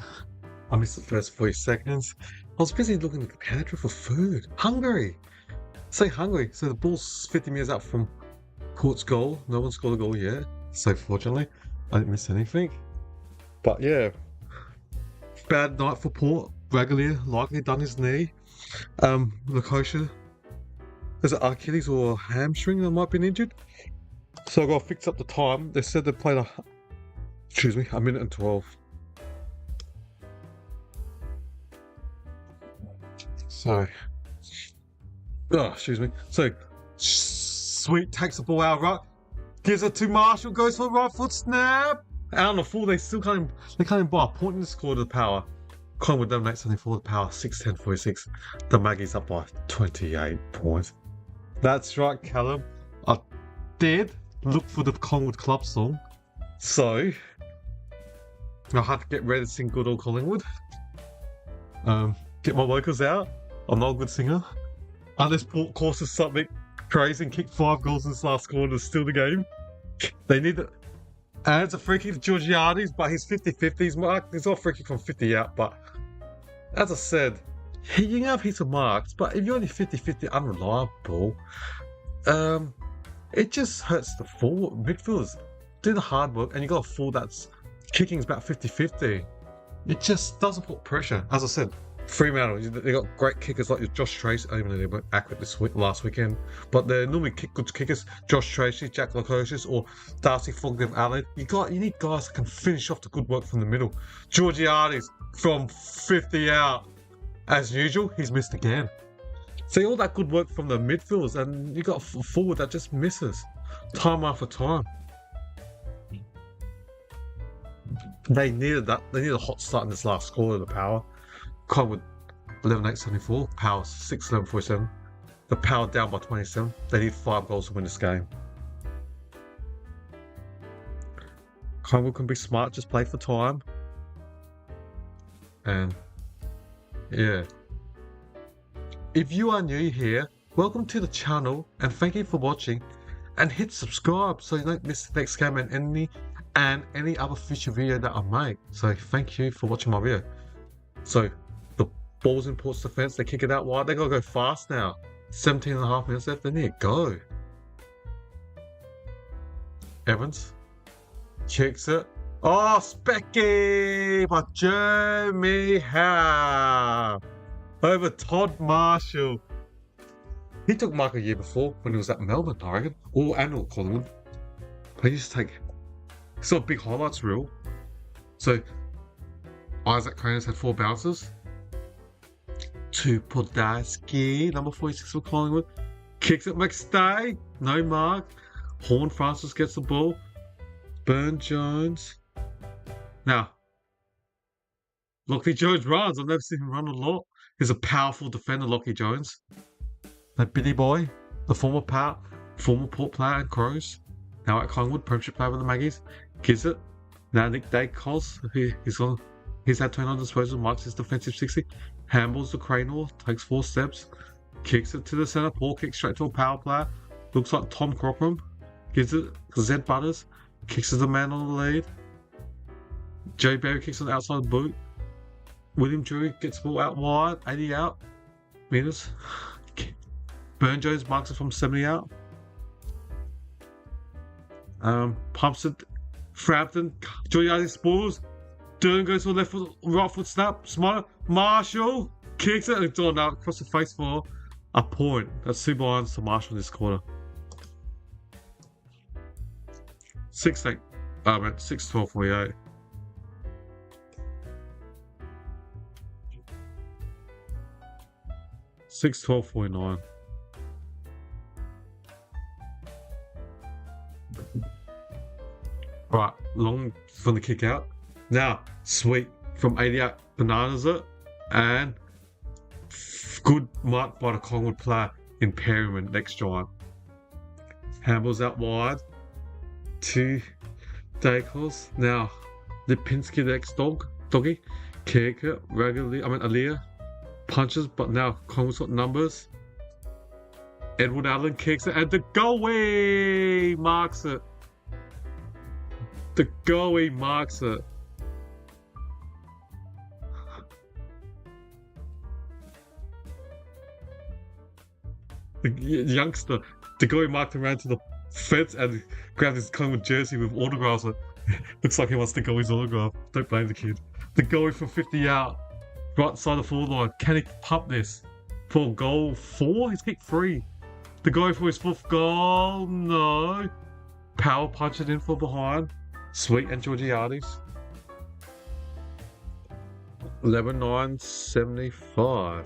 I missed the first 40 seconds. I was busy looking at the pantry for food. Hungry. Say hungry. So the ball's 50 metres out from Port's goal. No one scored a goal yet. So fortunately, I didn't miss anything. But yeah, bad night for Port. Bragalier likely done his knee. Lukosha, there's an Achilles or a hamstring that might be injured. So I got to fix up the time. They said they played a minute and 12. So, excuse me. So, Sweet takes the ball out right, gives it to Marshall, goes for a right foot snap. Out on the full, they can't even buy a point in the score to the Power. Collingwood dominates only for the Power, 6-10-46. The Maggies up by 28 points. That's right, Callum. I did look for the Collingwood club song, so I had to get ready to sing good old Collingwood. Get my vocals out. I'm not a good singer. Unless Port causes something crazy and kick 5 goals in this last quarter to steal the game. They need it. And it's a free kick to Georgiades, but he's 50-50. He's marked. He's got a free kick from 50 out, but as I said, you can have hits of marks, but if you're only 50-50 unreliable, it just hurts the forward midfielders. Do the hard work, and you got a full that's kicking is about 50-50. It just doesn't put pressure. As I said, Fremantle, they got great kickers like Josh Tracy, even though they weren't accurate last weekend, but they're normally good kickers. Josh Tracy, Jack Lukosius, or Darcy Fogg of Adelaide. You need guys that can finish off the good work from the middle. Georgiades from 50 out, as usual, he's missed again. See all that good work from the midfielders, and you got a forward that just misses time after time. They needed that. They needed a hot start in this last quarter of the Power. Collingwood 11-8-74, Power 6-11-47. The Power down by 27. They need 5 goals to win this game. Collingwood can be smart, just play for time. And yeah. If you are new here, welcome to the channel and thank you for watching. And hit subscribe so you don't miss the next game and any other future video that I make. So thank you for watching my video. So the ball's in Port's defence, they kick it out wide, they gotta go fast now. 17.5 minutes left, they need to go. Evans kicks it. Oh, Specky by Jeremy Howe over Todd Marshall. He took Mark a year before when he was at Melbourne, I reckon, or Collingwood. He used to take a big highlights reel. So Isaac Craner's had 4 bounces. To Podolski, number 46 for Collingwood. Kicks it, McStay, no mark. Horn Francis gets the ball. Burn Jones. Now, Lockie Jones runs. I've never seen him run a lot. He's a powerful defender, Lockie Jones. That Billy Boy, the former Port player and Crows. Now at Collingwood, Premiership player with the Maggies. Gives it. Now Nick Dacos, he's had 29 disposals, marks his defensive 60. Handballs to Cranor, takes 4 steps. Kicks it to the centre. Paul kicks straight to a power player. Looks like Tom Cockram. Gives it to Zed Butters. Kicks to the man on the lead. Joe Barry kicks on the outside boot. William Drury gets the ball out wide. 80 out. Meters. Burn Jones marks it from 70 out. Pumps it. Frampton. Georgiades spoils. Dern goes to the left foot, right foot snap. Smart. Marshall kicks it and it's on out across the face for a point. That's 2 behinds to Marshall this quarter. 6-12-48. $6-12-49. Right, long from the kick out. Now, Sweet from 80 out, bananas it, and good mark by the Collingwood player in Perryman, next giant. Handballs out wide to Dacos. Now, Lipinski, the ex-doggy, kick it regularly. Aaliyah punches, but now Collingwood's got numbers. Edward Allen kicks it, and the goalie marks it. The goalie marks it. The youngster, the guy marked him around to the fence and grabbed his Collingwood jersey with autographs on it. Looks like he wants to go his autograph. Don't blame the kid. The goal from 50 out, right side of the forward line. Can he pump this for goal 4? He's kicked 3. The guy for his 4th goal, no. Power punch it in for behind. Sweet and Georgiades. 11-9-75.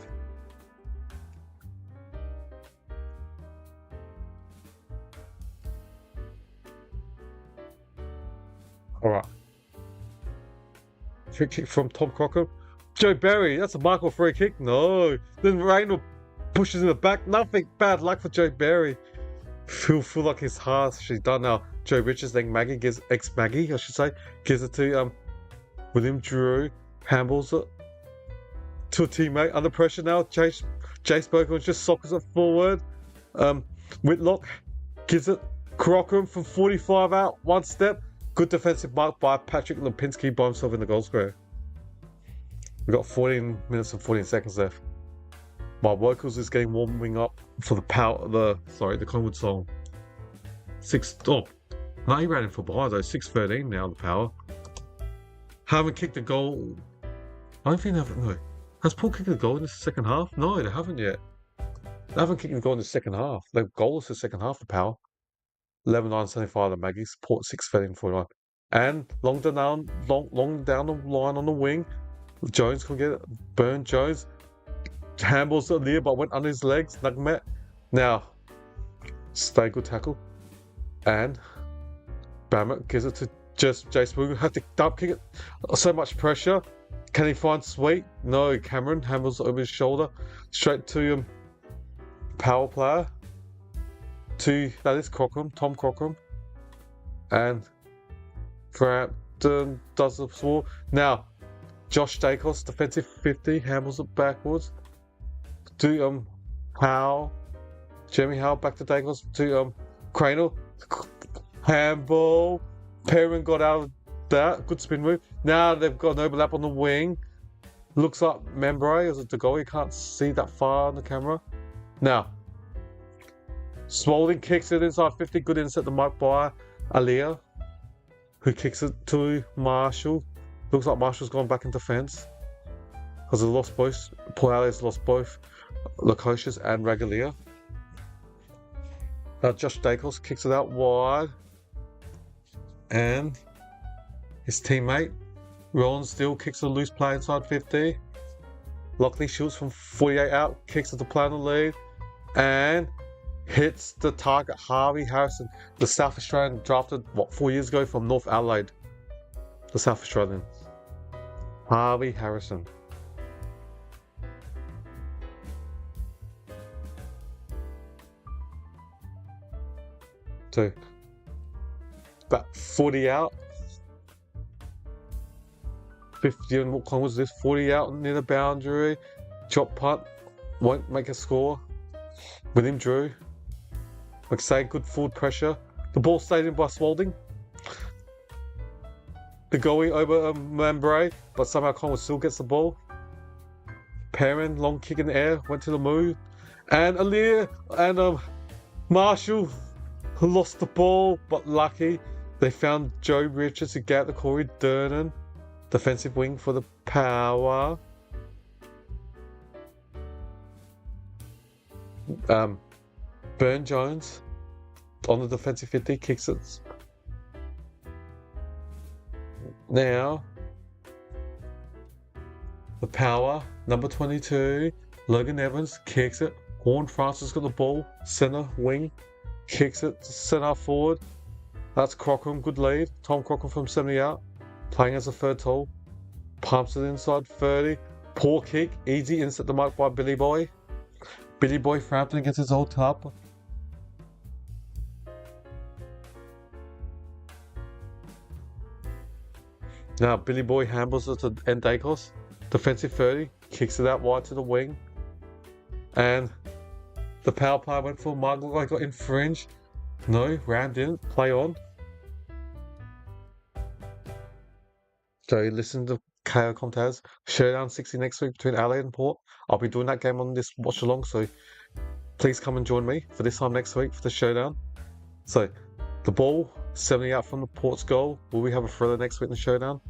Alright. Free kick from Tom Cocker. Joe Barry, that's a Michael free kick. No. Then Reynolds pushes in the back. Nothing. Bad luck for Joe Barry. Feel like his heart she's done now. Joe Richards, then Maggie gives Maggie, I should say, gives it to William Drew, handles it to a teammate under pressure now. Jace Bogan just sockets it forward. Whitlock gives it Crockham from 45 out, one step. Good defensive mark by Patrick Lipinski by himself in the goal square. We've got 14 minutes and 14 seconds left. My vocals is getting warming up for the Collingwood song. No, he ran in for behind though. 6:13 now, the Power. Haven't kicked a goal. I don't think they haven't. No. Has Paul kicked a goal in the second half? No, they haven't yet. They haven't kicked a goal in the second half. They're goalless in the second half, the Power. 11-9-75, the Magpies. Port 6:13-49. And long down the line on the wing. Jones can get it. Burn Jones. Handballs it there, but went under his legs. Nugmet. Now, stay good tackle. And Bammett gives it to Jace Bogan. Have to dump kick it. So much pressure. Can he find Sweet? No. Cameron handles it over his shoulder. Straight to power player. That is Cockram, Tom Cockram. And Frampton does the score. Now, Josh Dacos, defensive 50, handles it backwards. To Howe. Jeremy Howe back to Dacos to Cranel. Handball. Perrin got out of that. Good spin move. Now they've got an overlap on the wing. Looks like Membray as a goal. You can't see that far on the camera. Now, Spalding kicks it inside 50. Good insert the mark by Alia, who kicks it to Marshall. Looks like Marshall's gone back in defence because they lost both. Port Adelaide's lost both Lukosius and Regalia. Josh Dacos kicks it out wide, and his teammate Roland Steele kicks a loose play inside 50. Lockley shoots from 48 out, kicks it to play on the lead, and hits the target Harvey Harrison, the South Australian drafted 4 years ago from North Adelaide. The South Australian Harvey Harrison. So about 40 out. 50 and what time was this? 40 out near the boundary. Chop punt. Won't make a score. William Drew. Like I say, good forward pressure. The ball stayed in by Spalding. The goalie over Membray, but somehow Collingwood still gets the ball. Perrin, long kick in the air, went to the move. And Alir and Marshall lost the ball, but lucky they found Joe Richards to get the Corey Durnan. Defensive wing for the Power. Burn Jones on the defensive 50 kicks it. Now the Power, number 22, Logan Evans kicks it. Horn Francis got the ball, centre wing, kicks it to centre forward. That's Cockram, good lead. Tom Cockram from 70 out, playing as a third tall. Pumps it inside 30. Poor kick, easy insert the mark by Billy Boy. Billy Boy Frampton against his old club. Now Billy Boy handles it to Dacos. Defensive 30, kicks it out wide to the wing. And the power play went for Mark, looked like got infringed. No, Ram didn't. Play on. So listen to KO Comtaz. Showdown 60 next week between Adelaide and Port. I'll be doing that game on this watch along, so please come and join me for this time next week for the showdown. So, the ball 70 out from the Port's goal. Will we have a thriller next week in the showdown?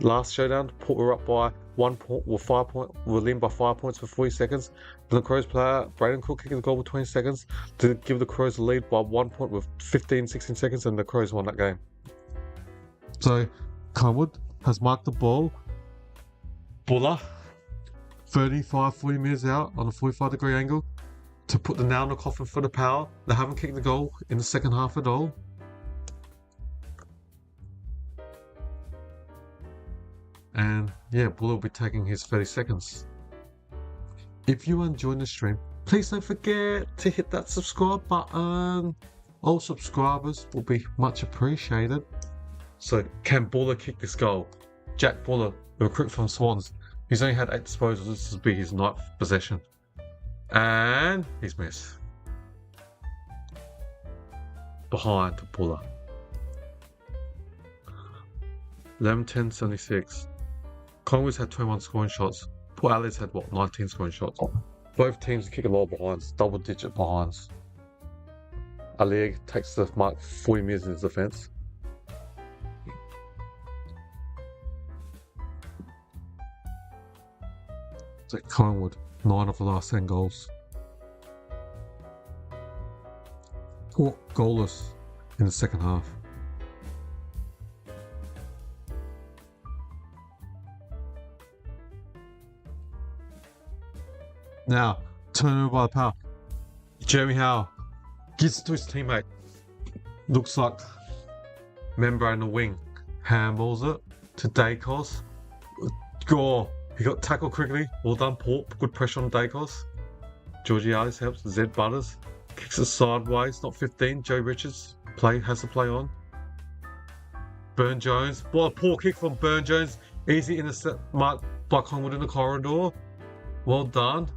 Last showdown, Port were up by 1 point, or 5 points, were leading by 5 points for 40 seconds. Then the Crows player, Braden Cook, kicked the goal with 20 seconds to give the Crows the lead by 1 point with 15, 16 seconds, and the Crows won that game. So, Collingwood has marked the ball. Buller, 35, 40 metres out on a 45-degree angle to put the nail in the coffin for the Power. They haven't kicked the goal in the second half at all. And yeah, Buller will be taking his 30 seconds. If you are enjoying the stream, please don't forget to hit that subscribe button. All subscribers will be much appreciated. So, can Buller kick this goal? Jack Buller, the recruit from Swans. He's only had 8 disposals. This will be his 9th possession. And he's missed. Behind Buller. 11-10-76. Collingwood's had 21 scoring shots. Port Adelaide's had 19 scoring shots. Both teams kick a lot of behinds, double-digit behinds. Alia takes the mark 40 metres in his defence. So Collingwood, 9 of the last 10 goals. Port goalless in the second half. Now, turnover by the Power. Jeremy Howe gives it to his teammate. Looks like membrane in the wing. Handballs it to Dacos. Gore. He got tackled quickly. Well done, Port. Good pressure on Dacos. Georgiades helps. Zed Butters. Kicks it sideways. Not 15. Joe Richards has to play on. Burn Jones. What a poor kick from Burn Jones. Easy intercept marked by Collingwood in the corridor. Well done.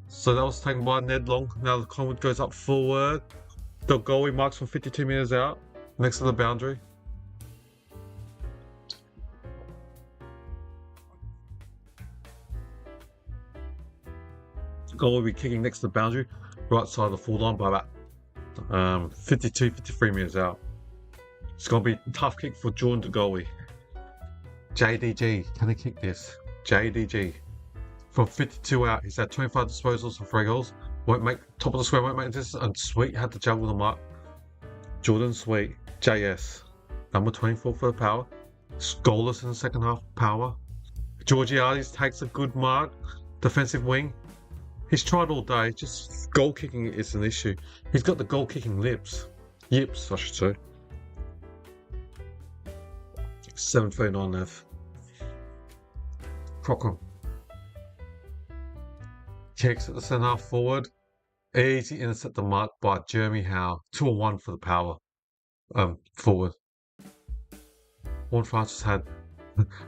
So that was taken by Ned Long. Now the Collingwood goes up forward. The goalie marks from 52 metres out, next to the boundary. The goal will be kicking next to the boundary, right side of the full line by about 52, 53 metres out. It's going to be a tough kick for Jordan, the goalie. JDG, can he kick this? JDG. From 52 out, he's had 25 disposals for 3 goals. Won't make top of the square, won't make this. And Sweet had to juggle them up. Jordan Sweet, JS, number 24 for the Power. Goalless in the second half, Power. Georgiades takes a good mark, defensive wing. He's tried all day, just goal kicking is an issue. He's got the goal kicking yips, I should say. 7:39 left. Cochran. Kicks at the centre half forward. Easy intercept the mark by Jeremy Howe. 2-1 for the Power. Forward. Horn Francis had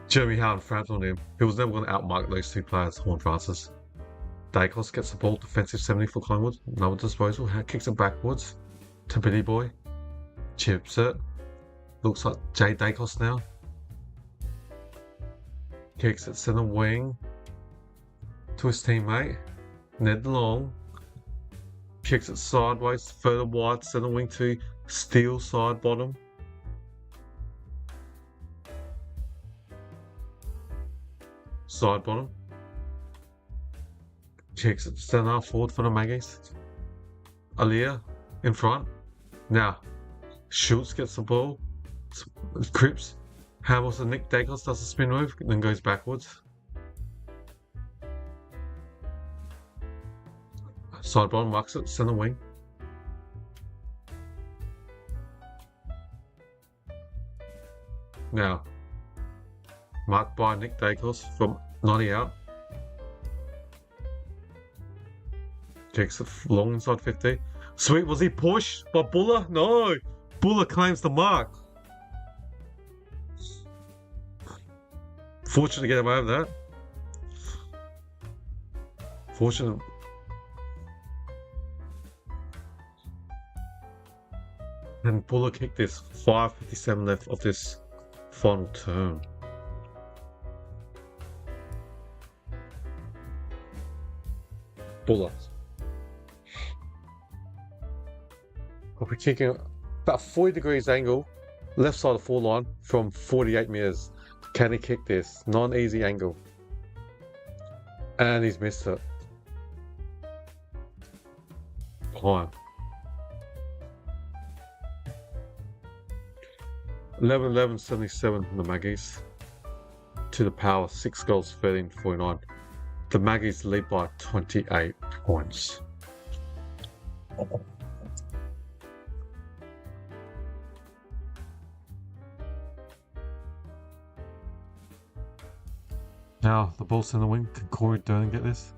Jeremy Howe and France on him. He was never going to outmark those 2 players, Horn Francis. Dacos gets the ball, defensive 70 for Collingwood. Another disposal. Kicks it backwards to Billy Boy. Chips it. Looks like Jay Dacos now. Kicks it centre wing to his teammate. Ned Long kicks it sideways, further wide, centre wing to Steele, side bottom. Side bottom. Kicks it centre half forward for the Magpies. Alia in front. Now, Schultz gets the ball. Cripps. Hamilton and Nick Dacos does a spin move, then goes backwards. Side bottom marks it, centre wing. Now, marked by Nick Dacos from 90 out. Kicks it long inside 50. Sweet, was he pushed by Buller? No! Buller claims the mark. Fortunate to get away with that. Fortunate. And Buller kicked this. 5:57 left of this final term. Buller. I'll be kicking about 40 degrees angle, left side of full line from 48 meters. Can he kick this? Non-easy angle. And he's missed it. High. 11-11-77 from the Magpies to the Power, 6 goals, 13-49. The Magpies lead by 28 points. Now the ball's in the wing. Can Corey Durden get this?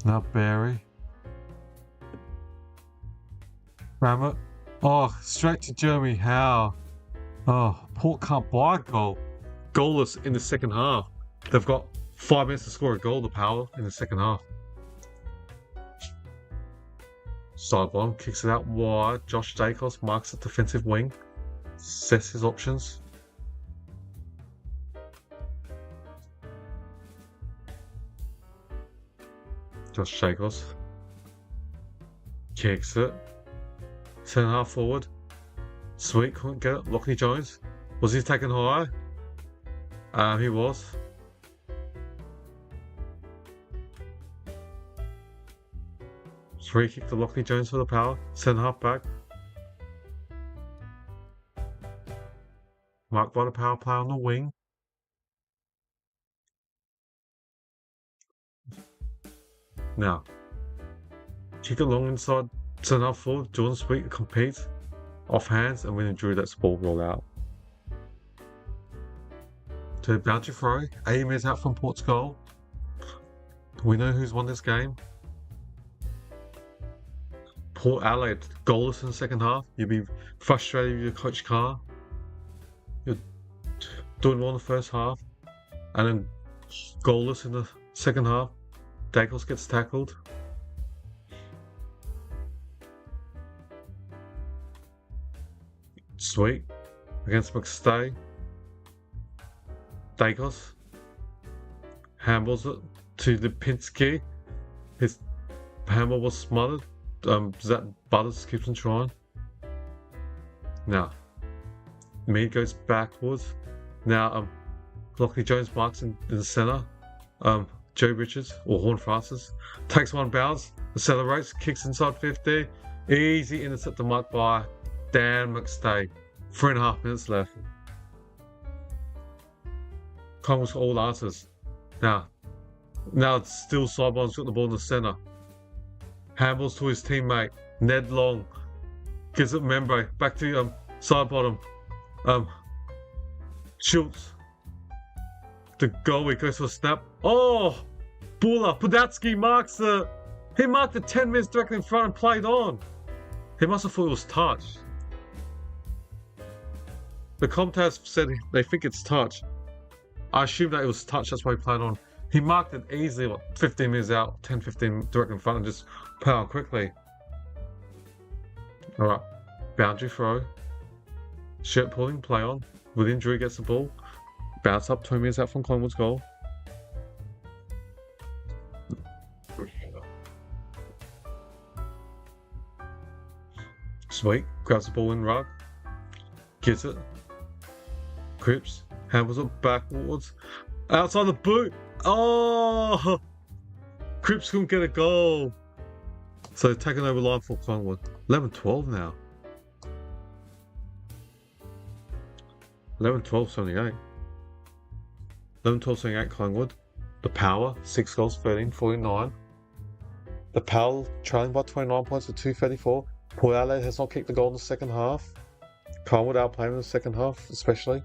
Now Barry. Ram it. Oh, straight to Jeremy Howe. Oh, Port can't buy a goal. Goalless in the second half. They've got 5 minutes to score a goal, the Power, in the second half. Sideline, kicks it out wide. Josh Dacos marks the defensive wing. Sets his options. Josh Dacos. Kicks it. Centre half forward. Sweet, couldn't get it. Lockie Jones. Was he taken high? He was. Free kick to Lockie Jones for the Power. Centre half back. Marked by the Power player on the wing. Now, kick it long inside. Centre half forward. Jordan Sweet competes. Off hands, and when Drew lets the ball roll out. To the boundary throw. 80 minutes out from Port's goal. We know who's won this game. Port Adelaide goalless in the second half. You'll be frustrated with your coach Carr. You're doing well in the first half, and then goalless in the second half. Dacos gets tackled. Sweet against McStay. Dacos handballs it to Lipinski. His handball was smothered. Zach Butters keeps on trying. Now, Mead goes backwards. Now, Lockie Jones marks in the centre. Joe Richards, or Horn Francis, takes one bounce, accelerates, kicks inside 50. Easy intercept the mark by Dan McStay. 3.5 minutes left. Collingwood's got all answers. Now it's still Sidebarn's got the ball in the centre. Handballs to his teammate, Ned Long. Gives it Membre. Back to side bottom. Schultz. The goalie goes for a snap. Oh! Buller. Podatsky marks it. He marked it 10 minutes directly in front and played on. He must have thought it was touch. The commentators said they think it's touch. I assume that it was touch, that's why he played on. He marked it easily, 15 minutes out, 10-15 directly in front, and just played on quickly. Alright, boundary throw. Shirt pulling, play on. Within Drew gets the ball. Bounce up 2 minutes out from Collingwood's goal. Sweet, grabs the ball in rug. Gets it. Cripps, handles it backwards. Outside the boot. Oh! Cripps couldn't get a goal. So taking over line for Collingwood. 11-12 now. 11-12-78. 11-12-78 Collingwood. The Power, 6 goals, 13-49. The Power trailing by 29 points with 2:34. Port Adelaide has not kicked the goal in the second half. Collingwood outplaying in the second half, especially.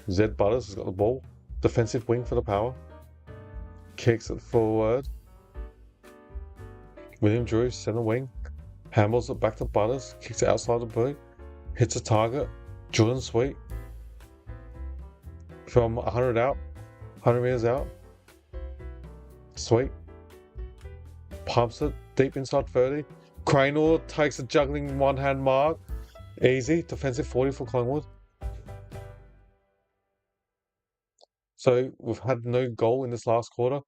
Zed Butters has got the ball. Defensive wing for the Power. Kicks it forward. William Drew, centre wing. Handballs it back to Butters. Kicks it outside the boot. Hits a target. Jordan Sweet. From 100 out. 100 metres out. Sweet. Pumps it deep inside 30. Cranor takes a juggling one-hand mark. Easy. Defensive 40 for Collingwood. So we've had no goal in this last quarter.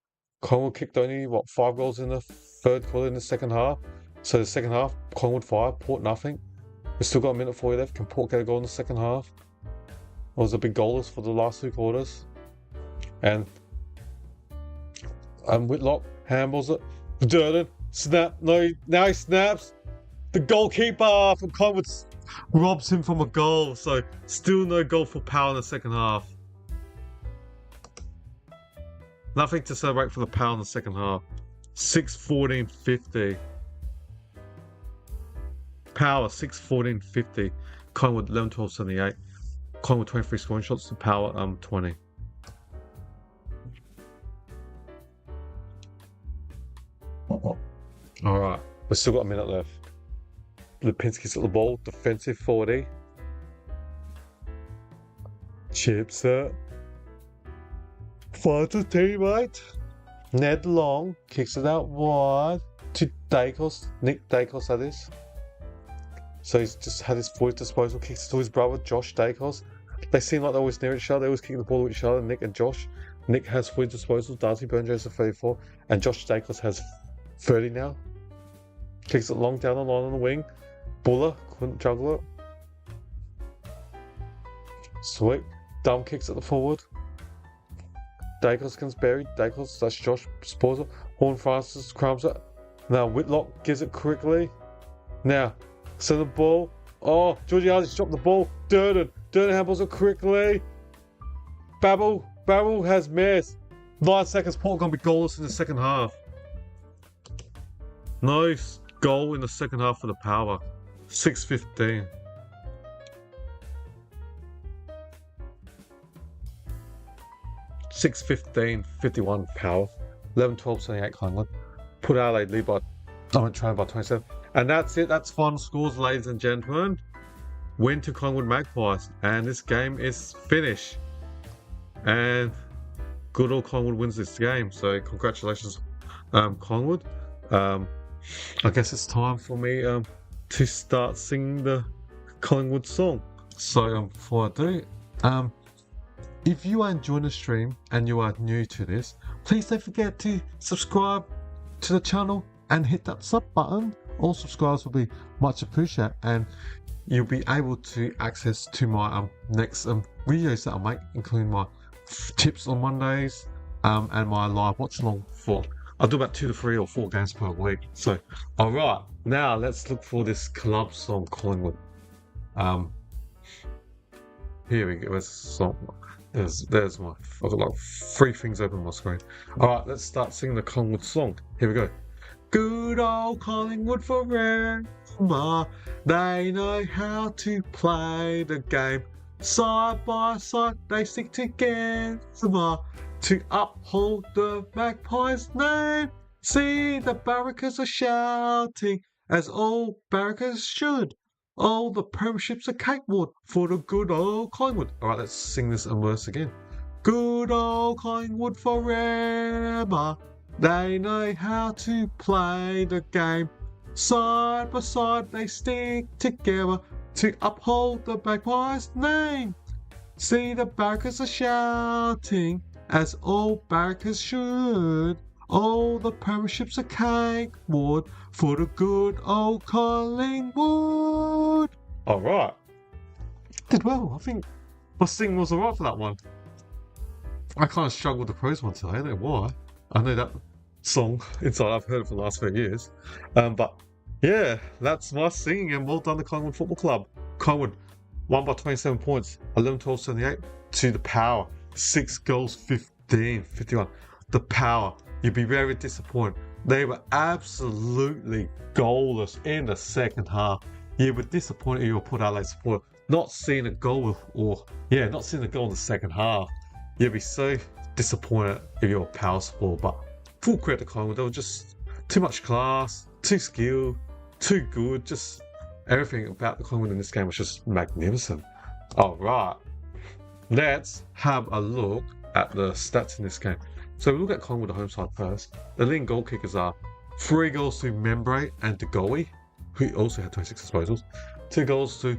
Collingwood kicked only, 5 goals in the third quarter in the second half. So the second half, Collingwood 5, Port nothing. We've still got a minute 40 left. Can Port get a goal in the second half? It was a big goalless for the last 2 quarters. And Whitlock handballs it. Durden, snap, no, now he snaps. The goalkeeper from Collingwood robs him from a goal. So still no goal for Power in the second half. Nothing to celebrate for the Power in the second half. 6-14-50. Power 6-14-50. Collingwood 11-12-78. Collingwood 23 scoring shots to Power 20. Alright, we've still got a minute left. Lipinski's at the ball, defensive 40. Chips it. Finds a teammate. Ned Long kicks it out wide to Dacos. Nick Dacos, that is. So he's just had his full disposal, kicks it to his brother, Josh Dacos. They seem like they're always near each other. They always kick the ball with each other, Nick and Josh. Nick has full disposal, Darcy Burn-Jones at 34, and Josh Dacos has 30 now. Kicks it long down the line on the wing. Buller couldn't juggle it. Sweet. Dumb kicks at the forward. Dacos gets buried. Dacos, that's Josh disposal. Horn Francis crumbs it. Now Whitlock gives it quickly. Now, send the ball. Oh, Georgiades dropped the ball. Durden handballs it quickly. Babel has missed. 9 seconds. Port gonna be goalless in the second half. Nice goal in the second half for the Power. 6-15. (6-15-51) Power. 11-12-78 Collingwood. Port Adelaide lead by trained by 27. And that's it. That's final scores, ladies and gentlemen. Win to Collingwood Magpies, and this game is finished. And good old Collingwood wins this game. So congratulations, Collingwood. I guess it's time for me to start singing the Collingwood song. So before I do, if you are enjoying the stream and you are new to this, please don't forget to subscribe to the channel and hit that sub button. All subscribers will be much appreciated, and you'll be able to access to my next videos that I make, including my tips on Mondays and my live watch along for. I'll do about 2 to 3 or 4 games per week. So, alright, now let's look for this club song, Collingwood. Here we go. Where's the song? There's my. I've got like 3 things open on my screen. Alright, let's start singing the Collingwood song. Here we go. Good old Collingwood forever. They know how to play the game. Side by side, they stick together to uphold the Magpies' name. See, the barrackers are shouting, as all barrackers should. All the premierships are cakewalk for the good old Collingwood. Alright, let's sing this verse again. Good old Collingwood forever. They know how to play the game. Side by side, they stick together to uphold the Magpies' name. See, the barrackers are shouting, as all barrackers should. All the premierships are cakewalk for the good old Collingwood. Alright. Did well. I think my singing was alright for that one. I kind of struggled with the prose one today. I don't know why. I know that song inside. I've heard it for the last few years. But yeah, that's my singing, and well done to Collingwood Football Club. Collingwood won by 27 points, 11-12-78 to the Power. 6 goals, 15-51. The Power. You'd be very disappointed. They were absolutely goalless in the second half. You were disappointed you were Port Adelaide supporter. Not seeing a goal not seeing a goal in the second half. You'd be so disappointed if you're a Power supporter. But full credit to Collingwood. They were just too much class, too skilled, too good. Just everything about the Collingwood in this game was just magnificent. Alright. Let's have a look at the stats in this game. So we look at Collingwood, the home side first. The leading goal kickers are 3 goals to Membre and DeGoey, who also had 26 disposals. 2 goals to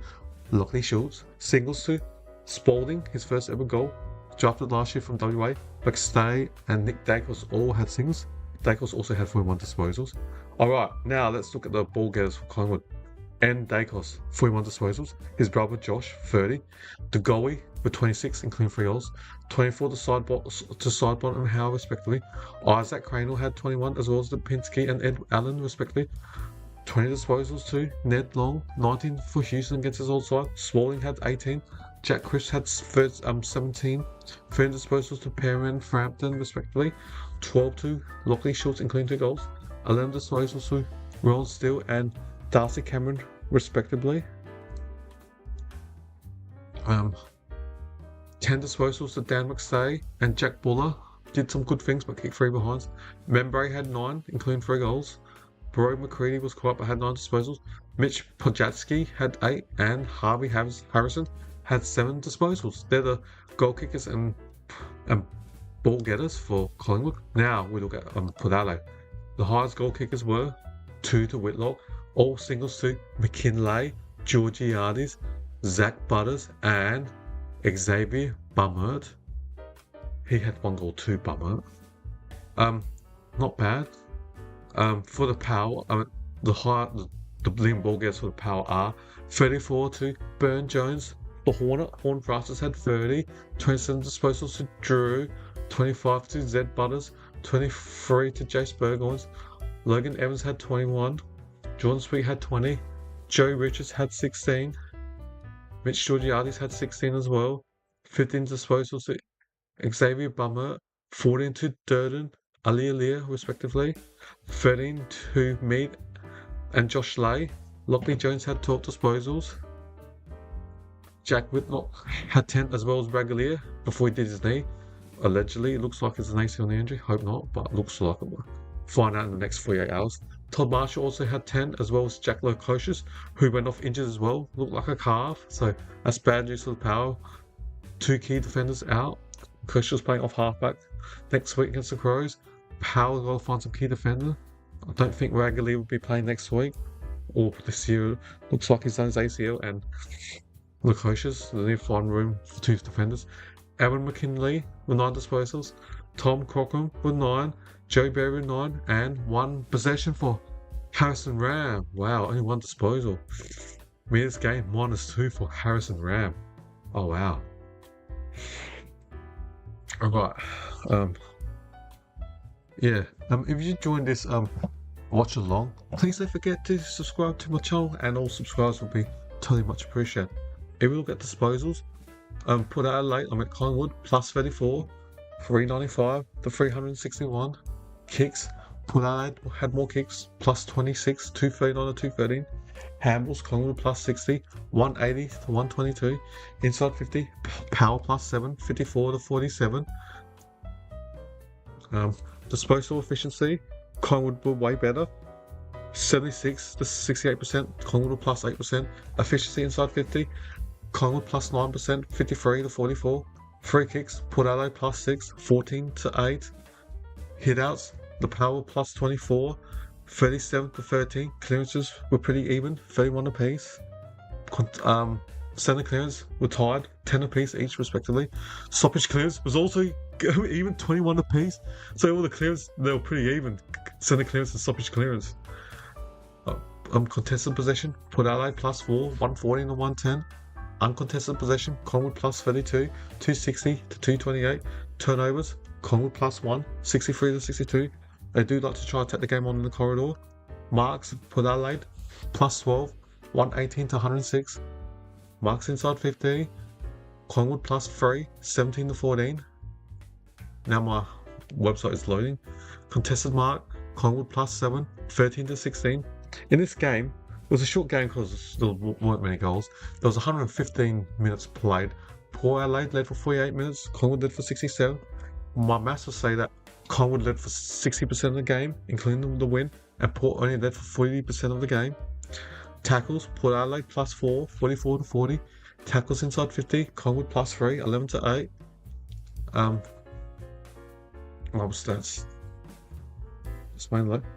Lockley Schultz. Singles to Spalding, his first ever goal. drafted last year from WA. McStay and Nick Dacos all had singles. Dacos also had 41 disposals. Alright, now let's look at the ball getters for Collingwood. And Dacos, 41 disposals. His brother Josh, 30. The goalie with 26, including 3 goals. 24 to Sidebot and Howe, respectively. Isaac Cranell had 21, as well as Lipinski and Ed Allen, respectively. 20 disposals to Ned Long, 19 for Houston against his old side. Smalling had 18. Jack Crisp had 17. 13 disposals to Perry and Frampton, respectively. 12 to Lockley Schultz, including 2 goals. 11 disposals to Ron Steele and Darcy Cameron, respectively. 10 disposals to Dan McStay and Jack Buller. Did some good things but kicked 3 behinds. Membray had 9, including 3 goals. Bro McCready was quiet but had 9 disposals. Mitch Pojatsky had 8 and Harvey Harrison had 7 disposals. They're the goal kickers and ball getters for Collingwood. Now we look at Port Adelaide. The highest goal kickers were 2 to Whitlock, all singles to McKinlay, Georgiades, Zach Butters, and Xavier Bummert. He had 1 goal too, Bummert. Not bad. For the Power, the leading ball getters for the Power are 34 to Burn Jones. The Horn Brasters had 30, 27 disposals to Drew, 25 to Zed Butters, 23 to Jace Burgoynes. Logan Evans had 21, Jordan Sweet had 20, Joey Richards had 16, Mitch Georgiades had 16 as well, 15 disposals to Xavier Bummer, 14 to Durden, Ali Alia respectively, 13 to Mead and Josh Lay. Lockley Jones had 12 disposals. Jack Whitlock had 10 as well as Bragalier before he did his knee. Allegedly, it looks like it's an ACL injury. Hope not, but it looks like it will. Find out in the next 48 hours. Todd Marshall also had 10 as well as Jack Lococious, who went off injured as well. Looked like a calf, so that's bad news for the Power. 2 key defenders out. Lococious playing off halfback next week against the Crows. Power got to find some key defender. I don't think Ragley will be playing next week or this year. Looks like he's done his ACL and Lococious. They need to find room for 2 defenders. Aaron McKinley with 9 disposals. Tom Cochran with 9. Joey Berry with 9. And 1 possession for Harrison Ram. Wow, only 1 disposal. Minutes game -2 for Harrison Ram. Oh wow. Alright. If you joined this watch along, please don't forget to subscribe to my channel, and all subscribers will be totally much appreciated. If we look at disposals, Port Adelaide, I'm at Collingwood +34, 395 to 361. Kicks, Port Adelaide had more kicks, +26, 239 to 213. Handballs, Collingwood +60, 180 to 122. Inside 50, Power +7, 54 to 47. Disposal efficiency, Collingwood were way better, 76 to 68%. Collingwood +8%. Efficiency inside 50, Collingwood +9%, 53 to 44. Free kicks, Port Adelaide +6, 14 to 8. Hitouts, the Power +24, 37 to 13. Clearances were pretty even, 31 apiece. Centre clearance were tied, 10 apiece each respectively. Stoppage clearance was also even, 21 apiece. So all the clearance, they were pretty even. Centre clearance and stoppage clearance. Contested possession, Port Adelaide +4, 140 to 110. Uncontested possession, Collingwood +32, 260 to 228. Turnovers, Collingwood +1, 63 to 62. They do like to try to take the game on in the corridor. Marks, Port Adelaide +12, 118 to 106. Marks inside 50, Collingwood +3, 17 to 14. Now my website is loading. Contested mark, Collingwood +7, 13 to 16. In this game, it was a short game because there weren't many goals. There was 115 minutes played. Port Adelaide led for 48 minutes, Collingwood led for 67. My maths will say that Collingwood led for 60% of the game, including the win, and Port only led for 40% of the game. Tackles, Port Adelaide +4, 44 to 40. Tackles inside 50, Collingwood +3, 11 to 8. What was stats?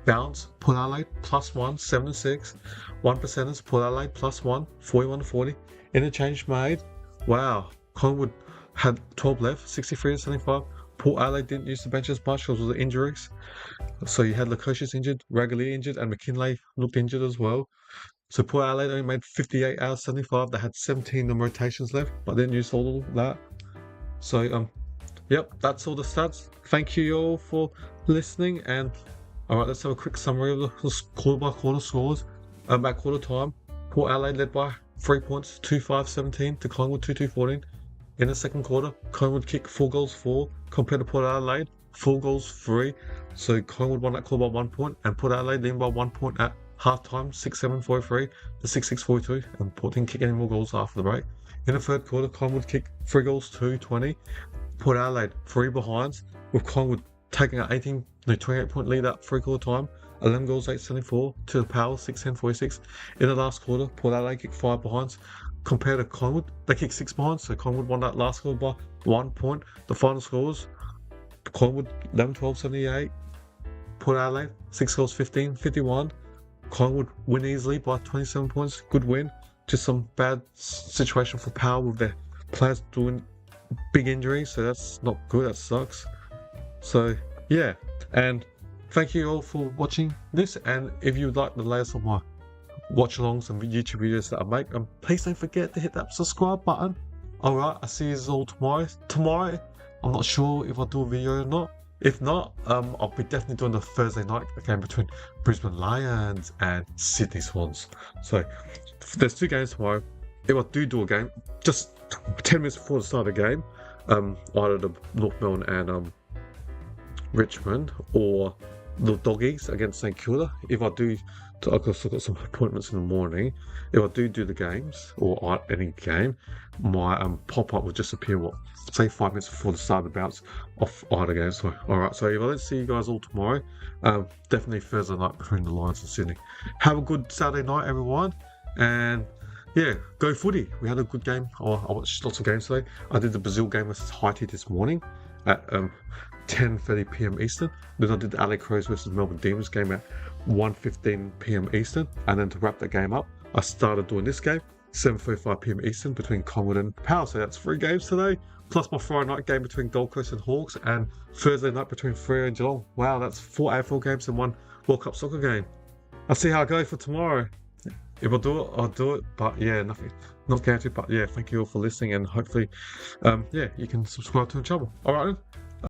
Bounce, Port Adelaide +1, 7 to 6. 1%ers, Port Adelaide +1, 41 to 40. Interchange made. Wow, Collingwood had 12 left, 63 to 75. Port Adelaide didn't use the bench as much because of the injuries. So you had Lukosius injured, Raggally injured, and McKinlay looked injured as well. So Port Adelaide only made 58 out of 75. They had 17 rotations left, but didn't use all of that. So yep, that's all the stats. Thank you all for listening. And all right, let's have a quick summary of the quarter by quarter scores. At quarter time, Port Adelaide led by 3 points, 2-5-17 to Collingwood 2-2-14. In the second quarter, Collingwood kicked 4 goals 4 compared to Port Adelaide 4 goals 3. So Collingwood won that quarter by 1 point, and Port Adelaide leading by 1 point at half time, 6-7-43 to 6-6-42, and Port didn't kick any more goals after the break. In the third quarter, Collingwood kicked 3 goals 2-20. Port Adelaide 3 behinds, with Collingwood taking an 28-point lead at 3-quarter time. 11 goals 8-74 to the Power 6-10-46. In the last quarter, Port Adelaide kicked 5 behinds. Compared to Collingwood, they kicked 6 behinds, so Collingwood won that last quarter by 1 point. The final scores: Collingwood 11-12-78, Port Adelaide 6 goals 15-51. Collingwood win easily by 27 points. Good win. Just some bad situation for Power with their players doing big injuries, so that's not good. That sucks. So yeah, and thank you all for watching this. And if you would like the latest of my watch-alongs and YouTube videos that I make, please don't forget to hit that subscribe button. Alright, I'll see you all tomorrow. Tomorrow, I'm not sure if I'll do a video or not. If not, I'll be definitely doing the Thursday night game between Brisbane Lions and Sydney Swans. So there's 2 games tomorrow. If I do a game, just 10 minutes before the start of the game, either the North Melbourne and Richmond, or the Doggies against St Kilda. If I do, I've got some appointments in the morning. If I do the games, or any game, my pop-up will just appear, say 5 minutes before the start of the bounce off either game. So alright, so if I don't see you guys all tomorrow, definitely Thursday night between the Lions and Sydney. Have a good Saturday night, everyone, and yeah, go footy. We had a good game. I watched lots of games today. I did the Brazil game versus Haiti this morning at 10:30 p.m. Eastern. Then I did the Adelaide Crows versus Melbourne Demons game at 1:15 p.m. Eastern. And then to wrap that game up, I started doing this game 7:35 p.m. Eastern between Collingwood and Power. So that's 3 games today, plus my Friday night game between Gold Coast and Hawks, and Thursday night between Freo and Geelong. Wow, that's 4 AFL games and 1 World Cup soccer game. I'll see how I go for tomorrow. If I do it, I'll do it. But yeah, nothing, not guaranteed. But yeah, thank you all for listening, and hopefully, yeah, you can subscribe to the channel. All right, then.